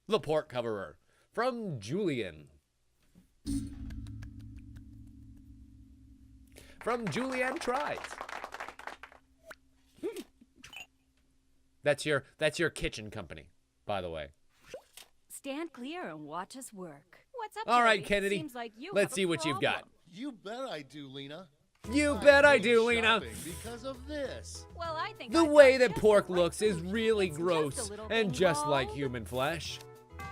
The pork coverer. From Julian. From Julianne Tries. That's your kitchen company, by the way. Stand clear and watch us work. What's up, All right, Joey? Kennedy. Seems like you Let's have see a what you've got. problem. You bet I do, Lena. You bet I hate do, Lena. shopping because of this. Well, I think The I've way got that just pork the right looks is solution. really It's just a gross little and thing just like called- human flesh.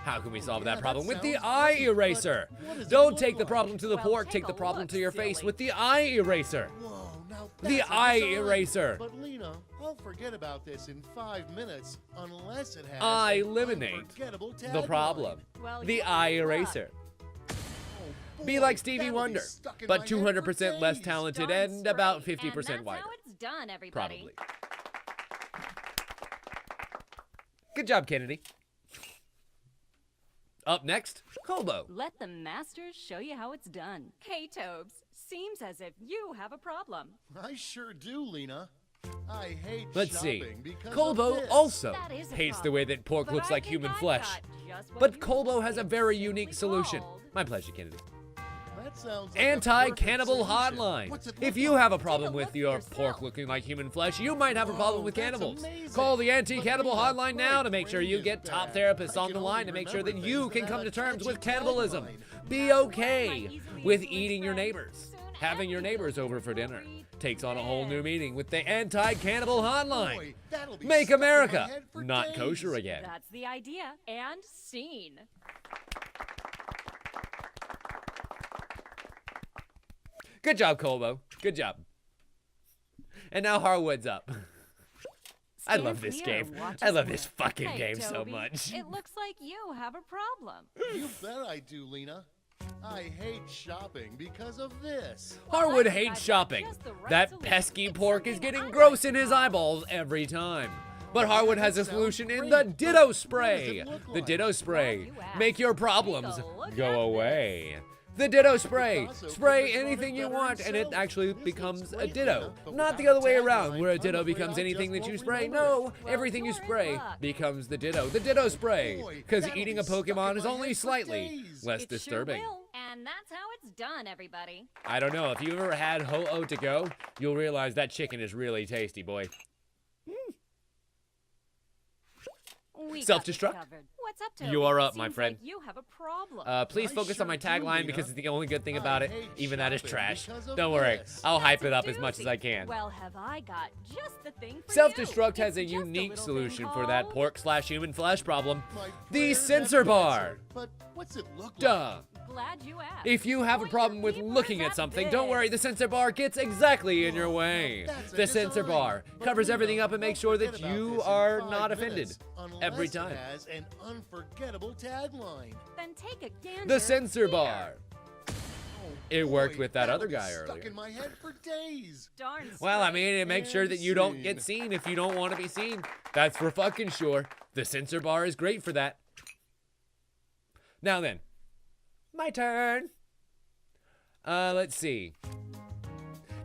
How can we solve Yeah, that problem? that With the sounds eye great, eraser. but what does it Don't look take the like? problem to the Well, pork, take take the a problem look, to your face silly. with the eye eraser. Whoa, now The that's a eye design. eraser. But Lena, I'll forget about this in 5 minutes unless it has I an eliminate unforgettable the tagline. problem. Well, The you're eye in luck. eraser. Oh, Be boy, like Stevie that'll be Wonder, stuck in but my head 200% for less days. talented Darn and about straight. 50% And wider. that's how it's done, everybody. Probably. Good job, Kennedy. Up next, Colbo. Let the masters show you how it's done. Hey, Tobes, seems as if you have a problem. I sure do, Lena. I hate Let's see. shopping because of Colbo this. also That is a hates the problem. way that pork But looks I like think human I've flesh. got just what But you Colbo need. has a It's very simply unique solution. called- My pleasure, Kennedy. That sounds like a Anti-cannibal perfect solution. hotline. What's it If look you like? have a problem Take a with look your yourself. pork looking like human flesh, you might have a problem Whoa, with that's cannibals. amazing. Call the But anti-cannibal Lena, hotline now my to make sure brain you is get top bad. therapists I on the can line only to make sure that remember you things can that come have to a terms with catchy cannibalism. tagline. Be Might okay easily with influence eating your friends. neighbors. Soon Having your everything neighbors will over for dinner be takes on a whole new dead. meaning with the anti-cannibal hotline. Boy, that'll be Make stuck in my America head for not days. kosher again. That's the idea. And scene. Good job, Colbo. Good job. And now Harwood's up. I Stand love this clear game. and watch I us love this work. fucking Hey, game so Toby, much. It looks like you have a problem. You bet I do, Lena. I hate shopping because of this. Harwood I think hates I've got shopping. just the right That solution. pesky It's pork is something getting I gross like in his to eyeballs every time. But Oh, Harwood that has a sounds solution in great, the but Ditto what Spray. does it look The like? Ditto Spray. Glad you asked. Make your Take problems a look go at away. The Ditto Spray. also Spray couldn't have anything done it you better want and it himself. actually This becomes looks a great, Ditto. Lena, but Not the without other way a around tagline, where a I'm Ditto afraid becomes I anything just that you won't spray. remember No, Well, everything you you're in spray luck. becomes the Ditto. The Ditto Spray. Boy, Because that'll eating be a stuck in Pokemon my is only head for slightly days. less It disturbing. Sure will. And that's how it's done, everybody. I don't know. If you ever had Ho-Oh to go, you'll realize that chicken is really tasty, boy. We got Self-destruct? this covered. What's up, Toby? You are up, my Seems friend. Like you have a problem. Please I focus on my sure do, tagline Lena. because it's the only good thing I about it. hate Even that is shopping trash. because of Don't worry. this. I'll hype That's it a up as much as doozy. I can. Well, have I got just the thing for Self-destruct you? has a It's just unique little solution thing for that called- pork/human flesh problem. My The prayers sensor have been bar. answered, But what's it look like? Duh. Glad you asked. If you have a Point problem your with keepers looking at at something, don't worry, the this. sensor bar gets exactly in your Now way. that's a The sensor design. bar But covers Lena, everything up and don't makes sure that forget about you this in are 5 not offended minutes, every unless time. It has an unforgettable tagline. Then take a gander. The sensor here. bar. Oh, It worked boy, with that that'll other be guy stuck earlier. in my head for days. Darn Well, I straight. mean, it makes sure that you don't get seen if you don't want to be seen. That's for fucking sure. The sensor bar is great for that. Now then, my turn. Let's see.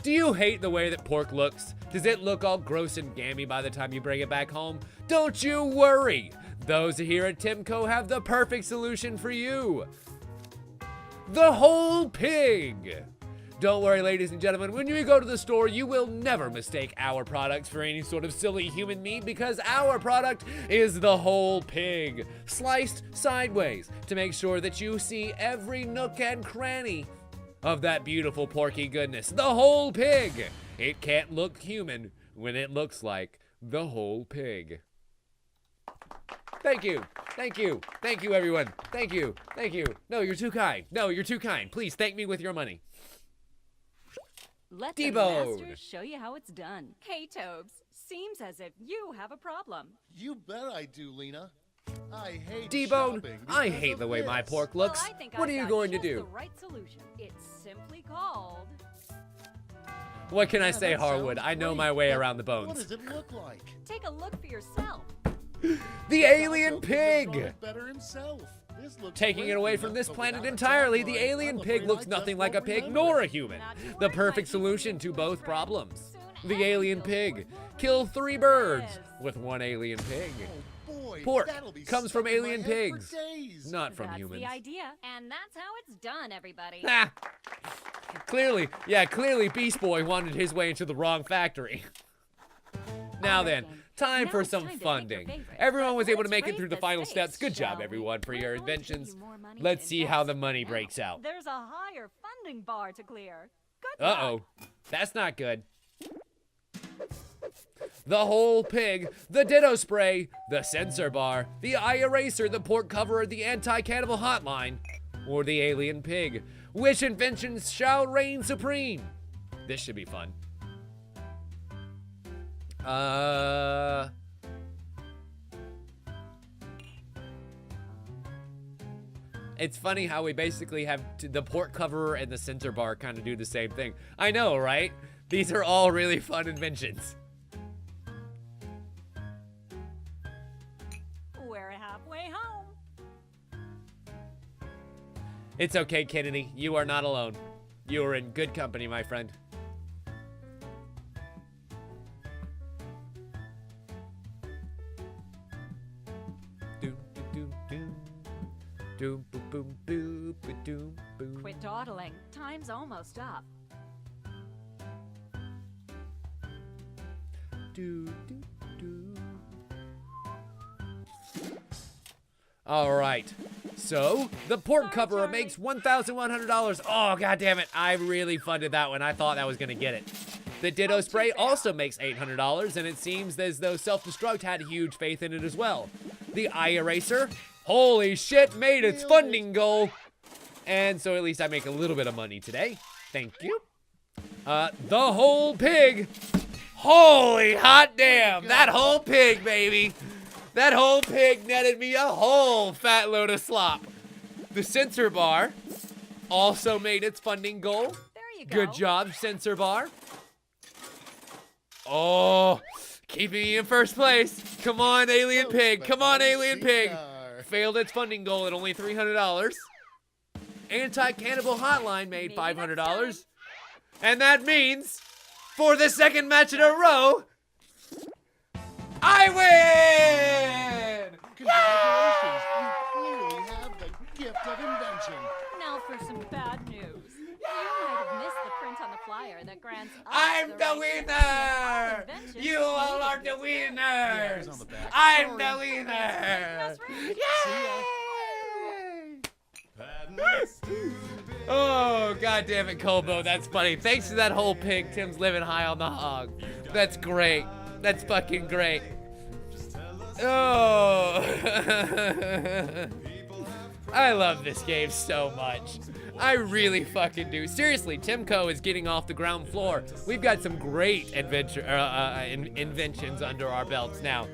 Do you hate the way that pork looks? Does it look all gross and gammy by the time you bring it back home? Don't you worry. Those here at Timco have the perfect solution for you. The whole pig. Don't worry, ladies and gentlemen, when you go to the store, you will never mistake our products for any sort of silly human meat because our product is the whole pig, sliced sideways to make sure that you see every nook and cranny of that beautiful porky goodness. The whole pig. It can't look human when it looks like the whole pig. Thank you. Thank you. Thank you, everyone. Thank you. Thank you. No, you're too kind. No, you're too kind. Please thank me with your money. Let the Deboned. masters show you how it's done. Hey, Tobes, seems as if you have a problem. You bet I do, Lena. I hate Debone, shopping I because hate of the way my this. pork looks. Well, I think What are I've you got going to just do? the right solution. It's simply called... What can I Yeah, say, that Harwood? sounds I know great, my way but around the What bones. does it look like? Take a look for yourself. The alien Taco couldn't have drawn pig! it better himself. This looks Taking great, it away Lena, from this but planet without a entirely, the tagline, alien I'm pig afraid looks I nothing just like a won't pig remember nor it. a human. Not to The worry, perfect my solution to easy both friend. problems. Soon The alien every pig. billboard will Kill be 3 birds this. with 1 alien pig. Oh boy, Pork that'll be comes stuck from in my alien head for pigs, days. not from That's humans. the idea, and that's how it's done, everybody. Ha! Clearly, Beast Boy wanted his way into the wrong factory. Now All right, then, gang. time Now for it's some time to pick your funding. favorite. Everyone was But able to let's make it raise through the the final stakes, steps. Good job, shall we? everyone, for We're your going to give inventions. you more money Let's to see how the invest. money Now, breaks out. There's a higher funding bar to clear. Good luck. Uh-oh. That's not good. The whole pig, the ditto spray, the sensor bar, the eye eraser, the pork cover, the anti-cannibal hotline, or the alien pig. Which inventions shall reign supreme? This should be fun. It's funny how we basically have the port cover and the sensor bar kind of do the same thing. I know, right? These are all really fun inventions. We're halfway home. It's okay, Kennedy. You are not alone. You are in good company, my friend. Doom, doom, doom. Doom, boom, boom, boom, doom, boom. Quit dawdling. Time's almost up. Do, do, do. All right. So, the pork cover makes $1,100. Oh, god damn it. I really funded that one. I thought that was going to get it. The Ditto Spray also makes $800, and it seems as though Self-Destruct had huge faith in it as well. The Eye Eraser, holy shit, made its funding goal. And so at least I make a little bit of money today. Thank you. The whole pig. Holy hot damn. That whole pig, baby. That whole pig netted me a whole fat load of slop. The sensor bar also made its funding goal. There you go. Good job, sensor bar. Oh, keeping me in first place. Come on, alien pig. Come on, alien pig. Failed its funding goal at only $300. Anti-cannibal hotline made $500. And that means, for the second match in a row, I win! Congratulations, you clearly have the gift of invention. Now for some bad news. You might have missed the print on the flyer that grants us I'm the the right to claim winner! inventions You all we are the invented. winners! on the back. I'm the Sorry. winner! That's right. Oh, god damn it, Colbo, that's funny. Thanks to that whole pig, Tim's living high on the hog. That's great. That's fucking great. Oh. I love this game so much. I really fucking do. Seriously, Timco is getting off the ground floor. We've got some great inventions under our belts now.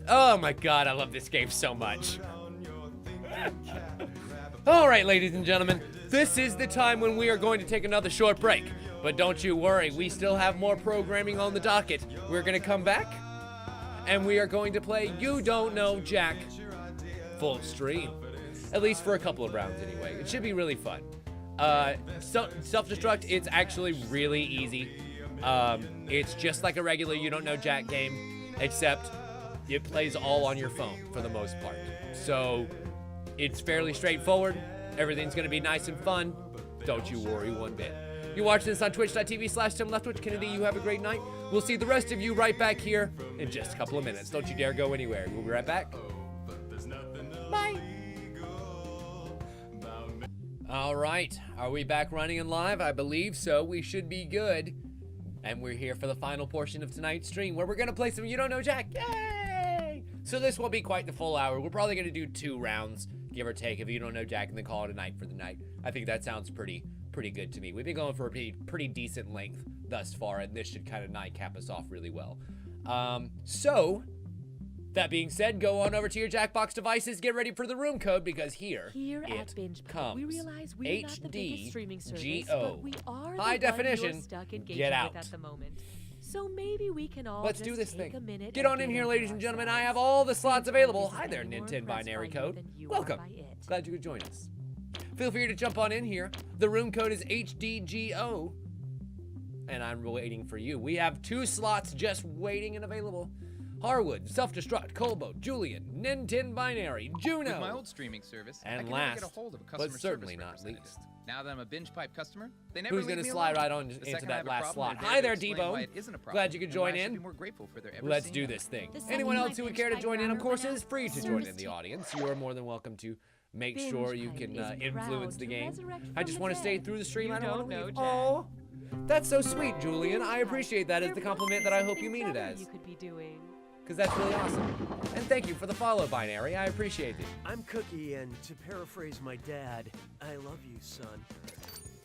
Oh my god, I love this game so much. Alright, ladies and gentlemen, this is the time when we are going to take another short break. But don't you worry, we still have more programming on the docket. We're going to come back, and we are going to play You Don't Know Jack full stream. At least for a couple of rounds anyway. It should be really fun. Self-Destruct, it's actually really easy. It's just like a regular You Don't Know Jack game, except it plays all on your phone for the most part. So it's fairly straightforward. Everything's gonna be nice and fun. Don't you worry one bit. You watch this on twitch.tv/TimLeftwich. Kennedy, you have a great night. We'll see the rest of you right back here in just a couple of minutes. Don't you dare go anywhere. We'll be right back. Bye. All right. Are we back running and live? I believe so. We should be good. And we're here for the final portion of tonight's stream where we're going to play some You Don't Know Jack. Yay! So this won't be quite the full hour. We're probably going to do 2 rounds, give or take, if You Don't Know Jack, and then call it a night for the night. I think that sounds pretty good to me. We've been going for a pretty decent length thus far, and this should kind of cap us off really well. So, that being said, go on over to your Jackbox devices, get ready for the room code, because here at Binjpipe, comes we realize we're not the biggest streaming service, HDGO. but we are High the one definition. you're stuck engaging Get out. with at the moment. So maybe we can all Let's just do this take thing. a minute Get and on in get here, over ladies and gentlemen. I ourselves. have all the slots available. Binjpipe Hi there, isn't any more Ninten impressed Binary by you Code. than you are Welcome. by it. Glad you could join us. Feel free to jump on in here. The room code is HDGO. And I'm waiting for you. We have 2 slots just waiting and available. Harwood, Self-Destruct, Colbo, Julian, Ninten Binary, Juno. With my old streaming service, I And can never last, get a hold of a customer but certainly service not representative. least. Now that I'm a Binjpipe customer, they never Who's leave going to me slide alone. right on The into second I that have a last problem, slot? they're Hi there there, to explain Debo. why it isn't a problem, Glad you could and join why I should in. be more grateful for their ever Let's seeing do help. this thing. The Anyone second else who my would care to Binjpipe join in, of router course, went is out, free to join service in the to- audience. You are more than welcome to make sure you can Binjpipe is influence proud the to game. resurrect I from just the want to stay dead. through the stream. You I don't don't want to know leave. Jack. Oh, that's so sweet, Julian. I appreciate that as There the must compliment be that I hope you something mean it better as. You could be doing. Because that's really awesome. And thank you for the follow, Binary. I appreciate it. I'm Cookie, and to paraphrase my dad, I love you, son.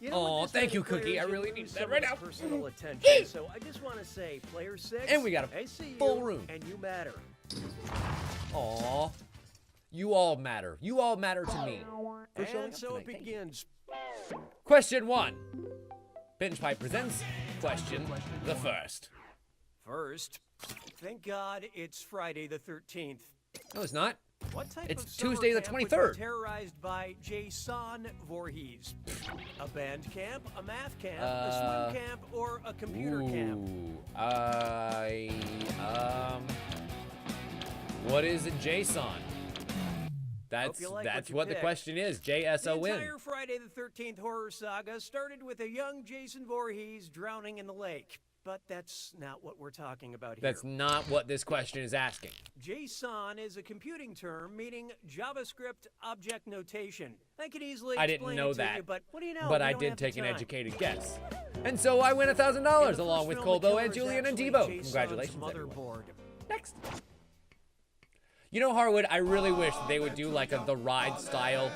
You Aw, with this thank many you, Cookie. players, I you really lose need some that of right the now. Personal attention. So I just want to say, player 6. And we got a I see full you, room. and you matter. Aw. You all matter. You all matter to me. For showing And up so it tonight. Thank you. begins. Question 1. Binjpipe presents question the first. First, thank God it's Friday the 13th. No, it's not. What type It's of summer Tuesday the camp was 23rd. terrorized by Jason Voorhees? A band camp, a math camp, a Uh, swim camp, or a computer camp? What is a JSON? Hope you like That's you what the picked. question is. The JSON. entire Friday the 13th horror saga started with a young Jason Voorhees drowning in the lake. But that's not what we're talking about here. That's not what this question is asking. JSON is a computing term meaning JavaScript object notation. I could easily I didn't explain know it to that. you, but what do you know? But We I don't did have the take an time. educated guess. And so I win $1,000 along with Colbo and Julian and Debo. Congratulations, everyone. Motherboard. Next. You know, Harwood, I really wish they would do like the ride style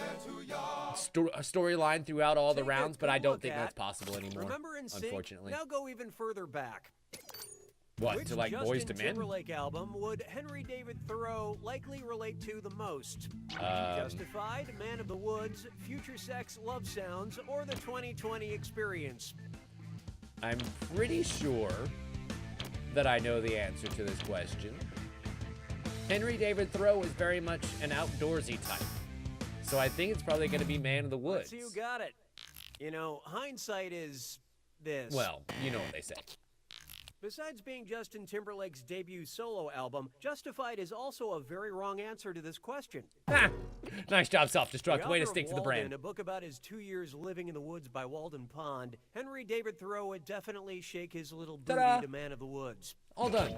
storyline throughout all the rounds, but I don't think that's possible anymore, Remember in Sync? unfortunately. Now go even further back. What, Which to like Justin Boys to Men? Timberlake album would Henry David Thoreau likely relate to the most? Justified, Man of the Woods, Future Sex, Love Sounds, or the 2020 Experience? I'm pretty sure that I know the answer to this question. Henry David Thoreau is very much an outdoorsy type. So I think it's probably going to be Man of the Woods. Let's see who got it. You know, hindsight is this. Well, you know what they say. Besides being Justin Timberlake's debut solo album, Justified is also a very wrong answer to this question. Ha! Nice job, Self-Destruct. The Way to author stick of to the Walden, brand. a book about his 2 years living in the woods by Walden Pond, Henry David Thoreau would definitely shake his little booty Ta-da! to Man of the Woods. All done.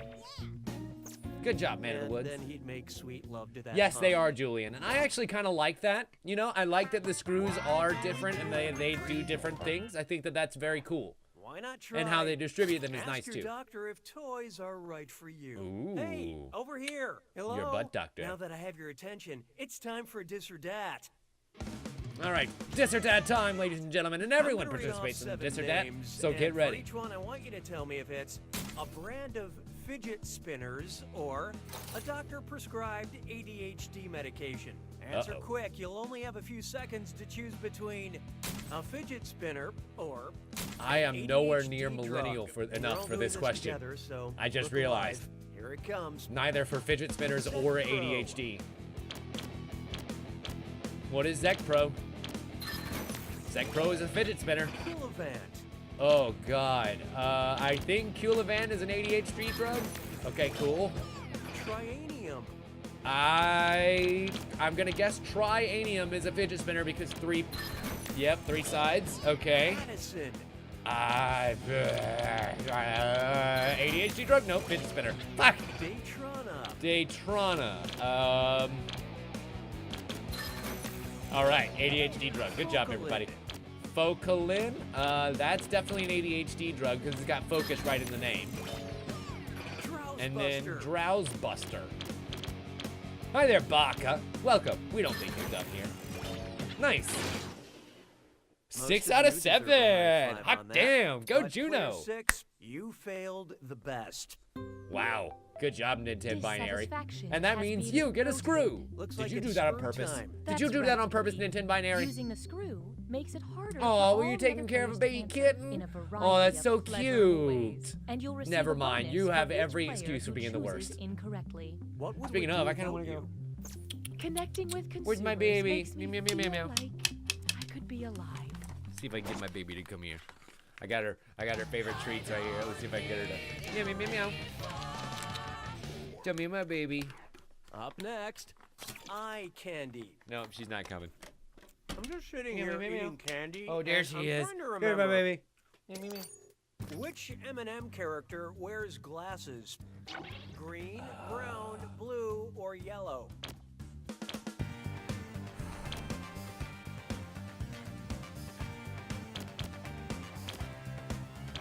Good job, Man of the Woods. And then he'd make sweet love to that Yes, they pond. are, Julian. And I actually kind of like that. You know, I like that the screws are different and they do different things. I think that that's very cool. Why not try? And how they distribute them is Ask nice, your too. doctor if toys are right for you. Ooh. Hey, over here. Hello. Your butt doctor. Now that I have your attention, it's time for Dis or Dat. All right, Dis or Dat time, ladies and gentlemen, and everyone I'm gonna read off participates in 7 Dis or Dat, names, so and get For ready. each one, I want you to tell me if it's a brand of fidget spinners or a doctor-prescribed ADHD medication. Answer Uh-oh. quick. You'll only have a few seconds to choose between a fidget spinner or I am an nowhere ADHD near millennial drug. for We're enough all for doing this question. Together, so I just look realized. alive. Here it comes. Neither for fidget spinners or ADHD. What is Zec Pro? Zec Pro is a fidget spinner. Kilovant. Oh God. I think Culivan is an ADHD drug. Okay, cool. Trianium. I'm gonna guess Trianium is a fidget spinner because 3 Yep, 3 sides. Okay. Madison. ADHD drug? Nope, fidget spinner. Fuck. Daytrana. All right, ADHD drug. Good job, everybody. Focalin. That's definitely an ADHD drug because it's got focus right in the name. And then Drowse Buster. Hi there, Baka. Welcome. We don't think you're done here. Nice. 6 out of 7. Hot damn. Go Juno. 6, you failed the best. Wow. Good job, Nintendo Binary. And that means you get a screw. Did you do that on purpose? Did you do that on purpose, Nintendo Binary? Using a screw makes it harder. Oh, were you taking care of a baby kitten? Oh, that's so cute. And you'll receive Never mind. You have every excuse for being the worst. Incorrectly. Speaking of, I kind of want to go. Connecting with consumers. Where's my baby? Makes me Meow, meow, feel meow, meow. like I could be alive. See if I can get my baby to come here. I got her favorite treats right here. Let's see if I can get her to meow, meow, meow, meow. Tell me my baby. Up next, eye candy. No, she's not coming. I'm just sitting Meow, here meow, meow, eating meow. candy. Oh, there and she I'm is. trying to Here's remember my baby. Meow, meow, meow. which M&M character wears glasses? Green, brown, blue, or yellow?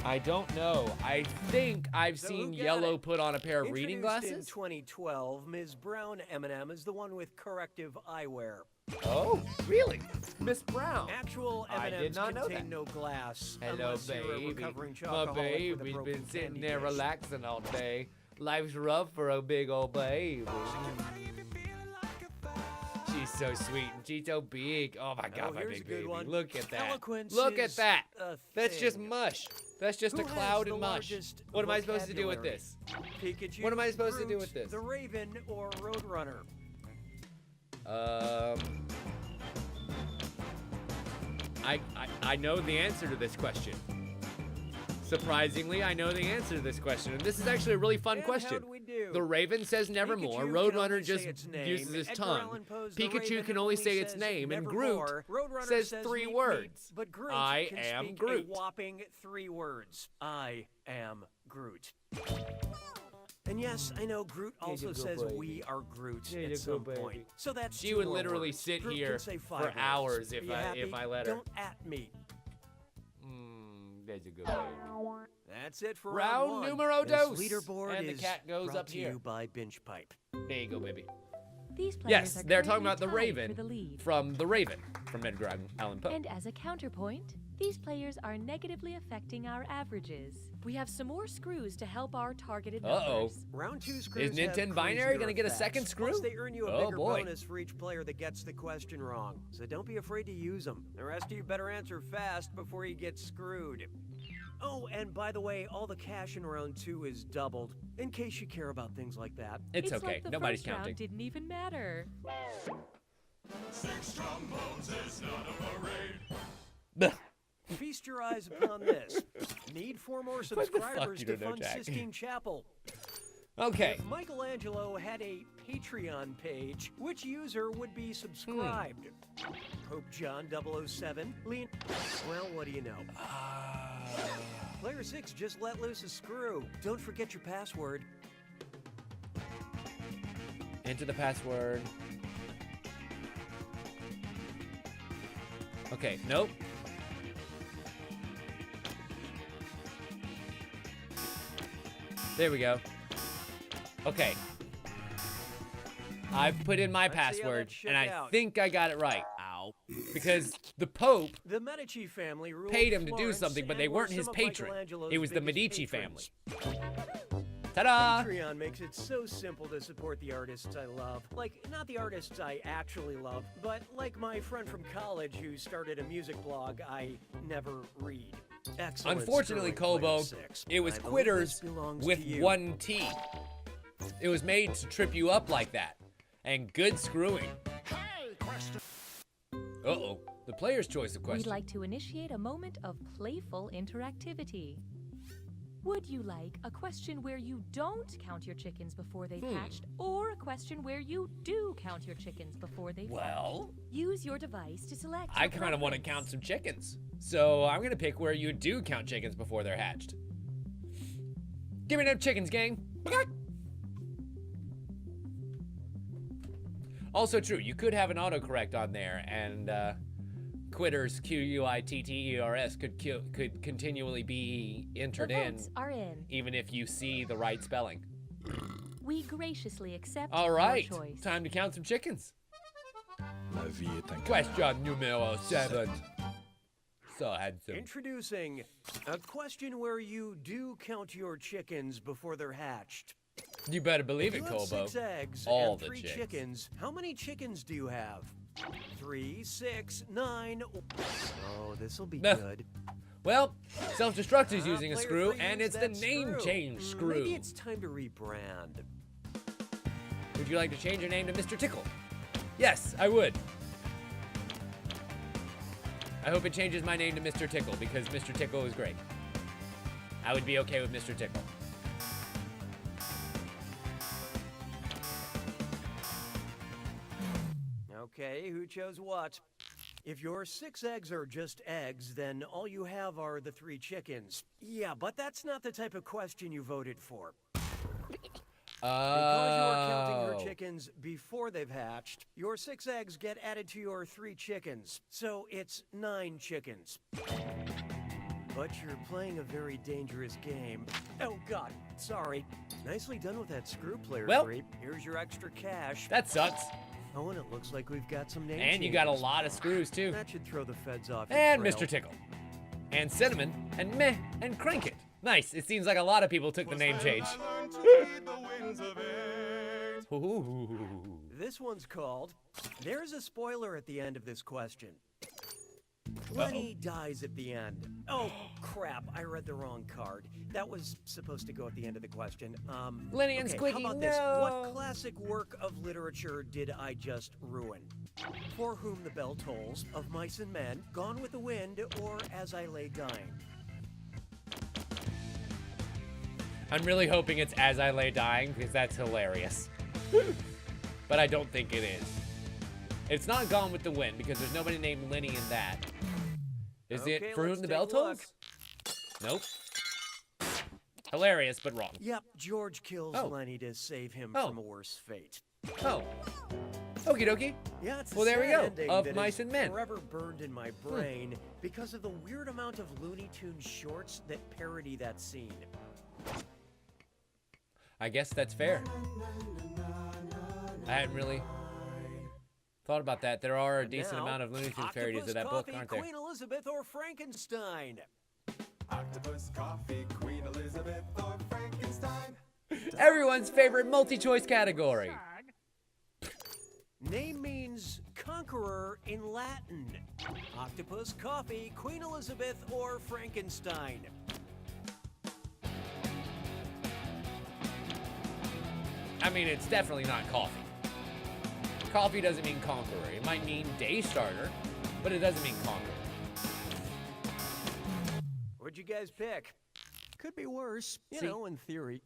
I don't know. I think I've seen Yellow put on a pair of reading Introduced glasses. in 2012, Ms. Brown M&M is the one with corrective eyewear. Oh, really? Miss Brown. Actual I M&Ms did not know contain that. no glass. Hello, unless you're a baby. recovering My chocoholic with a baby's broken been sitting candy there dish. relaxing all day. Life's rough for a big old baby. She's so sweet and she's so big. Oh my God, my here's big a good baby. one. Look at that. Eloquence Look at is that. a That's just thing. mush. That's just Who a has cloud the and mush. largest What am I supposed to do with vocabulary? this? Pikachu, What am I supposed to do Groot, with this? The Raven or Roadrunner? I know the answer to this question. Surprisingly, I know the answer to this question, and this is actually a really fun And question. how'd we do? The Raven says nevermore. Pikachu can Roadrunner only just say its name. uses his Edgar tongue. Allan Poe's The Pikachu Raven can only say its says name, and Groot nevermore. Roadrunner says says 3 meet me, words. but Groot I can am speak Groot. a whopping 3 words. I am Groot. And yes, I know Groot also you go, says baby. we are Groot There you at go, some point. baby. So that's She 2 would more literally words. sit Groot here can say 5 for words. hours if You happy? I let her. Don't at me. There's a good baby. That's it for Round round 1. numero This dos. leaderboard And the is cat goes brought up to here. you by Binjpipe. There you go, baby. These players Yes, are they're talking currently about the tied Raven for the lead. from The Raven from Edgar Allan Poe. And as a counterpoint, these players are negatively affecting our averages. We have some more screws to help our targeted numbers. Round 2 screws Is have Nintendo Binary crazier gonna get a effects. second screw? Plus, they earn you a Oh, bigger boy. bonus for each player that gets the question wrong. So don't be afraid to use them. The rest of you better answer fast before you get screwed. Oh, and by the way, all the cash in round 2 is doubled, in case you care about things like that. It's okay. Like the Nobody's first round counting. didn't even matter. 6 trombones is not a parade. Feast your eyes upon this. Need 4 more What the fuck subscribers you to don't know, fund Jack? Sistine Chapel. Okay. If Michelangelo had a Patreon page, which user would be subscribed? Pope John 007? Well, what do you know? Player 6 just let loose a screw. Don't forget your password. Enter the password. Okay, nope. There we go. Okay. I've put in my Let's see how password, that shook and I out. think I got it right. Because the Pope The Medici family ruled paid him to do Florence something, but and they were weren't his some of patron. Michelangelo's It was the biggest Medici patrons. family. Ta-da! Patreon makes it so simple to support the artists I love. Like, not the artists I actually love, but like my friend from college who started a music blog I never read. Excellent Unfortunately, screwing, Player Kobo, 6. it was I believe Quitters this belongs with to you. 1 T. It was made to trip you up like that. And good screwing. Uh-oh. The player's choice of We'd question. like to initiate a moment of playful interactivity. Would you like a question where you don't count your chickens before they've hatched, or a question where you do count your chickens before they've hatched? Use your device to select. I kind of want to count some chickens. So I'm going to pick where you do count chickens before they're hatched. Give me them chickens, gang. Also true, you could have an autocorrect on there, and quitters, Quitters, could continually be entered in, are in, even if you see the right spelling. We graciously accept All right, your choice. time to count some chickens. Question numero 7. So handsome. Introducing a question where you do count your chickens before they're hatched. You better believe it, If you have Colbo. 6 eggs All and the 3 chicks. chickens, how many chickens do you have? 3, 6, 9. Oh, this'll be No. good. Well, Self-Destruct is using a Player screw, 3 and used it's the that name screw. change screw. Maybe it's time to rebrand. Would you like to change your name to Mr. Tickle? Yes, I would. I hope it changes my name to Mr. Tickle, because Mr. Tickle is great. I would be okay with Mr. Tickle. Okay, who chose what? If your 6 eggs are just eggs, then all you have are the 3 chickens. Yeah, but that's not the type of question you voted for. Because you are counting your chickens before they've hatched, your 6 eggs get added to your 3 chickens. So it's 9 chickens. But you're playing a very dangerous game. Oh, God, sorry. Nicely done with that screw, player 3. Here's your extra cash. That sucks. Oh, and it looks like we've got some name And you got a changes. lot of screws, too. That should throw the feds off your And trail. Mr. Tickle. And Cinnamon. And Meh. And Crank It. Nice. It seems like a lot of people took the name change. Ooh. This one's called, there's a spoiler at the end of this question. Lenny dies at the end. Oh, crap, I read the wrong card. That was supposed to go at the end of the question. Lenny and okay, Squiggy, how about this? no. What classic work of literature did I just ruin? For Whom the Bell Tolls, Of Mice and Men, Gone with the Wind, or As I Lay Dying? I'm really hoping it's As I Lay Dying, because that's hilarious. But I don't think it is. It's not Gone with the Wind, because there's nobody named Lenny in that. Is Okay, it For let's Whom the take Bell a Tolls? Nope. Hilarious, but wrong. Yep, George kills Oh. Lenny to save him Oh. from a worse fate. Oh. Okie dokie. Yeah, it's a Well, there we sad go. ending Of that Mice is and Men. forever burned in my brain because of the weird amount of Looney Tunes shorts that parody that scene. I guess that's fair. I hadn't really thought about that. There are a decent Now, amount of Looney Tunes parodies Octopus of that book, Coffee, aren't there? Queen Elizabeth or Frankenstein? Octopus, coffee, Queen Elizabeth, or Frankenstein. Everyone's favorite multi-choice category. Name means conqueror in Latin. Octopus, coffee, Queen Elizabeth, or Frankenstein? I mean, it's definitely not coffee. Coffee doesn't mean conqueror. It might mean day starter, but it doesn't mean conqueror. What'd you guys pick? Could be worse, you know, in theory.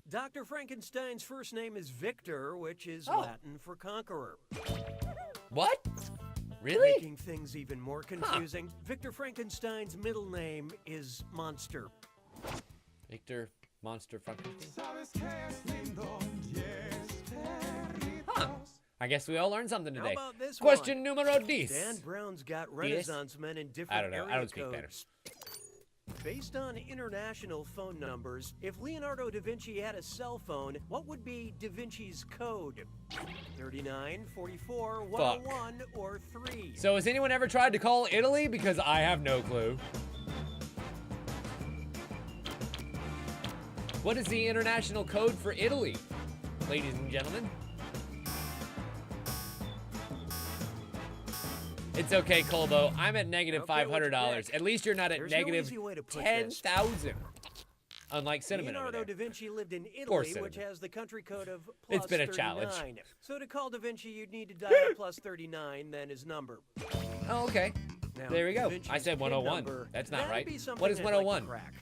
Dr. Frankenstein's first name is Victor, which is Latin for conqueror. What? Really? Making things even more confusing, Victor Frankenstein's middle name is Monster. Victor Monster Frankenstein. Huh. I guess we all learned something today. How about this Question one? numero 10. Dan Brown's got Renaissance men in different I don't know. I area don't speak codes. Based on international phone numbers, if Leonardo da Vinci had a cell phone, what would be da Vinci's code? 39, 44, 101, or 3? So has anyone ever tried to call Italy? Because I have no clue. What is the international code for Italy, ladies and gentlemen? It's okay, Colbo. I'm at negative Okay, what'd you $500. pick? At least you're not at There's no negative easy way to put this. 10,000. Unlike Cinnamon over Leonardo there. da Vinci lived in Poor Italy, which Cinnamon. has the country code of plus It's been a 39. challenge. So to call da Vinci, you'd need to dial plus 39, then his number. Oh, okay. Now, There we Da go. Vinci's I said PIN 101. number, That's not that'd right. be something What is I'd like to 101? crack.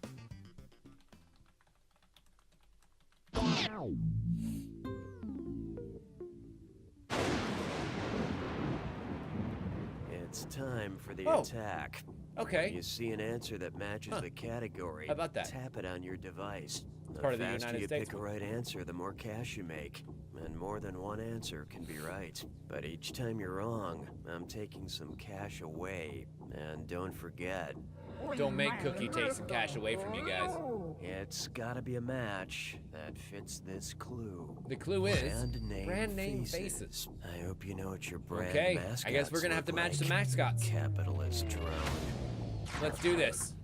It's time for the Oh. attack. Okay. When you see an answer that matches the category, How about that? tap it on your device. The part of the faster United you States pick a right answer, the more cash you make. And more than one answer can be right. But each time you're wrong, I'm taking some cash away. And don't forget... Don't make Cookie take some cash away from you guys. It's gotta be a match that fits this clue. The clue is brand name faces. I hope you know what your brand Okay, mascots I guess we're gonna have to look match the like. mascots. Capitalist drone. Let's do this.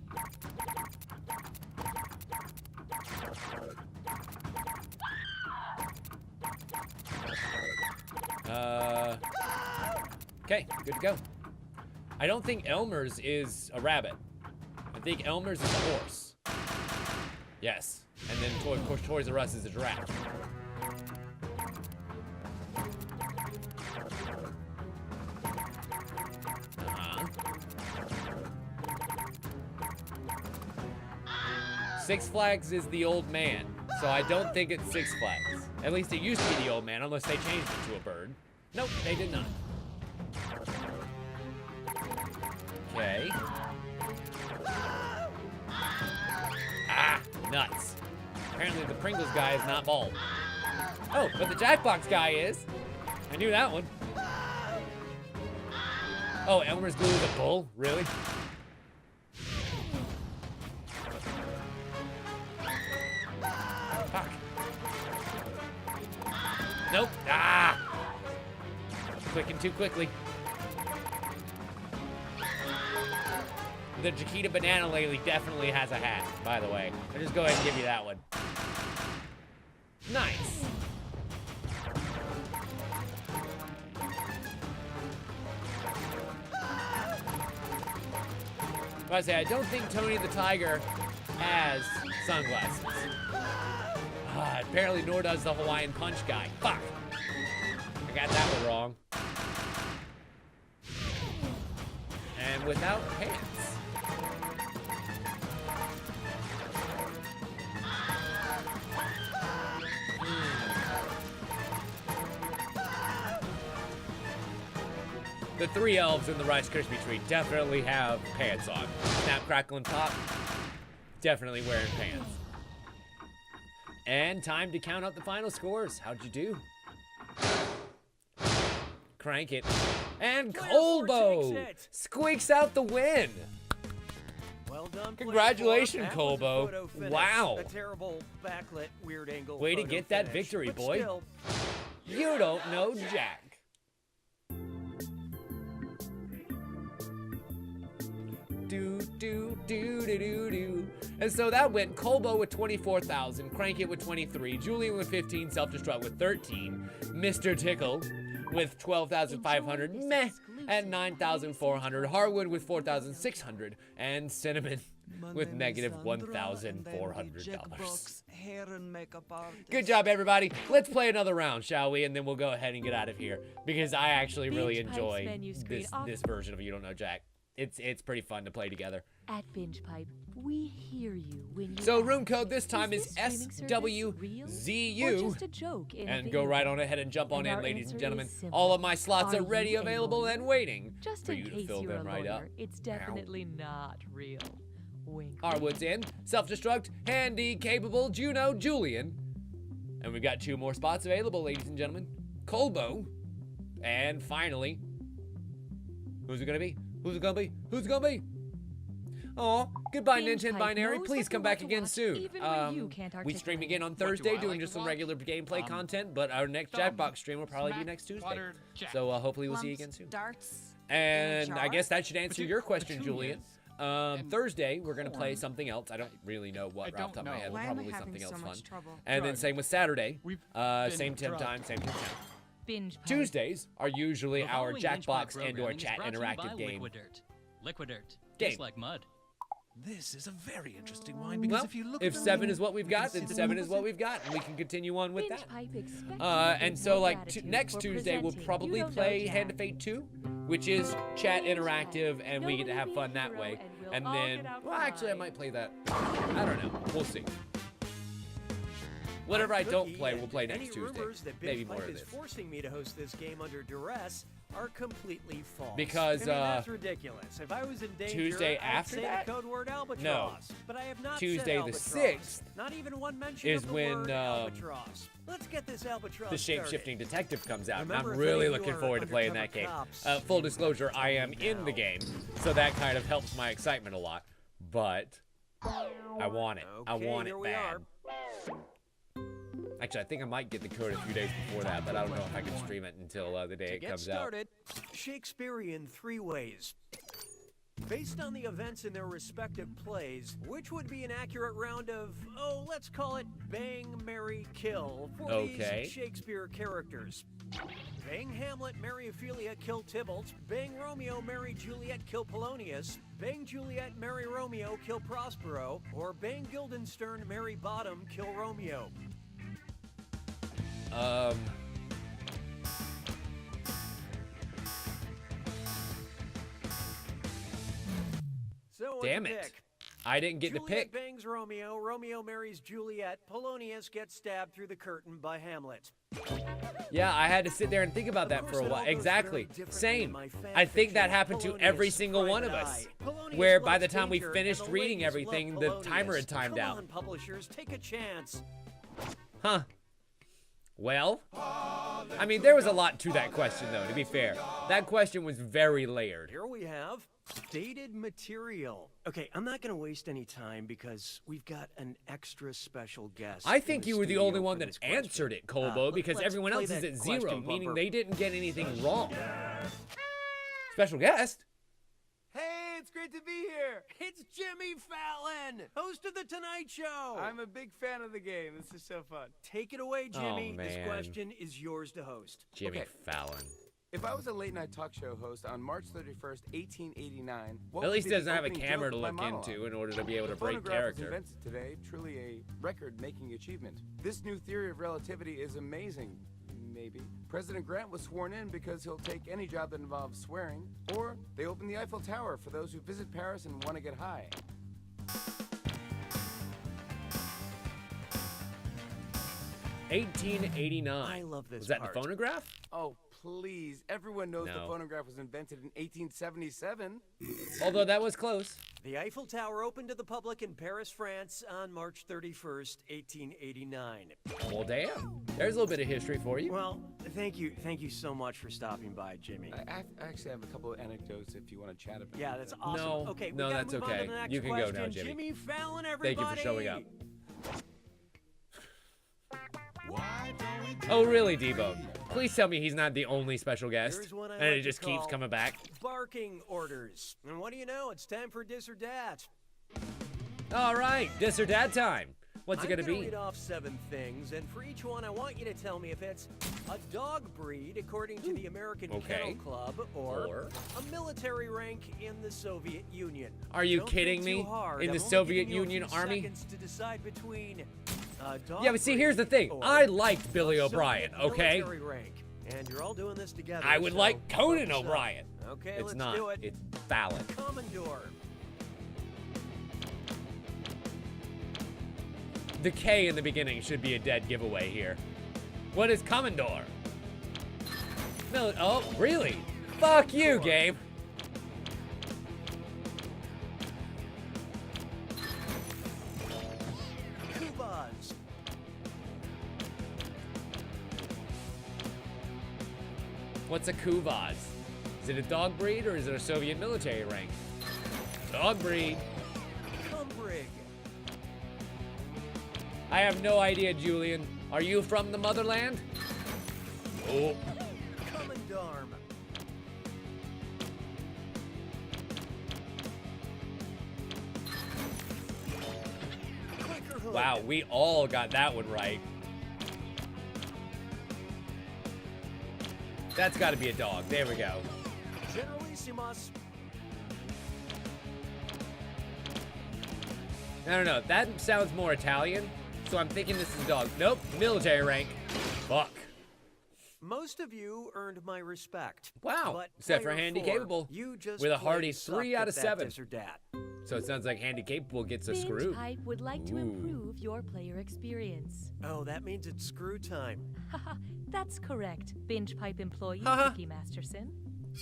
Okay, good to go. I don't think Elmer's is a rabbit. I think Elmer's is a horse. Yes. And then, of course, Toys R Us is a giraffe. Six Flags is the old man, so I don't think it's Six Flags. At least it used to be the old man, unless they changed it to a bird. Nope, they did not. Okay. Ah, nuts. Apparently the Pringles guy is not bald. Oh, but the Jackbox guy is. I knew that one. Oh, Elmer's glue is a bull? Really? Fuck. Nope. Ah! Clicking too quickly. The Chiquita Banana Lady definitely has a hat, by the way. I'll just go ahead and give you that one. Nice. I say, I don't think Tony the Tiger has sunglasses. Apparently nor does the Hawaiian Punch guy. Fuck. I got that one wrong. And without pants. The three elves in the Rice Krispie treat definitely have pants on. Snap, crackle, and pop. Definitely wearing pants. And time to count up the final scores. How'd you do? Crank it. And Colbo squeaks out the win. Well done. Congratulations, That was a Colbo. photo finish. Wow. A terrible backlit, weird angle. Way to photo get that finish, victory, but boy. still, You don't know Jack. Do, do, do, do, do, do. And so that went Colbo with 24,000, Crank It with 23, Julian with 15, Self-Destruct with 13, Mr. Tickle with 12,500, Meh at 9,400, Harwood with 4,600, and Cinnamon with negative $1,400. Good job, everybody. Let's play another round, shall we? And then we'll go ahead and get out of here because I actually really Binjpipe's enjoy menu screen this version of You Don't Know Jack. It's pretty fun to play together. At Binjpipe, we hear you when you So ask, room code this time is this streaming service real SWZU. or just a joke in a And video go right game? on ahead and jump on And in, our ladies and answer gentlemen. is simple. All of my slots Are are ready, you a available, lawyer? and waiting Just for in you to case fill you're them a right lawyer, up. it's definitely not real. Wink. Harwood's in. Self-destruct. Handy, capable, Juno, Julian. And we've got 2 more spots available, ladies and gentlemen. Colbo. And finally, who's it gonna be? Who's it gonna be? Who's it gonna be? Oh, goodbye, Ninja and Binary. Please come back again soon. We stream again on Thursday, doing just some regular gameplay content, but our next Jackbox stream will probably be next Tuesday. So hopefully we'll see you again soon. And I guess that should answer your question, Julian. Thursday, we're going to play something else. I don't really know what right off the top of my head, but probably something else fun. And then same with Saturday. Same time, same time. Binjpipe. Tuesdays are usually The our following Jackbox Binjpipe and or programming is chat brought to you by interactive game. Liquidirt. Liquidirt. Game. Just like mud. This is a very interesting wine because Well, if you look if at the 7 label, is what we've you can got, see then the 7 is numbers. what we've got, and we can continue on with that. Binjpipe expects And so, like, gratitude next for Tuesday, we'll presenting probably You Don't play Know Hand of Jack. Fate 2, which is chat interactive, and we get to have fun that way. And then, well, actually, I might play that. I don't know. We'll see. Whatever I don't Cookie, play, and we'll play next any Tuesday. rumors that Maybe Binjpipe more of is this. forcing me to host this game under duress are completely false. Because, I mean, that's ridiculous. If I was in danger, Tuesday I'd after say that? the code word albatross. No. But I have not Tuesday said the albatross. 6th Not even one mention is of the when, word albatross. Let's get this albatross the started. shape-shifting detective comes out, Remember, and if I'm any really of you looking are forward to playing that undercover game. cops, Full disclosure, I am in the game, so that kind of helps my excitement a lot. But I want it. I want it here we bad. Actually, I think I might get the code a few days before that, but I don't know if I can stream it until the day it comes out. To get started, Shakespearean 3 ways. Based on the events in their respective plays, which would be an accurate round of, oh, let's call it bang, marry, kill for these Shakespeare characters? Bang Hamlet, marry Ophelia, kill Tybalt. Bang Romeo, marry Juliet, kill Polonius. Bang Juliet, marry Romeo, kill Prospero. Or bang Guildenstern, marry Bottom, kill Romeo. So Damn it. I didn't get to Juliet pick. bangs Romeo, Romeo marries Juliet, Polonius gets stabbed through the curtain by Hamlet. Yeah, I had to sit there and think about that for a while. Exactly. Same. I think that happened to every single one of us. Where by the time we finished reading everything, the timer had timed out. Come on, publishers, take a chance. Huh. Well, I mean, there was a lot to that question, though, to be fair. That question was very layered. Here we have dated material. Okay, I'm not going to waste any time because we've got an extra special guest. I think you were the only one that answered it, Colbo, because everyone else is at 0, meaning they didn't get anything wrong. Special guest? Hey, it's great to be here. It's Jimmy Fallon, host of The Tonight Show. I'm a big fan of the game. This is so fun. Take it away, Jimmy. Oh, This man. question is yours to host. Jimmy Fallon. If I was a late night talk show host on March 31st, 1889, what At would least be he the doesn't have a opening camera joke to of my look monologue? into in order to be able to The break phonograph was character. invented today, truly a record-making achievement. This new theory of relativity is amazing. Maybe. President Grant was sworn in because he'll take any job that involves swearing. Or they opened the Eiffel Tower for those who visit Paris and want to get high. $1889. I love this Was that part. the phonograph? Oh, please. Everyone knows the No. phonograph was invented in 1877. Although that was close. The Eiffel Tower opened to the public in Paris, France on March 31st, 1889. Well, damn. There's a little bit of history for you. Well, thank you so much for stopping by, Jimmy. I actually have a couple of anecdotes if you want to chat about Yeah, it. that's awesome. No, okay, we no, gotta that's move on okay. to the next You can question. go now, Jimmy. Jimmy Fallon, Thank everybody. you for showing up. Oh, really, D-Bone? Please tell me he's not the only special guest. Here's one I And like it to just keeps call coming back. Barking orders. And what do you know? It's time for Dis or Dat. All right, this or that time. What's it I'm gonna gonna be? read off 7 things, and for each one, I want you to tell me if it's a dog breed, according to the American Kennel Club, or a military rank in the Soviet Union. Are you Don't kidding think me? too hard. In the I'm only Soviet giving you a Union few Army? seconds to decide between a dog Yeah, but see, here's the breed thing. or I liked Billy a O'Brien, Soviet okay? military rank. And you're all doing this together. I would so like Conan focus up. O'Brien. Okay, It's let's not. do it. It's Fallon. Commodore. The K in the beginning should be a dead giveaway here. What is Commodore? No, oh, really? Fuck you, Gabe. Kubas. What's a Kuvaz? Is it a dog breed or is it a Soviet military rank? Dog breed. Cumbrig. I have no idea, Julian. Are you from the motherland? Oh. Commandarm. Quakerhood. Wow, we all got that one right. That's got to be a dog. There we go. Generalissimus. I don't know. That sounds more Italian, so I'm thinking this is a dog. Nope, military rank. Fuck. Most of you earned my respect. Wow. But Except for player Handy 4, Capable. You just With a plain hearty sucked 3 out at of that 7. Dis or Dat. So it sounds like Handy Capable gets a screw. Binjpipe would like to improve your player experience. Oh, that means it's screw time. Haha, that's correct, Binjpipe employee Haha. Cookie Masterson.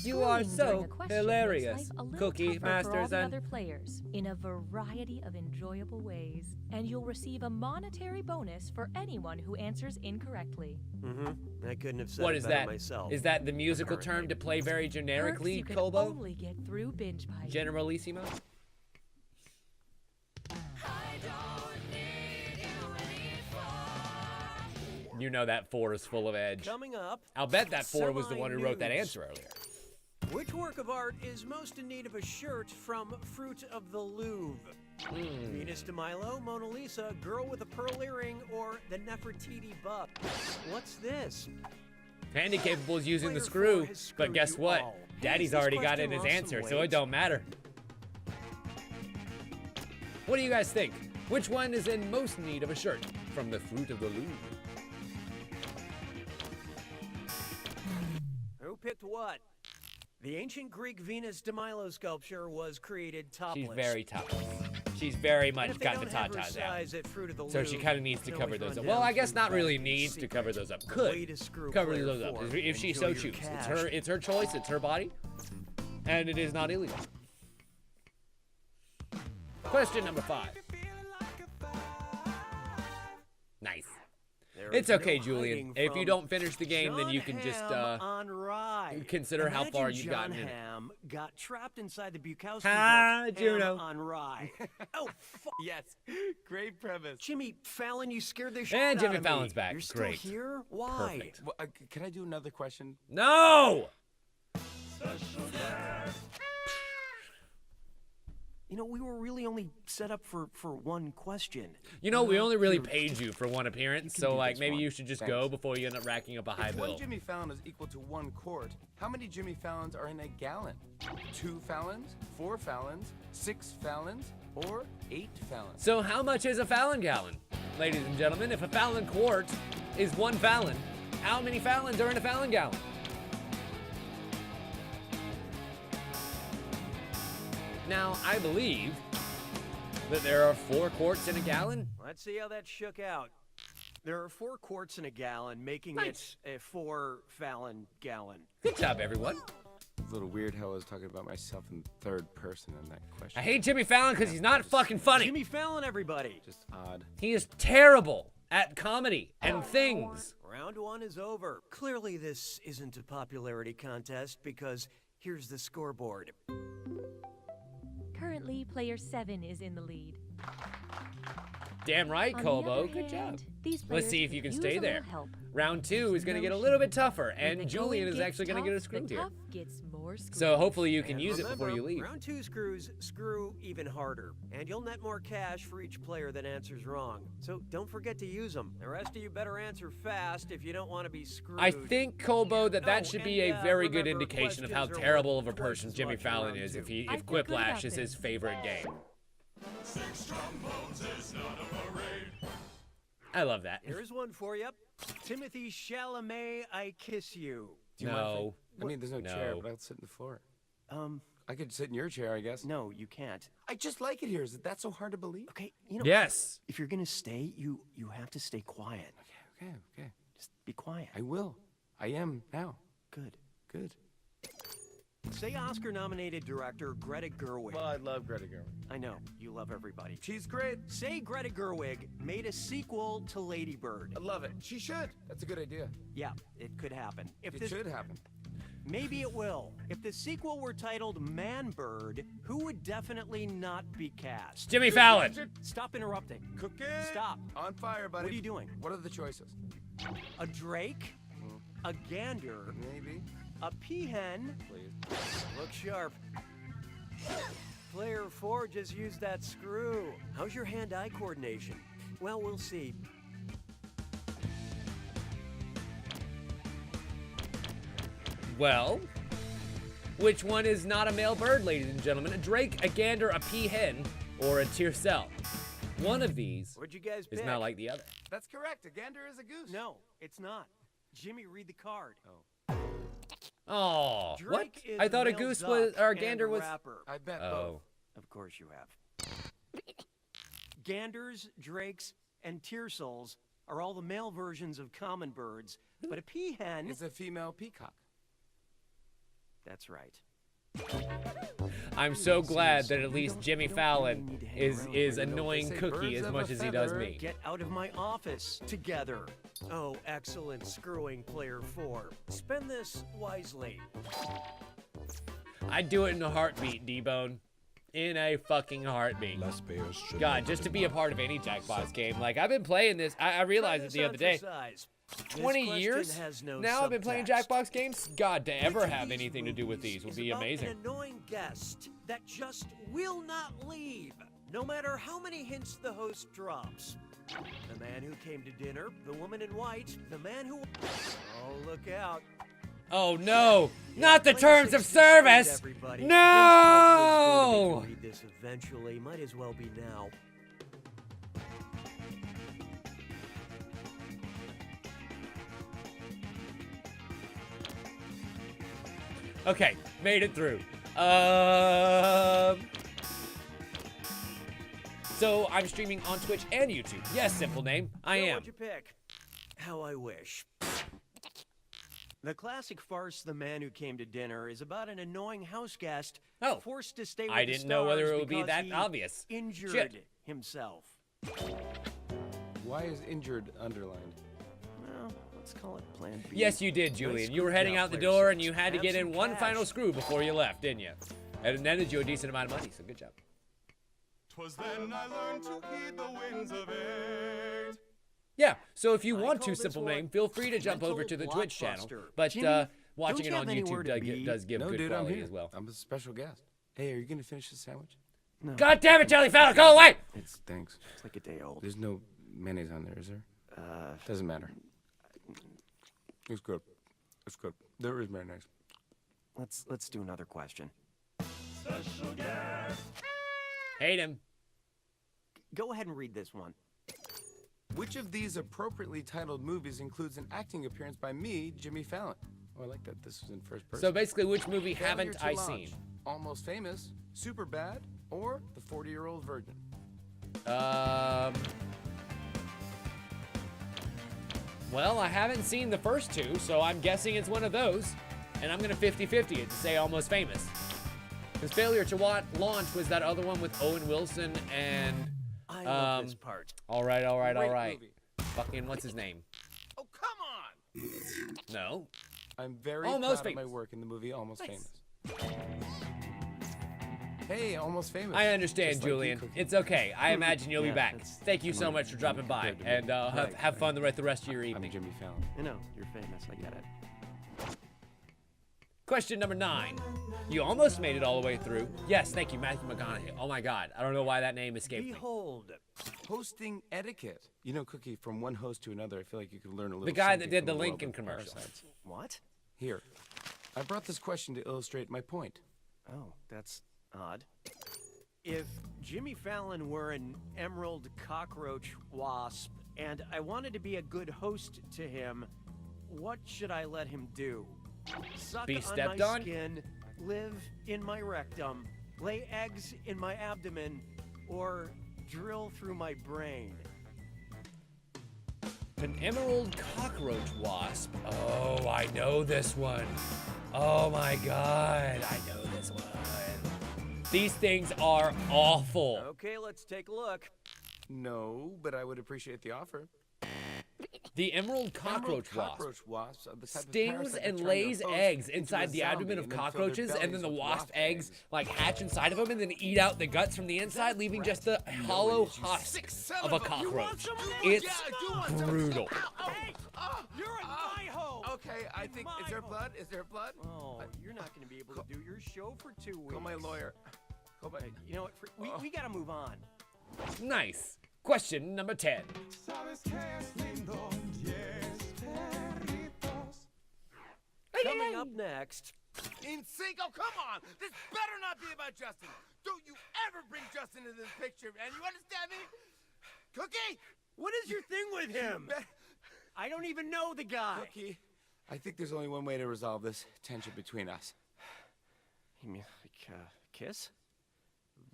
You are Schooling so during a question hilarious, makes life a little Cookie tougher for all the Masterson. other players in a variety of enjoyable ways, and you'll receive a monetary bonus for anyone who answers incorrectly. I couldn't have said What it is better that? myself. Is that the musical term to play very Perks generically, you can Kobo? only get through Binjpipe. Generalissimo? You know that 4 is full of edge. Coming up, I'll bet that 4 was the one who wrote that semi-news. answer earlier. Which work of art is most in need of a shirt from Fruit of the Louvre? Venus de Milo, Mona Lisa, Girl with a Pearl Earring, or the Nefertiti Bub? What's this? Handy Capable's using the Player screw, 4 has but screwed guess you what? all. Hey, Daddy's is this already got question in his lost some answer, so weight? it don't matter. What do you guys think? Which one is in most need of a shirt from the Fruit of the Louvre? Who picked what? The ancient Greek Venus de Milo sculpture was created topless. She's very topless. She's very And much if they got the don't have her tatas out. size at Fruit of the So she Louvre, kind of needs to can cover always those run up. Well, down I guess to not really Brad's needs to secret. cover those up. Way Could to screw cover player those up 4 if she and so enjoy your chooses. cash. It's her choice. It's her body, and it is not illegal. Question number 5. Nice. There It's is okay, no Julian. hiding If you from don't finish the game, then John you can just Hamm on rye. consider how far Imagine you've gotten John in it. Hamm got trapped inside the Bukowski Ha, book, Juno. Hamm on rye. Oh, Yes, great premise. Jimmy Fallon, you scared the shit And out Jimmy of Fallon's me. back. You're still Great. here? Why? Perfect. Well, can I do another question? No! You know, we were really only set up for one question. You know, we only really paid you for one appearance, so do like this maybe one. you should just Thanks. go before you end up racking up a high If bill. one Jimmy Fallon is equal to 1 quart, how many Jimmy Fallons are in a gallon? 2 Fallons, 4 Fallons, 6 Fallons, or 8 Fallons? So how much is a Fallon gallon? Ladies and gentlemen, if a Fallon quart is 1 Fallon, how many Fallons are in a Fallon gallon? Now, I believe that there are 4 quarts in a gallon. Let's see how that shook out. There are 4 quarts in a gallon, making Nice. it a 4 Fallon gallon. Good job, everyone. It's a little weird how I was talking about myself in third person in that question. I hate Jimmy Fallon because he's not fucking funny. Jimmy Fallon, everybody. Just odd. He is terrible at comedy and things. Round 1 is over. Clearly, this isn't a popularity contest because here's the scoreboard. Currently, player 7 is in the lead. Damn right, On the Kobo. other Good job. hand, these Let's see players if you can could stay use a there. little help. Round 2 is going to get a No little bit shit. tougher, When and the Julian going is gets actually going to get a tough, screw the here. tough gets more screws. So hopefully you can And use it before you remember, leave. Round 2 screws screw even harder, and you'll net more cash for each player that answers wrong. So don't forget to use them. The rest of you better answer fast if you don't want to be screwed. I think, Kobo, that should be a and, very good remember, indication of how questions are terrible of worth a person twice as Jimmy much in Fallon round is two. if I if feel good Quiplash about is his this. favorite game. 6 trombones is not a parade. I love that. Here's one for you. Timothy Chalamet, I Kiss You. Do you mind if No. I mean, there's no chair, No. but I'll sit in the floor. Um, I could sit in your chair, I guess. no, you can't. I just like it here. Is that so hard to believe? Okay, you know, Yes. if you're gonna stay, you have to stay quiet. Okay. Just be quiet. I will. I am now. Good. Good. Say Oscar-nominated director Greta Gerwig. Well, I love Greta Gerwig. I know, you love everybody. She's great. Say Greta Gerwig made a sequel to Lady Bird. I love it. She should. That's a good idea. Yeah, it could happen. If It this, should happen. maybe it will. If the sequel were titled Man Bird, who would definitely not be cast? Jimmy Fallon. Stop interrupting. Cook it. Stop. On fire, buddy. What are you doing? What are the choices? A drake, a gander, Maybe. a peahen. Please. Look sharp. Player 4 just used that screw. How's your hand-eye coordination? Well, we'll see. Well, which one is not a male bird, ladies and gentlemen? A drake, a gander, a peahen, or a tiercel? One of these What'd you guys is pick? not like the other. That's correct. A gander is a goose. No, it's not. Jimmy, read the card. Oh, what? Drake is I thought a male goose duck was, or a and gander was. rapper. I bet Oh. both. Of course you have. Ganders, drakes, and tiercels are all the male versions of common birds, but a peahen is a female peacock. That's right. I'm so glad that at least Jimmy Fallon is annoying Cookie as much as he does me. Get out of my office together. Oh, excellent screwing, player 4. Spend this wisely. I'd do it in a heartbeat, D-Bone. In a fucking heartbeat. God, just to be a part of any Jackbox game. Like, I've been playing this. I realized it the other day. 20 years now I've been playing Jackbox games. God, to ever have anything to do with these would be amazing. An annoying guest that just will not leave, no matter how many hints the host drops. The man who came to dinner, the woman in white, the man who... Oh, look out. Oh no, not the terms of service. No! Read this eventually, might as well be now. Okay, made it through. So I'm streaming on Twitch and YouTube. Yes, simple name. I am. What'd you pick? How I wish. The classic farce The Man Who Came to Dinner is about an annoying house guest forced to stay with I the didn't know whether it would be stars that because he obvious. Injured Shit. himself. Why is injured underlined? Well, let's call it Plan B. Yes, you did, Julian. You were heading out the door and you had to get in one final screw before you left, didn't you? And it netted you a decent amount of money, so good job. 'Twas then I learned to heed the winds of age. Yeah, so if you want to, simple name, feel free to jump over to the Twitch channel. But watching it on YouTube does give good quality as well. I'm a special guest. Hey, are you going to finish the sandwich? No. God damn it, Jelly Fella, go away! It stinks. It's like a day old. There's no mayonnaise on there, is there? Doesn't matter. It's good. It's good. There is mayonnaise. Let's do another question. Special guest. Hate him. Go ahead and read this one. Which of these appropriately titled movies includes an acting appearance by me, Jimmy Fallon? Oh, I like that this was in first person. So basically, which movie Failure haven't to I Launch, seen? Almost Famous, Super Bad, or The 40-Year-Old Virgin? Well, I haven't seen the first two, so I'm guessing it's one of those. And I'm going to 50-50 it to say Almost Famous. Because Failure to Launch was that other one with Owen Wilson and... I love this part. All right. Great movie. Fucking, what's his name? Oh, come on! No. I'm very Almost proud Famous. of my work in the movie Almost Nice. Famous. Hey, Almost Famous. I understand, Just like you, Julian. Cookie. It's okay. I imagine you'll be Yeah, back. it's- Thank you so much for dropping by. And have fun the rest of your I'm evening. Jimmy Fallon. I know, you're famous, I get it. Question number 9. You almost made it all the way through. Yes, thank you, Matthew McConaughey. Oh my God. I don't know why that name escaped me. Behold. Hosting etiquette. You know, Cookie, from one host to another, I feel like you could learn a little The guy that something did from the world Lincoln of commercial. parasites. What? Here. I brought this question to illustrate my point. Oh, that's odd. If Jimmy Fallon were an emerald cockroach wasp, and I wanted to be a good host to him, what should I let him do? Suck Be on stepped my on? skin, live in my rectum, lay eggs in my abdomen, or drill through my brain? An emerald cockroach wasp. Oh, I know this one. Oh my God. I know this one. These things are awful. Okay, let's take a look. No, but I would appreciate the offer. The emerald cockroach wasp wasps are the type of stings parasite that and turn lays their host eggs into inside a the abdomen zombie of and then fill their cockroaches, and then bellies the with wasp eggs like hatch inside of them and then eat out the guts from the inside, leaving just the hollow husk of a cockroach. It's brutal. You're in my home! Okay, I think, is there blood? Is there blood? Oh, you're not going to be able to do your show for 2 weeks. Call my lawyer. Call my... You know what? We got to move on. Nice. Question number 10. Coming up next. In sync? Oh, come on! This better not be about Justin! Don't you ever bring Justin into this picture, man! You understand me? Cookie! What is your thing with him? I don't even know the guy. Cookie, I think there's only one way to resolve this tension between us. You mean like kiss?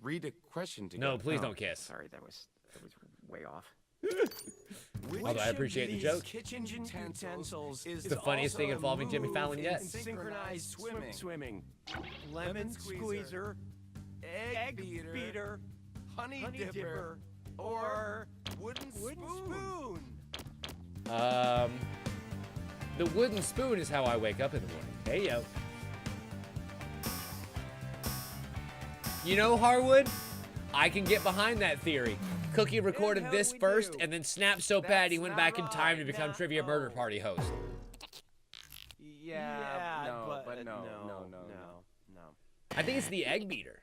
read a question to No, please don't kiss. Sorry, that was way off. Although I appreciate the joke. Kitchen utensils It's the funniest thing involving Jimmy Fallon yet. Synchronized swimming. Lemon squeezer. Egg beater. Honey dipper. Or wooden spoon. The wooden spoon is how I wake up in the morning. Hey, yo. You know, Harwood, I can get behind that theory. Cookie recorded this first and then snapped so bad he went back in time to become Trivia Murder Party host. No. I think it's the egg beater.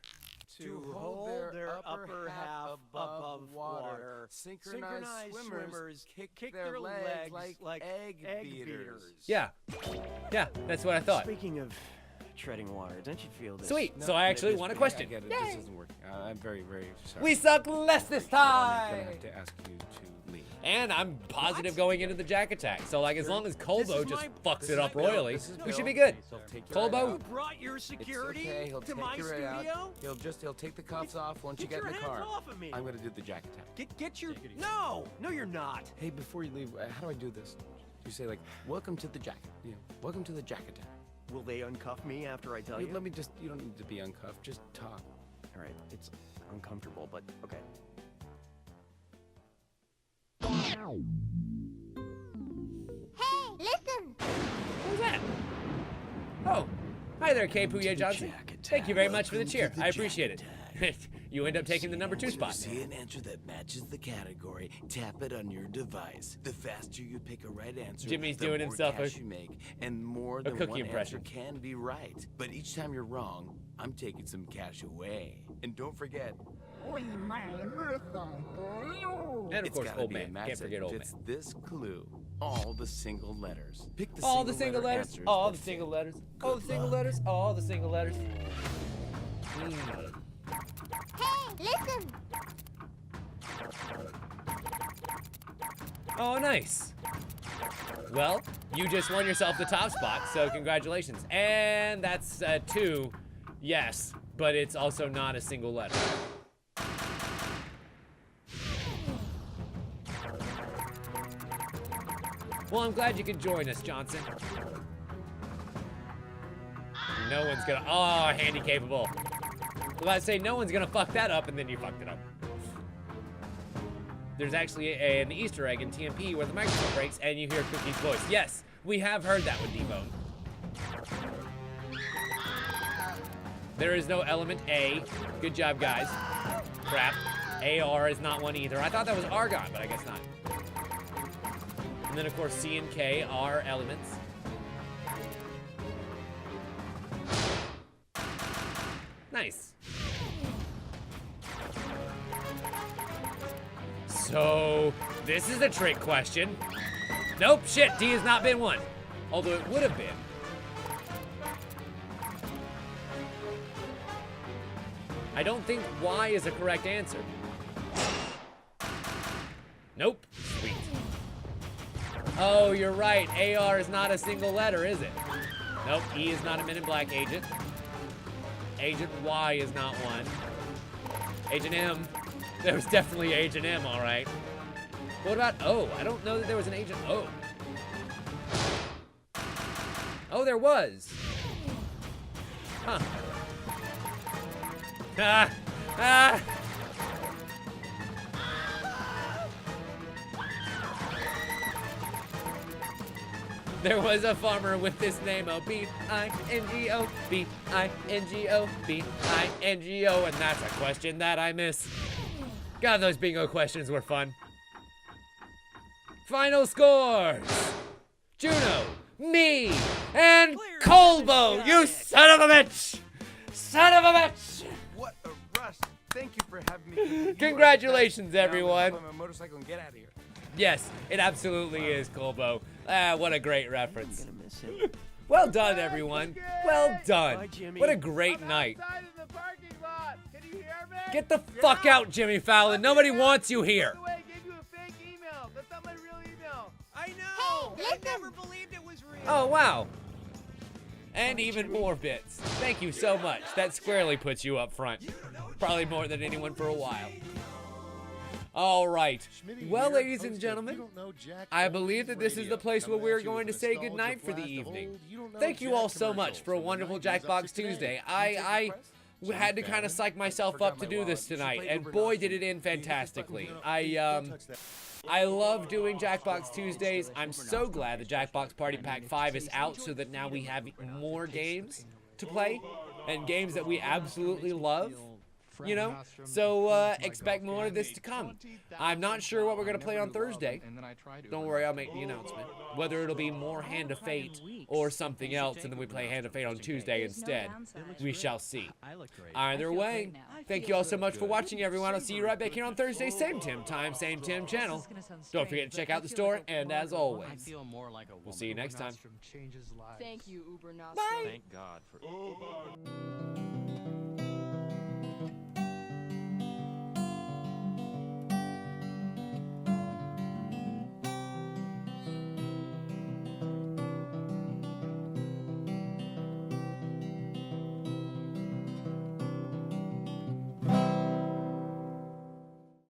To hold their upper half above water. Synchronized swimmers kick their legs like egg beaters. Yeah, that's what I thought. Speaking of treading water, don't you feel this? Sweet, so I actually want a question. I get it. This isn't working. I'm very, very sorry. We suck less this time! I'm gonna have to ask you to leave. And I'm positive going into the Jack Attack. So, like, as long as Colbo just fucks it up royally, we should be good. Colbo? You brought your security It's okay. He'll to take my you right out. studio? He'll take the cuffs off once you get in the your car. hands off of me. I'm gonna do the Jack Attack. Get your... No, you're not. Hey, before you leave, how do I do this? You say like, "Welcome to the Jack." Welcome to the Jack Attack. Will they uncuff me after I tell you? Let me just. You don't need to be uncuffed. Just talk. All right, it's uncomfortable, but okay. Hey, listen! Who's that? Oh, hi there, K. Puya Johnson. Thank you very much for the cheer. I appreciate it. You end up taking the number 2 spot. See an answer that matches the category, tap it on your device. The faster you pick a right answer, Jimmy's the doing more himself cash you make, and more than cookie one impression. answer can be right. But each time you're wrong, I'm taking some cash away. And don't forget, And of course, gotta old be a man. match Can't that forget old man. fits this clue. All the single letters. Pick the All the single letters. answers All that the single fit. letters. All the single letters. All the single letters. Hey, listen! Oh, nice. Well, you just won yourself the top spot, so congratulations. And that's 2, yes, but it's also not a single letter. Well, I'm glad you could join us, Johnson. No one's gonna, oh, handy capable. Well, I say no one's gonna fuck that up, and then you fucked it up. There's actually an Easter egg in TMP where the microphone breaks and you hear Cookie's voice. Yes, we have heard that with D-Bone. There is no element A. Good job, guys. Crap. AR is not one either. I thought that was Argon, but I guess not. And then, of course, C and K are elements. Nice. So, this is a trick question. Nope, shit, D has not been one. Although it would have been. I don't think Y is a correct answer. Nope. Sweet. Oh, you're right. AR is not a single letter, is it? Nope, E is not a Men in Black agent. Agent Y is not one. Agent M. There was definitely Agent M, all right. What about O? I don't know that there was an Agent O. Oh, there was. Huh. Ah! Ah! There was a farmer with this name, O-B-I-N-G-O, B-I-N-G-O, B-I-N-G-O, and that's a question that I miss. God, those bingo questions were fun. Final scores. Juno, me, and Colbo, you son of a bitch! Son of a bitch! What a rush. Thank you for having me. Congratulations, everyone. I'm on my motorcycle and get out of here. Yes, it absolutely is, Colbo. Ah, what a great reference. I'm gonna miss him. Well done, everyone. Well done. Bye, Jimmy. What a great night. Outside in the parking lot. Can you hear me? Get the fuck out, Jimmy Fallon. Nobody wants you here. By the way, I gave you a fake email. That's not my real email. I know. Hey, I listen. never believed it was real. Oh, wow. And even more bits. Thank you so much. That squarely puts you up front. Probably more than anyone for a while. All right. Well, ladies and gentlemen, I believe that this is the place where we're going to say goodnight for the evening. Thank you all so much for a wonderful Jackbox Tuesday. I had to kind of psych myself up to do this tonight, and boy, did it end fantastically. I love doing Jackbox Tuesdays. I'm so glad the Jackbox Party Pack 5 is out so that now we have more games to play and games that we absolutely love. You know, so expect more of this to come. I'm not sure what we're going to play on Thursday. Don't worry, I'll make the announcement. Whether it'll be more Hand of Fate or something else, and then we play Hand of Fate on Tuesday instead. We shall see. Either way, thank you all so much for watching, everyone. I'll see you right back here on Thursday. Same Tim time, same Tim channel. Don't forget to check out the store, and as always, we'll see you next time. Thank you, Uber Nostra. Bye. Thank God for...